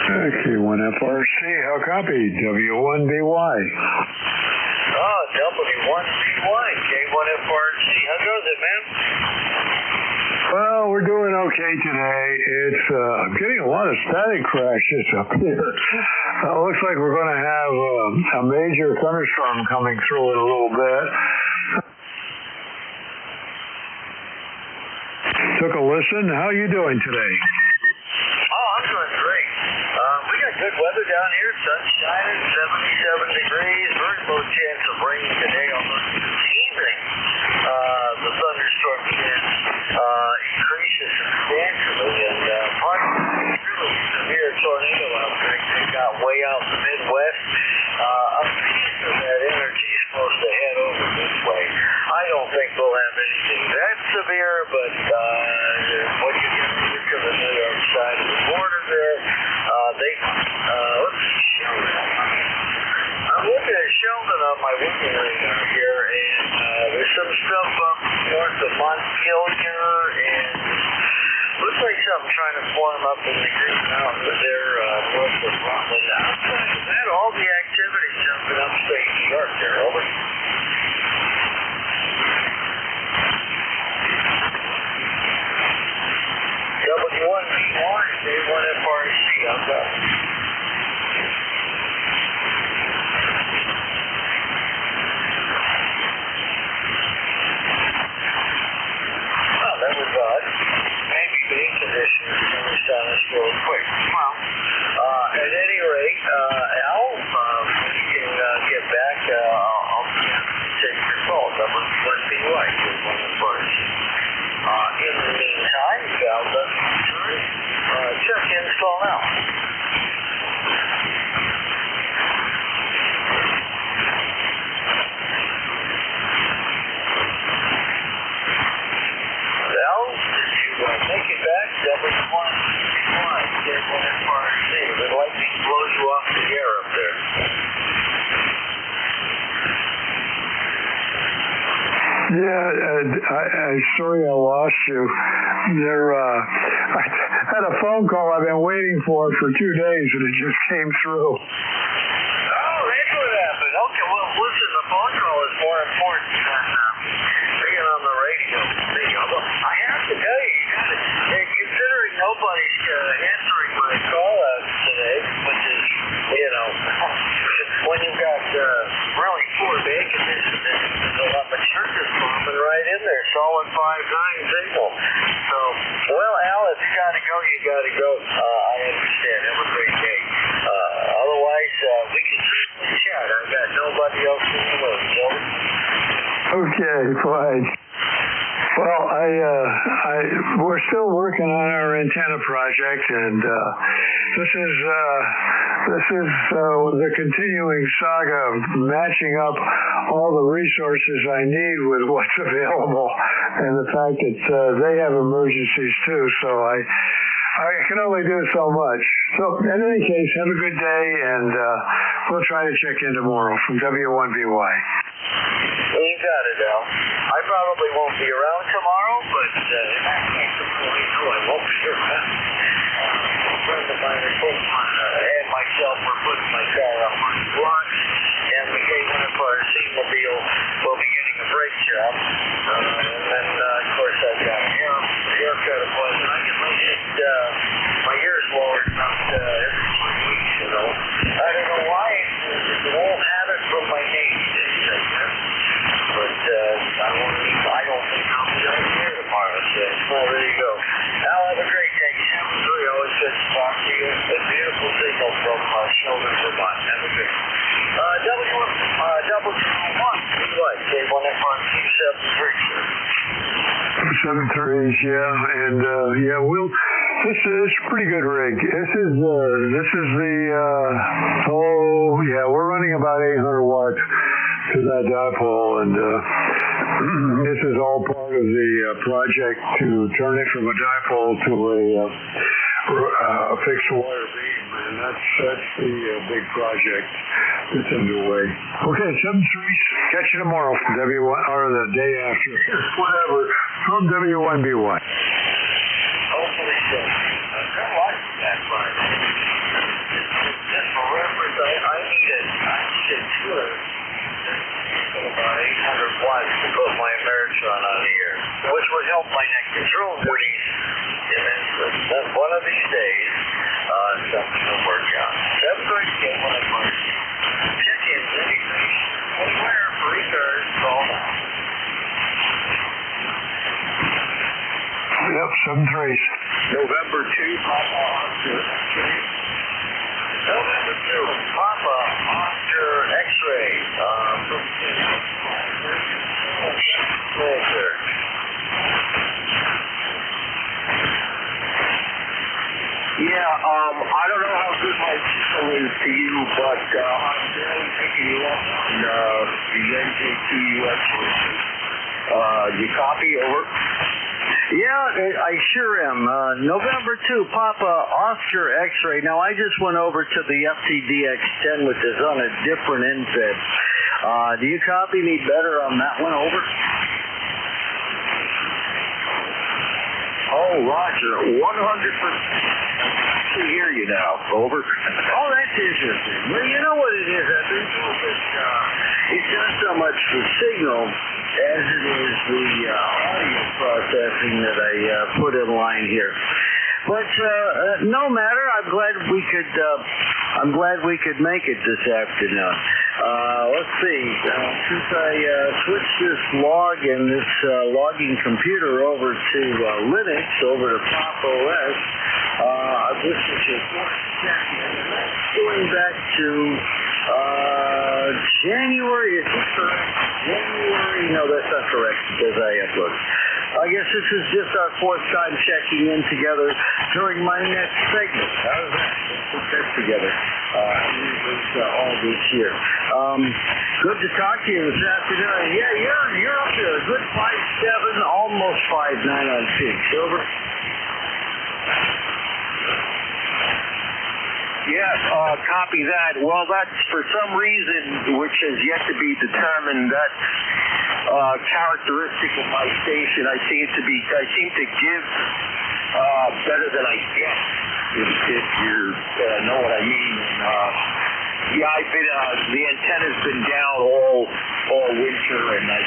K1FRC, how copy? W1BY. W1BY, K1FRC. How goes it, man? Well, we're doing okay today. It's I'm getting a lot of static crashes up here. Looks like we're going to have a major thunderstorm coming through in a little bit. Took a listen. How are you doing today? Oh, I'm doing great. We got good weather down here. Sun's shining, 77 degrees. Very low chance of rain today, although this evening the thunderstorm chance increases substantially, and part of a really severe tornado outbreak they got way out in the Midwest. A piece of that energy is supposed to head over this way. I don't think we'll have anything that severe, but when you get to the New York side of the border there, let's see, Sheldon. I'm looking at Sheldon on my weekend radar here, and there's some stuff up north of Montpelier, and looks like something trying to form up in the Green Mountains there north of Rutland. Outside of that, all the activity jumping upstate New York there, over. W1BY, K1FRC, how's that? Oh, that was odd. Maybe the air conditioning finished on us really quick. Well, at any rate, Al, when you can get back, I'll take your call. W1BY, K1FRC. In the meantime, Val doesn't return. Check-ins call now. Val, did you make it back? W1BY, K1FRC. The lightning blows you off the air up there. Yeah, I'm sorry I lost you. I had a phone call I've been waiting for 2 days, and it just came through. Oh, that's what happened. Okay, well, listen, the phone call is more important than being on the radio. I have to tell you, considering nobody's answering my call-outs today, which is, when you've got really poor air conditioning, but you're just bombing right in there, solid 5.9 signal. So, well, Al, if you got to go, you got to go. I understand. Have a great day. Otherwise, we can certainly chat. I've got nobody else in the room, so. Okay, fine. Well, we're still working on our antenna project, and this is the continuing saga of matching up all the resources I need with what's available, and the fact that they have emergencies too. So I can only do so much. So in any case, have a good day, and we'll try to check in tomorrow from W1BY. You got it, Al. I probably won't be around tomorrow, but in that case, I won't be around. A friend of mine and myself were putting my car up on the block, and the K1FRC mobile will be getting a brake job. And then, of course, I've got a haircut appointment. I get my ears lowered about every 3 weeks, I don't know why. It's an old habit from my Navy days, I guess. But I don't think I'll be out here tomorrow, so well, there you go. Al, have a great day. Always good to talk to you. A beautiful signal from Sheldon, Vermont. Have a good W1, K1FRC 73s, yeah, and we'll. This is a pretty good rig. This is we're running about 800 watts to that dipole, and this is all part of the project to turn it from a dipole to a fixed wire beam, and that's the big project It's underway. Okay, 7-3. Catch you tomorrow from W1 or the day after. Whatever. From W1B1. Hopefully so. Good luck with that part. Just for reference, I need a tour. About 800 watts to put my Ameritron on here, which would help my net control duties immensely. One of these days, something will work out. 7:30 when I mark. Check-ins, anything, anywhere for returns, call now. Yep, 7-3. November 2, Papa Oscar X-ray. November 2, Papa Oscar X-ray. I don't know how good my signal is to you, but I'm barely picking you up on the NJ2US. You copy? Over. Yeah, I sure am. November 2, Papa Oscar X-ray. Now, I just went over to the FTDX10, which is on a different infit. Do you copy me better on that one? Over. Oh, Roger, 100%. I hear you now. Over. Oh, that's interesting. Well, you know what it is. I've been told that it's not so much the signal as it is the audio processing that I put in line here. But no matter. I'm glad we could make it this afternoon. Let's see. Since I switched this logging computer over to Linux, over to Pop OS, I've listened to going back to January. Is this correct? January? No, that's not correct because I uploaded. I guess this is just our fourth time checking in together during my next segment. How's that? Let's put that together. All this year. Good to talk to you this afternoon. Yeah, you're up there. A good 5.7, almost 5.9 on peaks. Over. Yes, copy that. Well, that's for some reason, which has yet to be determined, that characteristic of my station, I seem to give better than I get, if you know what I mean. Yeah, I've been the antenna's been down all winter, and I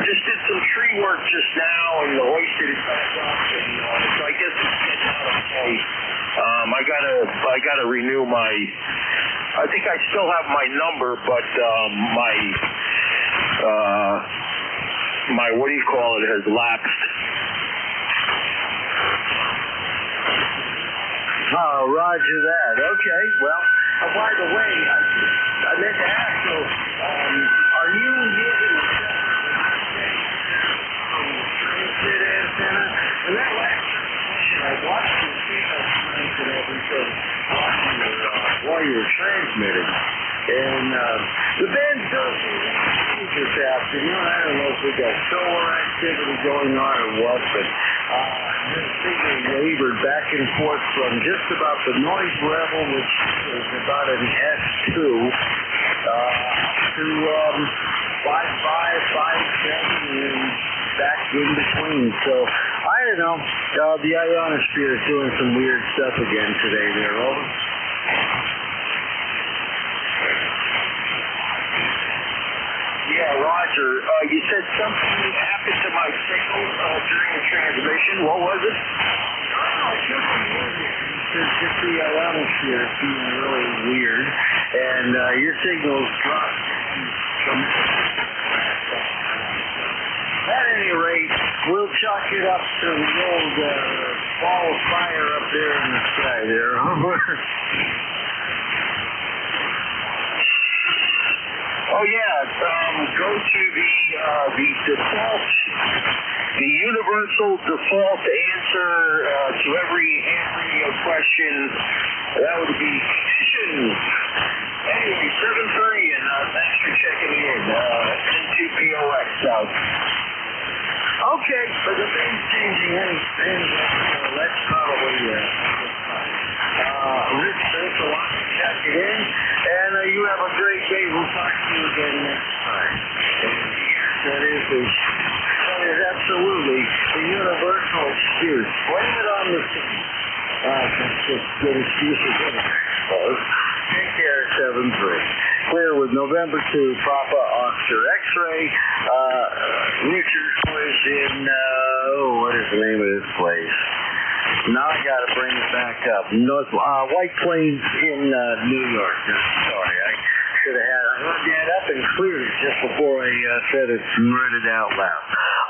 just did some tree work just now and hoisted it back up, and so I guess it's getting out okay. I gotta renew my. I think I still have my number, but my what do you call it has lapsed. Oh, roger that. Okay. Well, by the way, I meant to ask you, are you using a transmit antenna? And that last transmission, I watched you see that and everything while you were transmitting. And the band's doing some this afternoon. I don't know if we got solar activity going on or what, but this signal wavered back and forth from just about the noise level, which is about an S2, to 5.5, 5.7, and back in between. So, I don't know. The ionosphere is doing some weird stuff again today there. Over. Yeah, Roger. You said something happened to my signal during the transmission. What was it? It's just the ionosphere is being really weird, and your signal's dropped from. At any rate, we'll chalk it up to the old ball of fire up there in the sky there. Oh yeah, go to the default, the universal default answer to every radio question. That would be anyway 7-3, and thanks for checking in. N2POX out. Okay, but the thing's changing anything. That's probably Rich, thanks a lot for checking in. you have a great day. We'll talk to you again next time. That is absolutely the universal excuse. Blame it on the city. That's just good excuse again, I suppose. Take care, 7-3. Clear with November 2, Papa Oscar X-ray. Richard was in, what is the name of this place? Now I got to bring it back up. White Plains in New York. Sorry, I should have I heard that up and cleared it just before I said it and read it out loud.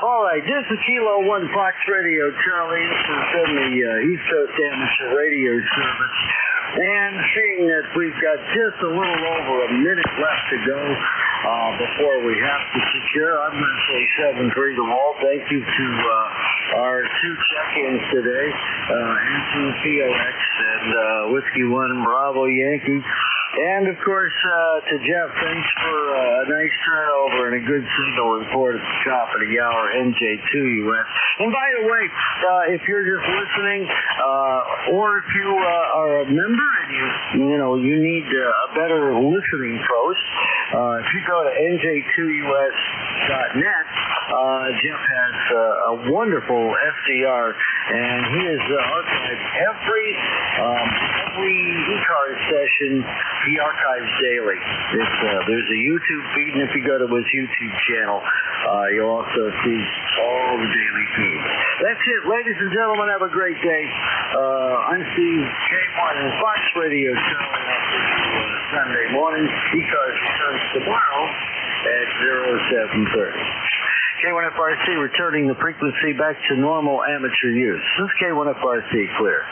All right, this is Kilo 1 Fox Radio, Charlie. This has been the East Coast Amateur Radio Service. And seeing that we've got just a little over a minute left to go before we have to secure, I'm going to say 7-3 to all. Thank you to our two check-ins today, Anthony POX and Whiskey 1 Bravo Yankee. And, of course, to Jeff, thanks for a nice turnover and a good signal report at the top of the hour, NJ2US. And by the way, if you're just listening, or if you are a member and you need a better listening post, if you go to NJ2US.net, Jeff has a wonderful FDR, and he has archived every e-card session. He archives daily. There's a YouTube feed, and if you go to his YouTube channel, you'll also see all the daily feeds. That's it, ladies and gentlemen. Have a great day. I'm Steve K1 and Fox Radio Show Sunday morning. E-Cars returns tomorrow at 07:30. K1FRC returning the frequency back to normal amateur use. This is K1FRC clear.